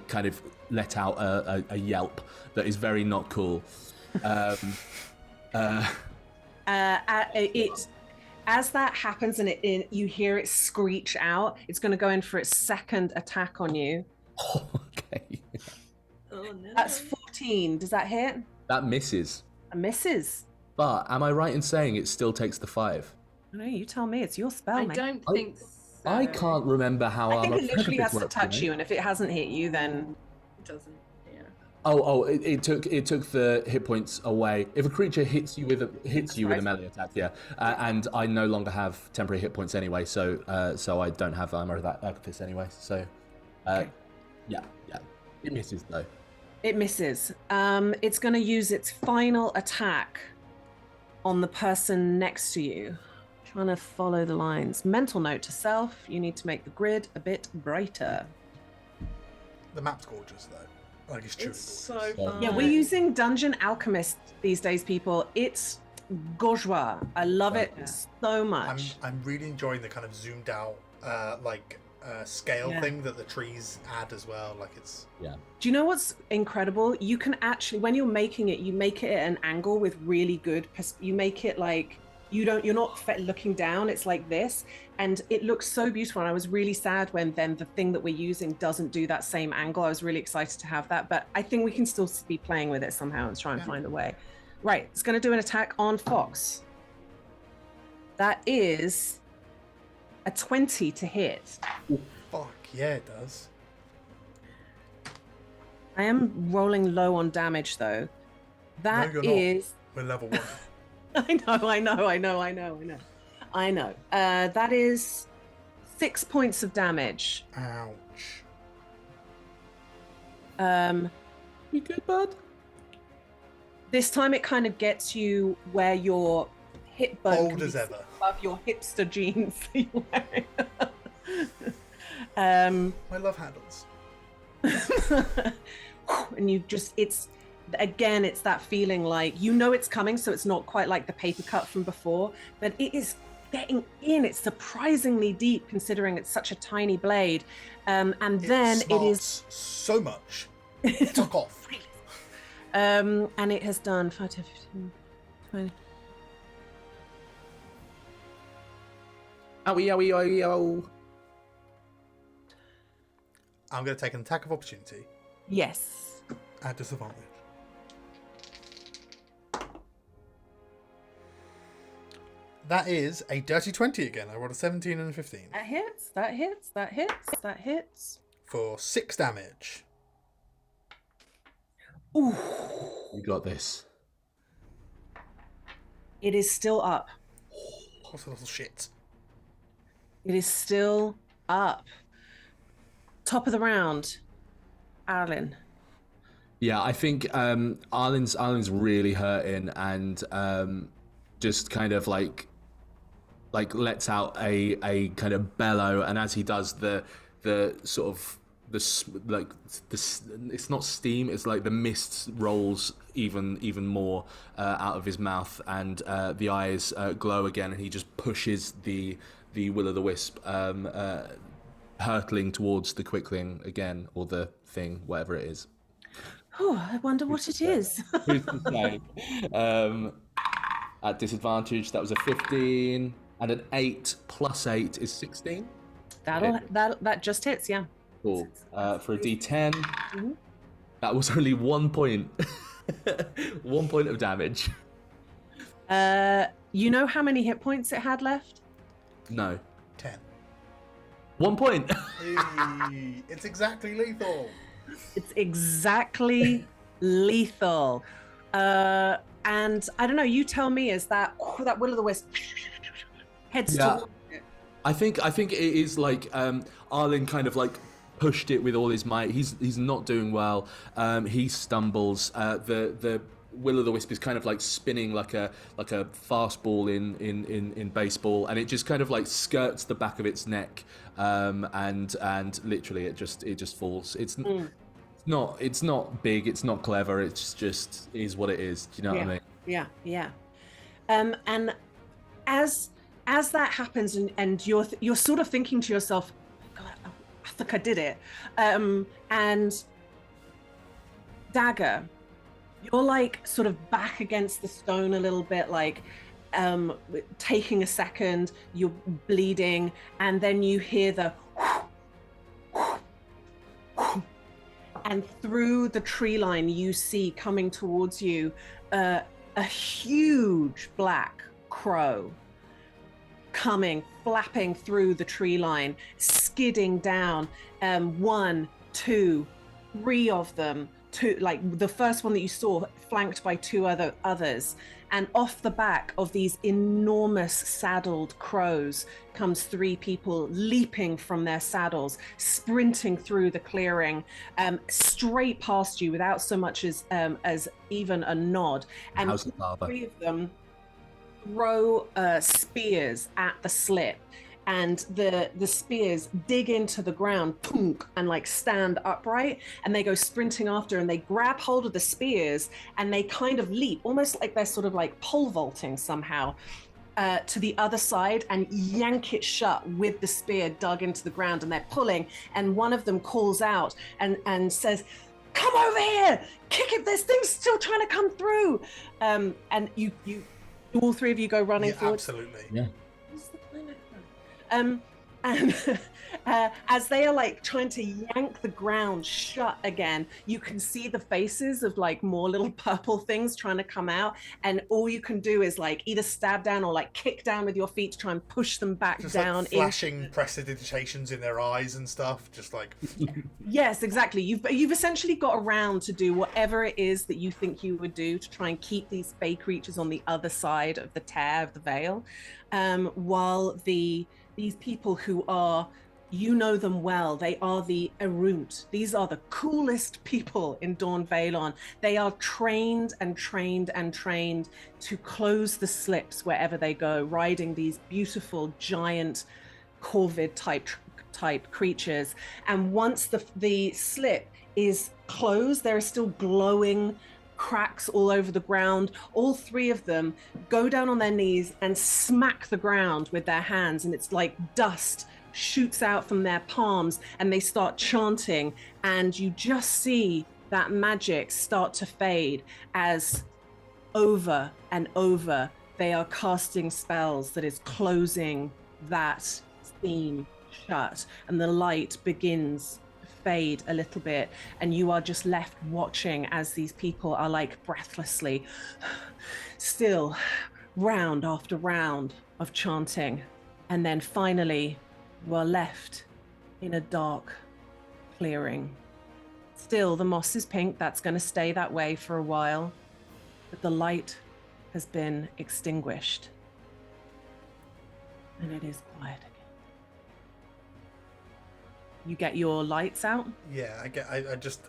kind of let out a yelp that is very not cool.
As that happens and you hear it screech out, it's going to go in for its second attack on you.
Okay.
Oh no.
That's 14. Does that hit?
That misses.
It misses.
But am I right in saying it still takes the 5?
No, you tell me. It's your spell,
I
mate.
don't think so.
I can't remember how
I think
Armor
it literally has to
works,
touch
right?
you, and if it hasn't hit you, then
It doesn't. Yeah.
It took the hit points away. If a creature hits you with a melee attack, yeah, and I no longer have temporary hit points anyway, so I don't have Armor of Agathis anyway. So,
Okay.
yeah, it misses though.
it misses. It's going to use its final attack on the person next to you. Trying to follow the lines. Mental note to self: you need to make the grid a bit brighter.
The map's gorgeous though. Like it's truly
It's
gorgeous.
so fun.
Yeah, we're using Dungeon Alchemist these days, people. It's bourgeois. I love it so much.
I'm really enjoying the kind of zoomed out scale
Yeah.
thing that the trees add as well. Like it's
Do you know what's incredible? You can actually, when you're making it, you make it at an angle with really good. You make it like you're not looking down. It's like this, and it looks so beautiful. And I was really sad when then the thing that we're using doesn't do that same angle. I was really excited to have that, but I think we can still be playing with it somehow and try and find a way. Right, it's going to do an attack on Fox. That is a 20 to hit.
fuck yeah, it does.
I am rolling low on damage though. That
No, you're
is.
We're level 1.
I know. That is 6 points of damage.
Ouch.
You good, bud?
This time it kind of gets you where your hip bone
Bold
can be
as ever.
above your hipster jeans that you're wearing.
My love handles.
And you just, it's that feeling like, you know it's coming, so it's not quite like the paper cut from before, but it is getting in. It's surprisingly deep considering it's such a tiny blade. And then it is
so much. Fuck off.
and it has done 5, 10, 15, 20.
Owie.
I'm going to take an attack of opportunity
Yes.
at disadvantage. That is a dirty 20 again. I rolled a 17 and a 15
That hits.
for 6 damage.
Ooh.
You got this.
It is still up.
What's a little shit?
It is still up. Top of the round. Arlen.
Yeah, I think Arlen's really hurting and just kind of like lets out a kind of bellow, and as he does the sort of it's not steam, it's like the mist rolls even more out of his mouth, and the eyes glow again, and he just pushes the will-o'-the-wisp hurtling towards the quickling again, or the thing, whatever it is.
Oh, I wonder what it is.
Who's to say? At disadvantage, that was a 15, and an 8 plus 8 is 16.
That just hits, yeah.
Cool. For a D10,
Mhm.
that was only 1 point. 1 point of damage.
You know how many hit points it had left?
No.
10.
1 point.
Hey, it's exactly lethal.
It's exactly lethal. And I don't know, you tell me, is that will-o'-the-wisp heads
Yeah.
towards it?
I think it is like Arlen kind of like pushed it with all his might. He's not doing well. He stumbles. The will-o'-the-wisp is kind of like spinning like a fastball in baseball, and it just kind of like skirts the back of its neck, and literally it just falls. It's not big. It's not clever. It's just is what it is. Do you know what I mean?
Yeah. And as that happens, and you're sort of thinking to yourself, God, I think I did it. And Dagger, you're like sort of back against the stone a little bit, like taking a second, you're bleeding, and then you hear the and through the tree line you see coming towards you a huge black crow coming, flapping through the tree line, skidding down. 1, 2, 3 of them. Two, like the first one that you saw, flanked by 2 others, and off the back of these enormous saddled crows comes 3 people leaping from their saddles, sprinting through the clearing, straight past you without so much as even a nod. And
How's the barber?
3 of them throw spears at the slip, and the spears dig into the ground, punk, and like stand upright, and they go sprinting after, and they grab hold of the spears, and they kind of leap, almost like they're sort of like pole vaulting somehow, to the other side, and yank it shut with the spear dug into the ground, and they're pulling, and one of them calls out and says, "Come over here, kick it, this thing's still trying to come through." And you all 3 of you go running forward.
Absolutely.
Yeah.
What's the climate plan? And as they are like trying to yank the ground shut again, you can see the faces of like more little purple things trying to come out, and all you can do is like either stab down or like kick down with your feet to try and push them back
Just
down.
like flashing prestidigitations in their eyes and stuff, just like
Yes, exactly. You've essentially got around to do whatever it is that you think you would do to try and keep these fey creatures on the other side of the tear of the veil, while these people who are, you know them well, they are the Erunt. These are the coolest people in Dawn Valon. They are trained to close the slips wherever they go, riding these beautiful giant corvid type creatures. And once the slip is closed, there are still glowing cracks all over the ground. All 3 of them go down on their knees and smack the ground with their hands, and it's like dust shoots out from their palms, and they start chanting, and you just see that magic start to fade as over and over they are casting spells that is closing that scene shut, and the light begins fade a little bit, and you are just left watching as these people are like breathlessly still round after round of chanting, and then finally you are left in a dark clearing. Still, the moss is pink. That's going to stay that way for a while, but the light has been extinguished, and it is quiet again. You get your lights out?
Yeah, I just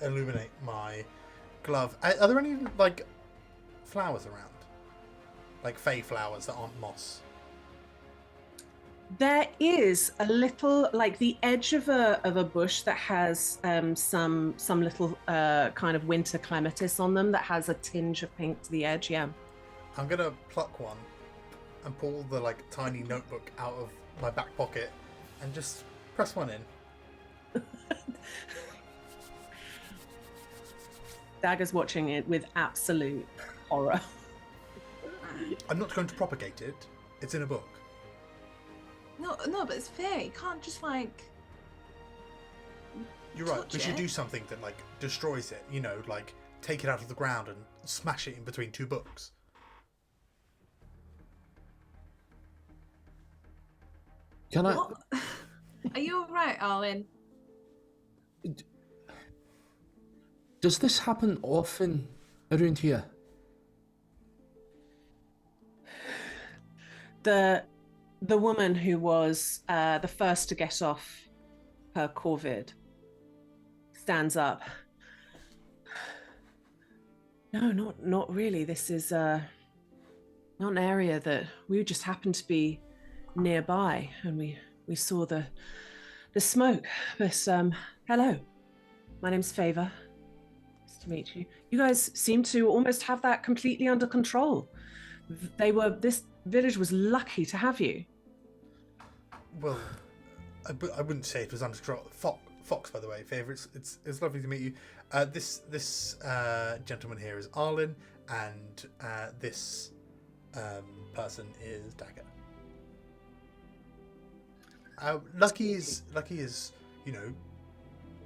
illuminate my glove. Are there any like flowers around, like fey flowers that aren't moss?
There is a little, like the edge of a bush that has some little kind of winter clematis on them that has a tinge of pink to the edge. Yeah.
I'm gonna pluck one and pull the like tiny notebook out of my back pocket and just press one in.
Dagger's watching it with absolute horror.
I'm not going to propagate it. It's in a book.
No, but it's fair. You can't just like.
You're right.
touch
We should
it.
do something that like destroys it. You know, like take it out of the ground and smash it in between two books.
Can I?
What? Are you alright, Arlen?
Does this happen often around here?
The woman who was the first to get off her COVID stands up. No, not really. This is not an area that we just happened to be nearby, and we saw the smoke. But hello, my name's Favor. Nice to meet you. You guys seem to almost have that completely under control. This village was lucky to have you.
Well, I wouldn't say it was under control. Fox, by the way, Favor. It's lovely to meet you. This gentleman here is Arlen, and this person is Dagger. Lucky is, you know,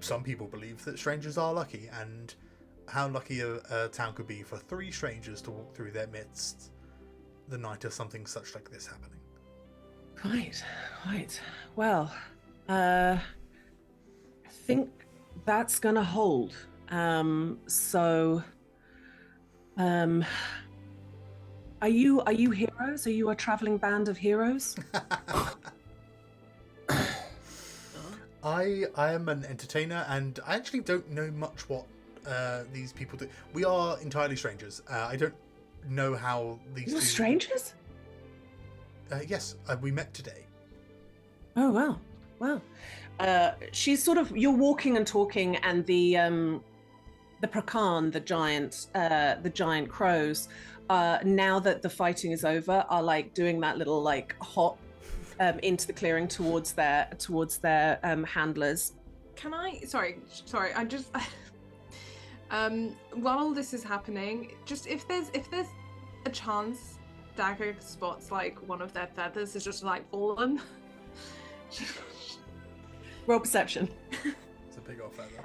some people believe that strangers are lucky, and how lucky a town could be for 3 strangers to walk through their midst the night of something such like this happening.
Right. Well, I think that's gonna hold. Are you heroes? Are you a traveling band of heroes?
I am an entertainer, and I actually don't know much what these people do. We are entirely strangers. I don't know how these.
You're
two...
strangers?
Yes, we met today.
Oh wow. She's sort of, you're walking and talking, and the Prakan, the giant crows, now that the fighting is over, are like doing that little like hop into the clearing towards their handlers.
Can I? Sorry. I just. While all this is happening, just if there's a chance, Dagger spots like one of their feathers is just like fallen.
Roll perception.
It's a big old feather.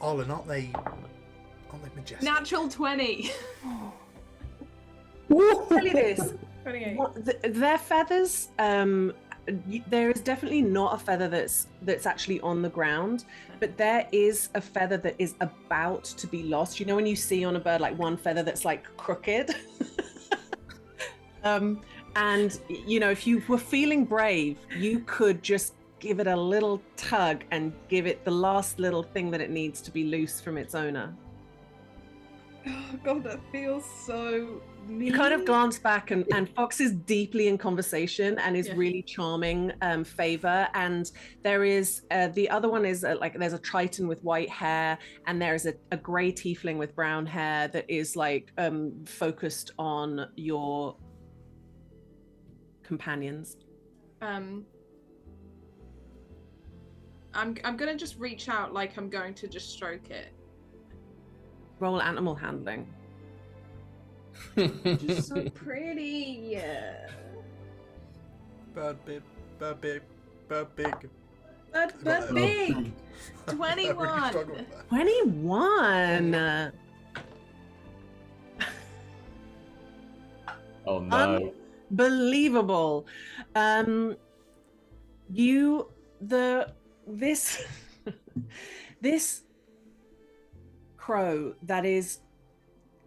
Arlen, aren't they majestic?
Natural 20.
Tell you this.
28.
Their feathers, there is definitely not a feather that's actually on the ground, but there is a feather that is about to be lost. You know when you see on a bird like one feather that's like crooked? And you know, if you were feeling brave, you could just give it a little tug and give it the last little thing that it needs to be loose from its owner.
Oh god, that feels so mean.
You kind of glance back, and Fox is deeply in conversation and is really charming Favor. And there is the other one is like there's a Triton with white hair, and there is a grey tiefling with brown hair that is like focused on your companions.
I'm gonna just reach out like I'm going to just stroke it.
Roll animal handling.
Just so pretty.
Bird big.
But big.
really
21.
struggle with that.
21.
Oh no.
Unbelievable. This crow that is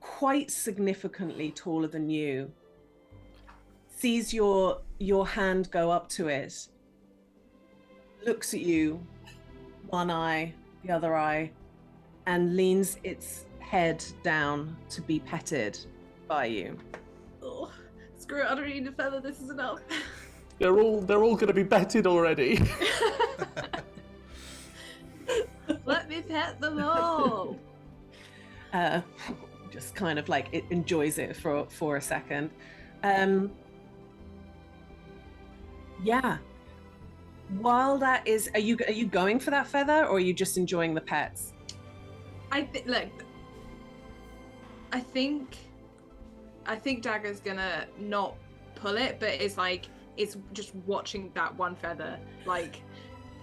quite significantly taller than you sees your hand go up to it, looks at you, one eye, the other eye, and leans its head down to be petted by you.
Oh, screw it, I don't need a feather, this is enough.
They're all gonna be betted already.
Let me pet them all.
Just kind of like it enjoys it for a second. Yeah. While that is, are you going for that feather, or are you just enjoying the pets?
I think Dagger's gonna not pull it, but it's like is just watching that one feather, like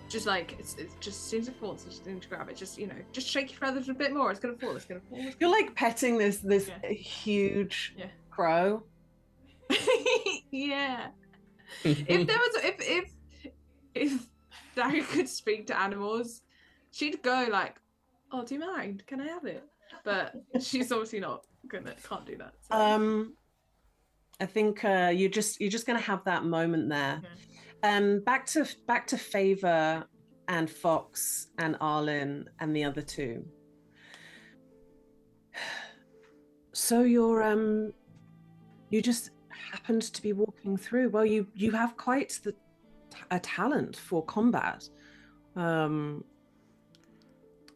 just like it's just as soon as it falls, just need to grab it. Just just shake your feathers a bit more. It's gonna fall. It's gonna fall.
You're like petting this huge crow.
Yeah. If there was if Dagger could speak to animals, she'd go like, "Oh, do you mind? Can I have it?" But she's obviously can't do that. So.
I think you're just gonna have that moment there. Back to Favor and Fox and Arlen and the other two. So you just happened to be walking through. Well, you have quite a talent for combat.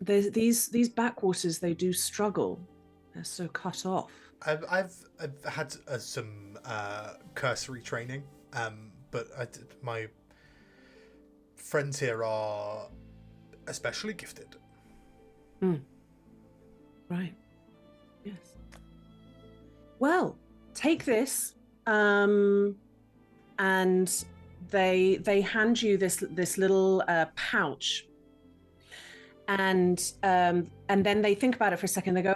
There's these backwaters, they do struggle. They're so cut off.
I've had some cursory training, but my friends here are especially gifted.
Right. Yes. Well, take this, and they hand you this little pouch, and then they think about it for a second. They go,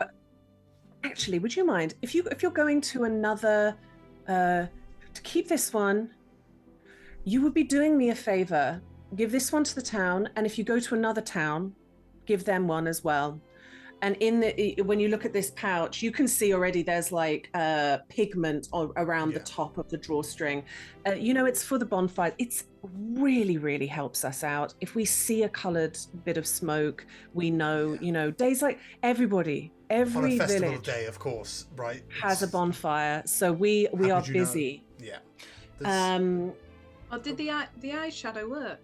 actually, would you mind if you're going to another to keep this one, you would be doing me a favor. Give this one to the town, and if you go to another town, give them one as well. And when you look at this pouch, you can see already there's like pigment around the top of the drawstring. It's for the bonfire. It's really, really helps us out. If we see a colored bit of smoke, we know, days like every
on a festival
village
day, of course, right?
Has a bonfire. So we are busy.
Yeah.
Did the eyeshadow work?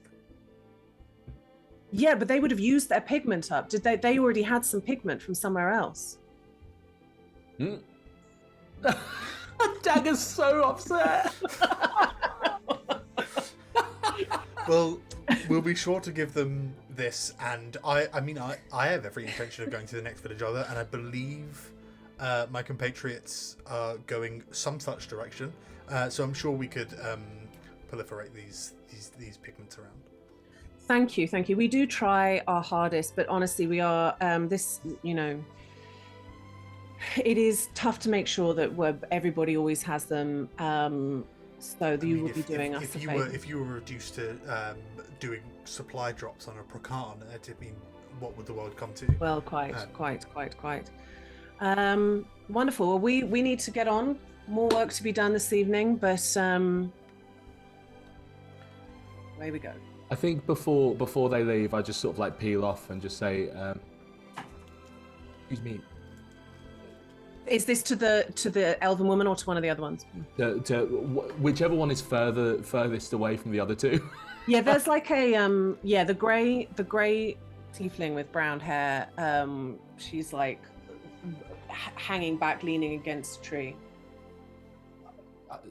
Yeah, but they would have used their pigment up. Did they? They already had some pigment from somewhere else.
Dagger's so upset.
Well, we'll be sure to give them this, and I have every intention of going to the next village other, and I believe my compatriots are going some such direction. So I'm sure we could proliferate these pigments around.
Thank you. We do try our hardest, but honestly, we are it is tough to make sure that everybody always has them. So you will be doing us a favor.
If you were reduced to doing supply drops on a Prakan, what would the world come to?
Well, quite. Wonderful. Well, we need to get on. More work to be done this evening, but away we go.
I think before they leave, I just sort of like peel off and just say, "Excuse me."
Is this to the elven woman or to one of the other ones?
Whichever one is furthest away from the other two.
Yeah, there's like a the grey tiefling with brown hair. She's like hanging back, leaning against a tree.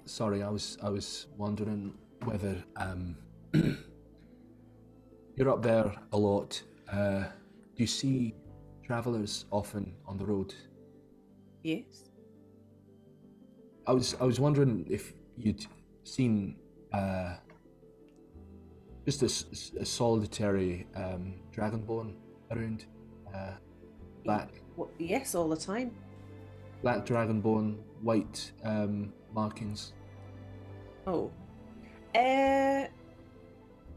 Sorry, I was wondering whether you're up there a lot. Do you see travelers often on the road?
Yes.
I was wondering if you'd seen just a solitary dragonborn around. Black.
Yes, all the time.
Black dragonborn, white markings.
Oh.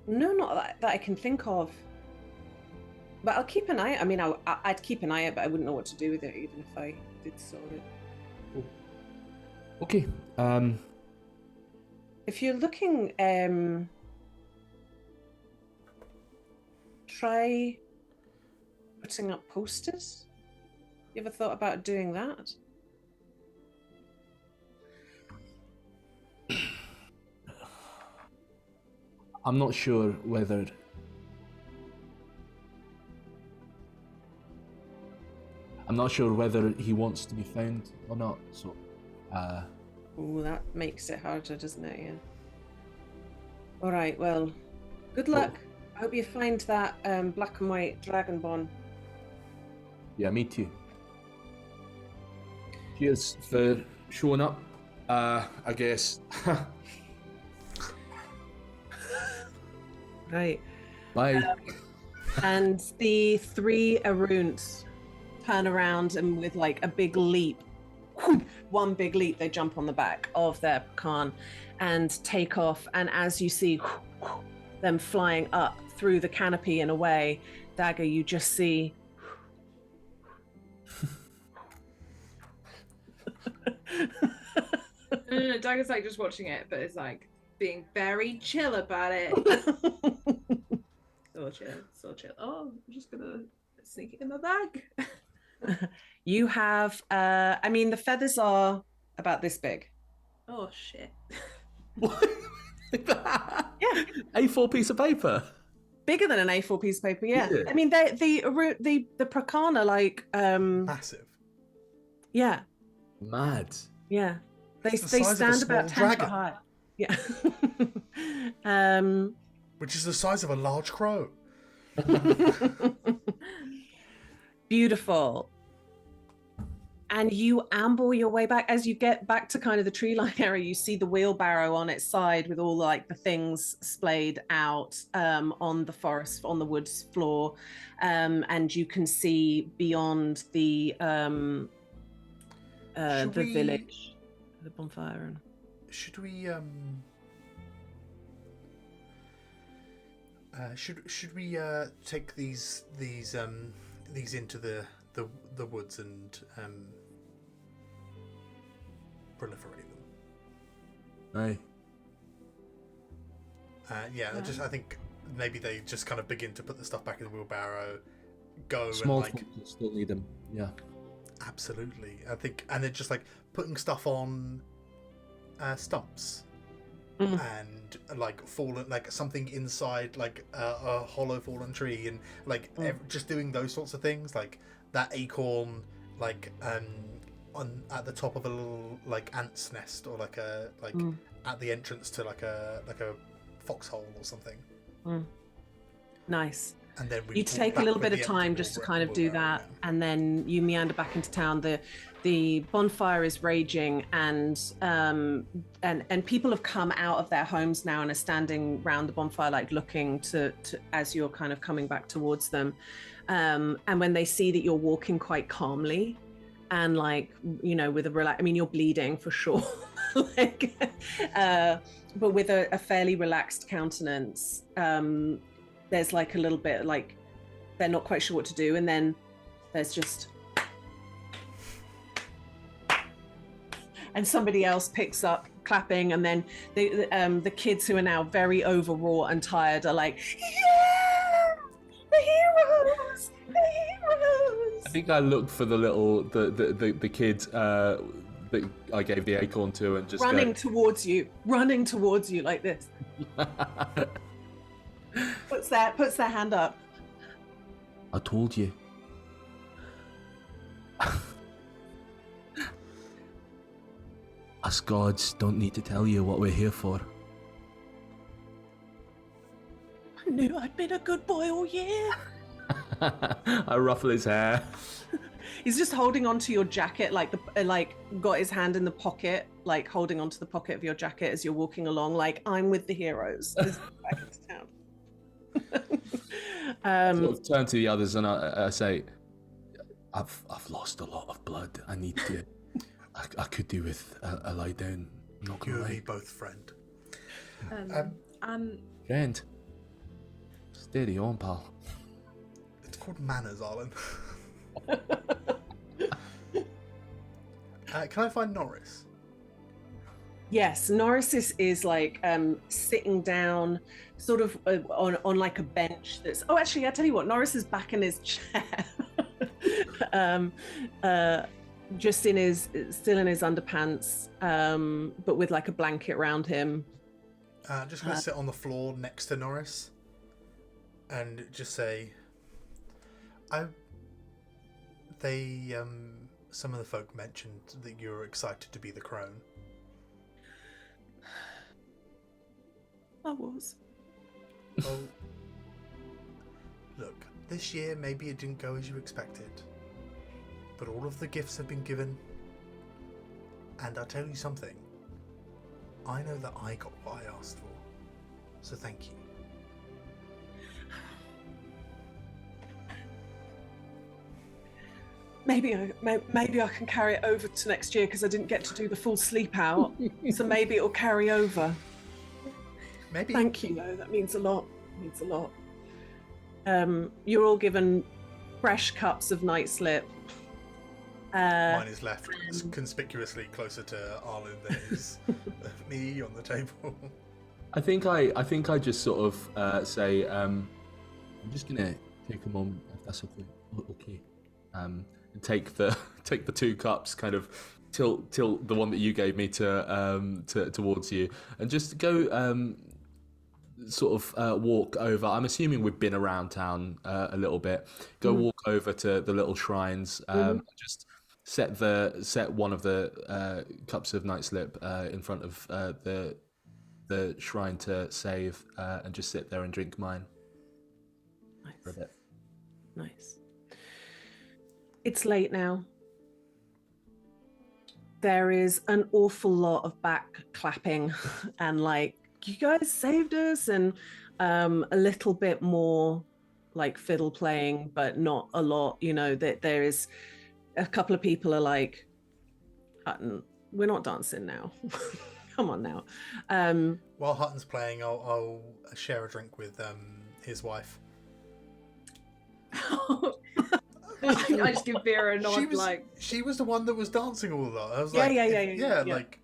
No, not that I can think of. But I'll keep an eye. I mean, I'd keep an eye out, but I wouldn't know what to do with it, even if I did sort it.
Oh. Okay.
If you're looking, try putting up posters. You ever thought about doing that?
I'm not sure whether he wants to be found or not. So,
Oh, that makes it harder, doesn't it? Yeah. All right. Well, good luck. I hope you find that black and white dragonborn.
Yeah, me too. Cheers for showing up. I guess
Right.
Bye.
And the 3 Arunt turn around and with like a big leap, one big leap, they jump on the back of their Khan and take off. And as you see them flying up through the canopy and away, Dagger, you just see
No, Dagger's like just watching it, but it's like being very chill about it. So chill. Oh, I'm just gonna sneak it in my bag.
you have I mean the feathers are about this big.
Oh shit.
Yeah.
A4 piece of paper.
Bigger than an A4 piece of paper, yeah.
Yeah.
I mean the Prakana like
Massive.
yeah.
Mad.
Yeah. They
It's the size of a
stand about 10
small
foot
dragon.
high. Yeah.
Which is the size of a large crow.
Beautiful. And you amble your way back. As you get back to kind of the tree line area, you see the wheelbarrow on its side with all like the things splayed out on the forest, on the woods floor. And you can see beyond the village, the bonfire. And...
Should we should we take these into the woods and proliferate them?
Hey.
Yeah, I think maybe they just kind of begin to put the stuff back in the wheelbarrow, go
Small
and like
things still need them. Yeah.
absolutely. I think, and they're just like putting stuff on stumps.
Mhm.
And like fallen, like something inside, like a hollow fallen tree, and like just doing those sorts of things, like that acorn, like on at the top of a little like ant's nest, or like a at the entrance to like a foxhole or something.
Nice.
And then we
You take a little bit of time just to kind of do that, and then you meander back into town. The bonfire is raging, and people have come out of their homes now and are standing around the bonfire, like looking to as you're kind of coming back towards them. And when they see that you're walking quite calmly, and like with a I mean, you're bleeding for sure, like, but with a fairly relaxed countenance. There's like a little bit like they're not quite sure what to do, and then there's just and somebody else picks up clapping, and then the kids who are now very overwrought and tired are like, yeah, the heroes.
I think I looked for the little the kid that I gave the acorn to, and just
running towards you like this. Puts their hand up.
I told you. Us gods don't need to tell you what we're here for.
I knew I'd been a good boy all year.
I ruffle his hair.
He's just holding onto your jacket, like got his hand in the pocket, like holding onto the pocket of your jacket as you're walking along, like I'm with the heroes. Back into town.
Sort of turn to the others and I say, I've lost a lot of blood. I need to. I could do with a lie down. I'm not gonna
You and me
lie.
both, friend.
Friend, steady on, pal.
It's called manners, Arlen. Can I find Norris?
Yes, Norris is like sitting down, sort of on like a bench. That's actually, I tell you what, Norris is back in his chair, just still in his underpants, but with like a blanket around him.
I'm just going to sit on the floor next to Norris and just say, some of the folk mentioned that you were excited to be the crone.
I was.
Well, look, this year maybe it didn't go as you expected, but all of the gifts have been given, and I'll tell you something, I know that I got what I asked for, so thank you.
maybe I can carry it over to next year because I didn't get to do the full sleep out. So maybe it'll carry over.
Maybe.
Thank you, though. That means a lot. Means a lot. You're all given fresh cups of night slip.
Mine is left conspicuously closer to Arlen than it is me on the table.
I think I just sort of say, I'm just gonna take a moment, if that's okay. And take the 2 cups, kind of tilt the one that you gave me to towards you, and just go sort of walk over. I'm assuming we've been around town a little bit. Go walk over to the little shrines. Just set one of the cups of night slip in front of the shrine to save, and just sit there and drink mine.
Nice.
For a bit.
Nice. It's late now. There is an awful lot of back clapping and like, you guys saved us, and a little bit more like fiddle playing, but not a lot. You know, that there is a couple of people are like, Hutton, we're not dancing now. Come on now.
While Hutton's playing, I'll share a drink with his wife.
I just give Vera a nod.
She was the one that was dancing all of that. I was
Yeah,
like,
yeah.
like,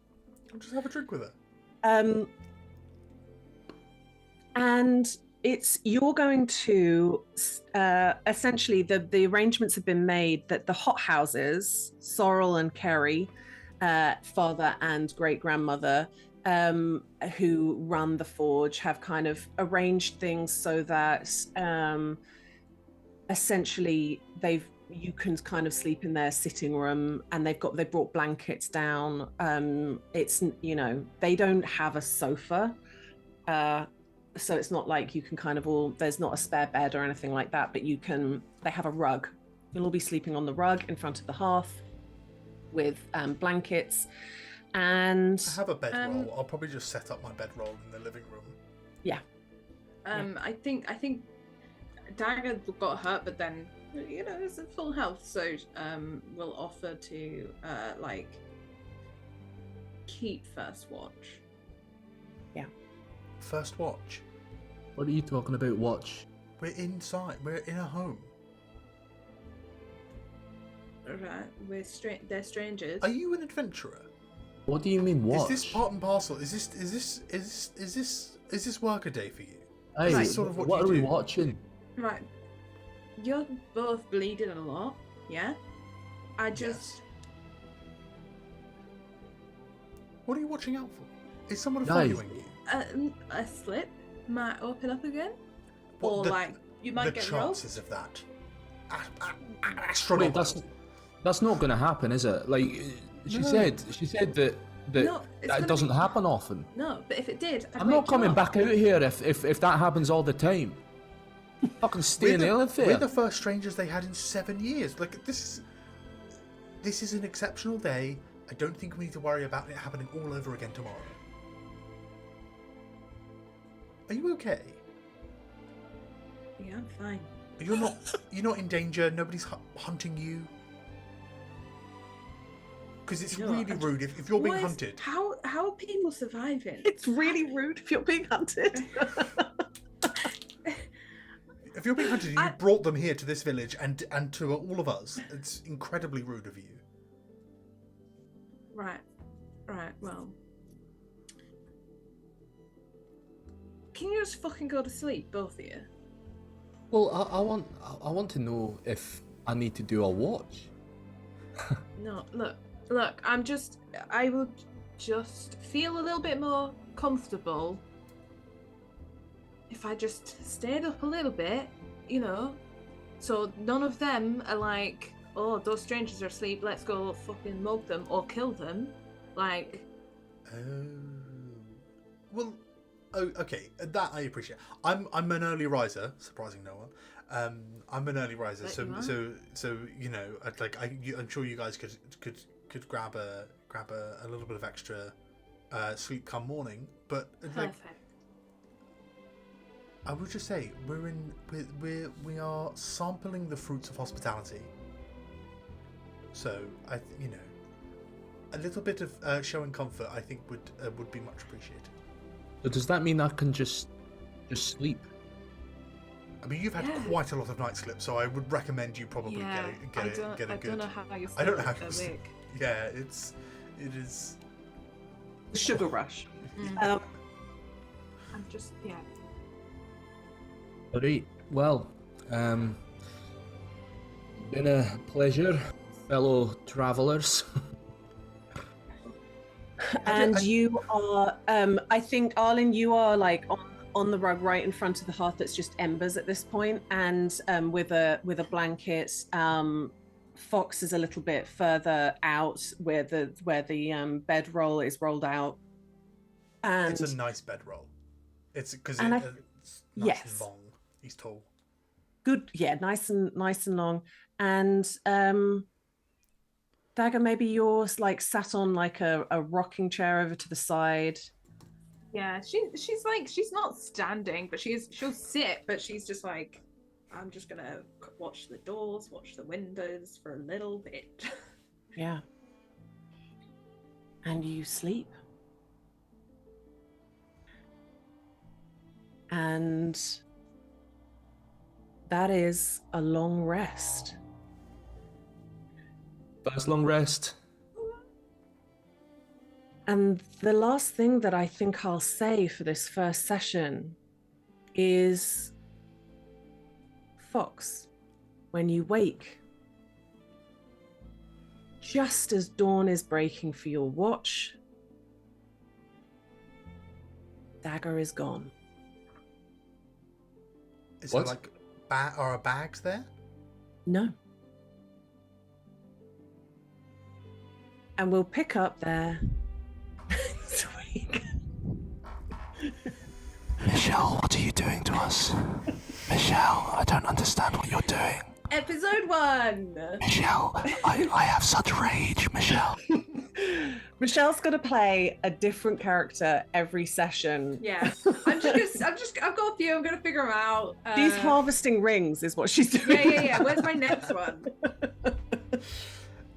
I'll just have a drink with her.
And you're going to essentially the arrangements have been made that the hot houses, Sorrel and Kerry, father and great grandmother, who run the forge, have kind of arranged things so that essentially you can kind of sleep in their sitting room, and they brought blankets down. It's, you know, they don't have a sofa, so it's not like you can kind of there's not a spare bed or anything like that, but they have a rug. You'll all be sleeping on the rug in front of the hearth with blankets. And
I have a bedroll. I'll probably just set up my bedroll in the living room.
Yeah.
I think Dagger got hurt, but then, you know, it's in full health, so we'll offer to keep first watch.
Yeah.
First watch?
What are you talking about, watch?
We're inside. We're in a home.
Right, they're strangers.
Are you an adventurer?
What do you mean, watch?
Is this part and parcel? Is this work a day for you?
Hey,
is this sort of
what
you
are we
do?
watching?
Right. You're both bleeding a lot, yeah? I just...
Yes. What are you watching out for? Is someone
Guys.
following you?
A slip might open up again.
What,
or you might get rolled.
The chances of that.
Wait,
Astronomical.
that's not going to happen, is it? Like she
No.
said that
No, it's
that
gonna
doesn't
be-
happen often.
No, but if it did,
I'm not coming back out here if that happens all the time. Fucking stay in the
We're
elevator.
the first strangers they had in 7 years. Like, this is an exceptional day. I don't think we need to worry about it happening all over again tomorrow. Are you okay?
Yeah, I'm fine.
You're not in danger. Nobody's hunting you. Because it's
No,
really rude if you're being hunted.
How are people surviving?
It's really rude if you're being hunted.
If you're being hunted, you brought them here to this village and to all of us. It's incredibly rude of you.
Right, well. Can you just fucking go to sleep, both of you?
Well, I want to know if I need to do a watch.
No, look, I will just feel a little bit more comfortable if I just stayed up a little bit, you know, so none of them are like, oh, those strangers are asleep, let's go fucking mug them or kill them, like...
Well, okay, that I appreciate. I'm an early riser, surprising no one. I'm an early riser, so you know, I'm sure you guys could grab a little bit of extra sleep come morning, but like,
Perfect.
I would just say we are sampling the fruits of hospitality. So a little bit of showing comfort, I think, would be much appreciated.
So does that mean I can just sleep?
I mean, you've had quite a lot of night slips, so I would recommend you probably get a good.
I don't know how you.
I don't know how you sleep. Yeah, it is.
Sugar rush.
I'm just
Alright, well, been a pleasure, fellow travellers.
And you are, I think, Arlen, you are like on the rug right in front of the hearth that's just embers at this point, and with a blanket. Fox is a little bit further out where the bedroll is rolled out. And
it's a nice bedroll. It's because it's nice and long. He's tall.
Good, yeah, nice and long. And Dagger, maybe you're like sat on like a rocking chair over to the side.
Yeah, she's like, she's not standing, but she'll sit, but she's just like, I'm just gonna watch the doors, watch the windows for a little bit.
Yeah. And you sleep. And that is a long rest.
First long rest.
And the last thing that I think I'll say for this first session is, Fox, when you wake, just as dawn is breaking for your watch, Dagger is gone.
Is
What?
there like are bags there?
No. And we'll pick up there next week.
Michelle, what are you doing to us? Michelle, I don't understand what you're doing.
Episode 1.
Michelle, I have such rage, Michelle.
Michelle's gonna play a different character every session.
Yeah, I've got a few. I'm gonna figure them out.
She's harvesting rings, is what she's doing.
Yeah. Where's my next one?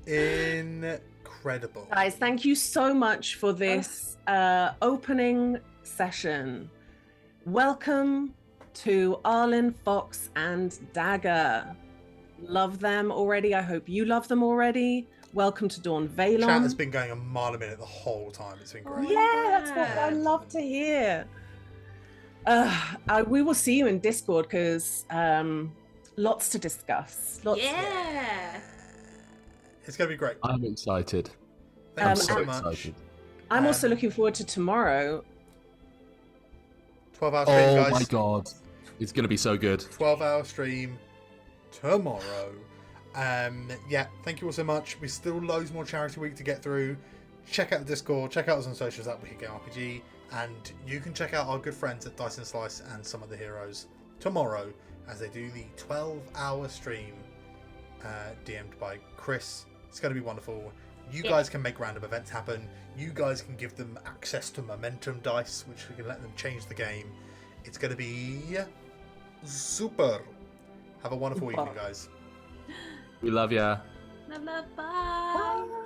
Incredible.
Guys, thank you so much for this opening session. Welcome to Arlen, Fox, and Dagger. Love them already. I hope you love them already. Welcome to Dawn Valon.
Chat has been going a mile a minute the whole time. It's been great.
Yeah, that's what I love to hear. We will see you in Discord because lots to discuss.
Yeah.
It's going to be great.
I'm excited.
Thank
I'm
you
so
so much.
excited.
I'm also looking forward to tomorrow.
12-hour stream,
Oh
guys.
my god. It's going to be so good.
12-hour stream tomorrow. Yeah, thank you all so much. We still loads more charity week to get through. Check out the Discord, check out us on socials at Wicked Game RPG, and you can check out our good friends at Dice and Slice and Some of the Heroes tomorrow as they do the 12-hour stream DM'd by Chris. It's going to be wonderful. You guys can make random events happen. You guys can give them access to momentum dice, which we can let them change the game. It's going to be super. Have a wonderful evening, guys.
We love ya.
Love, bye.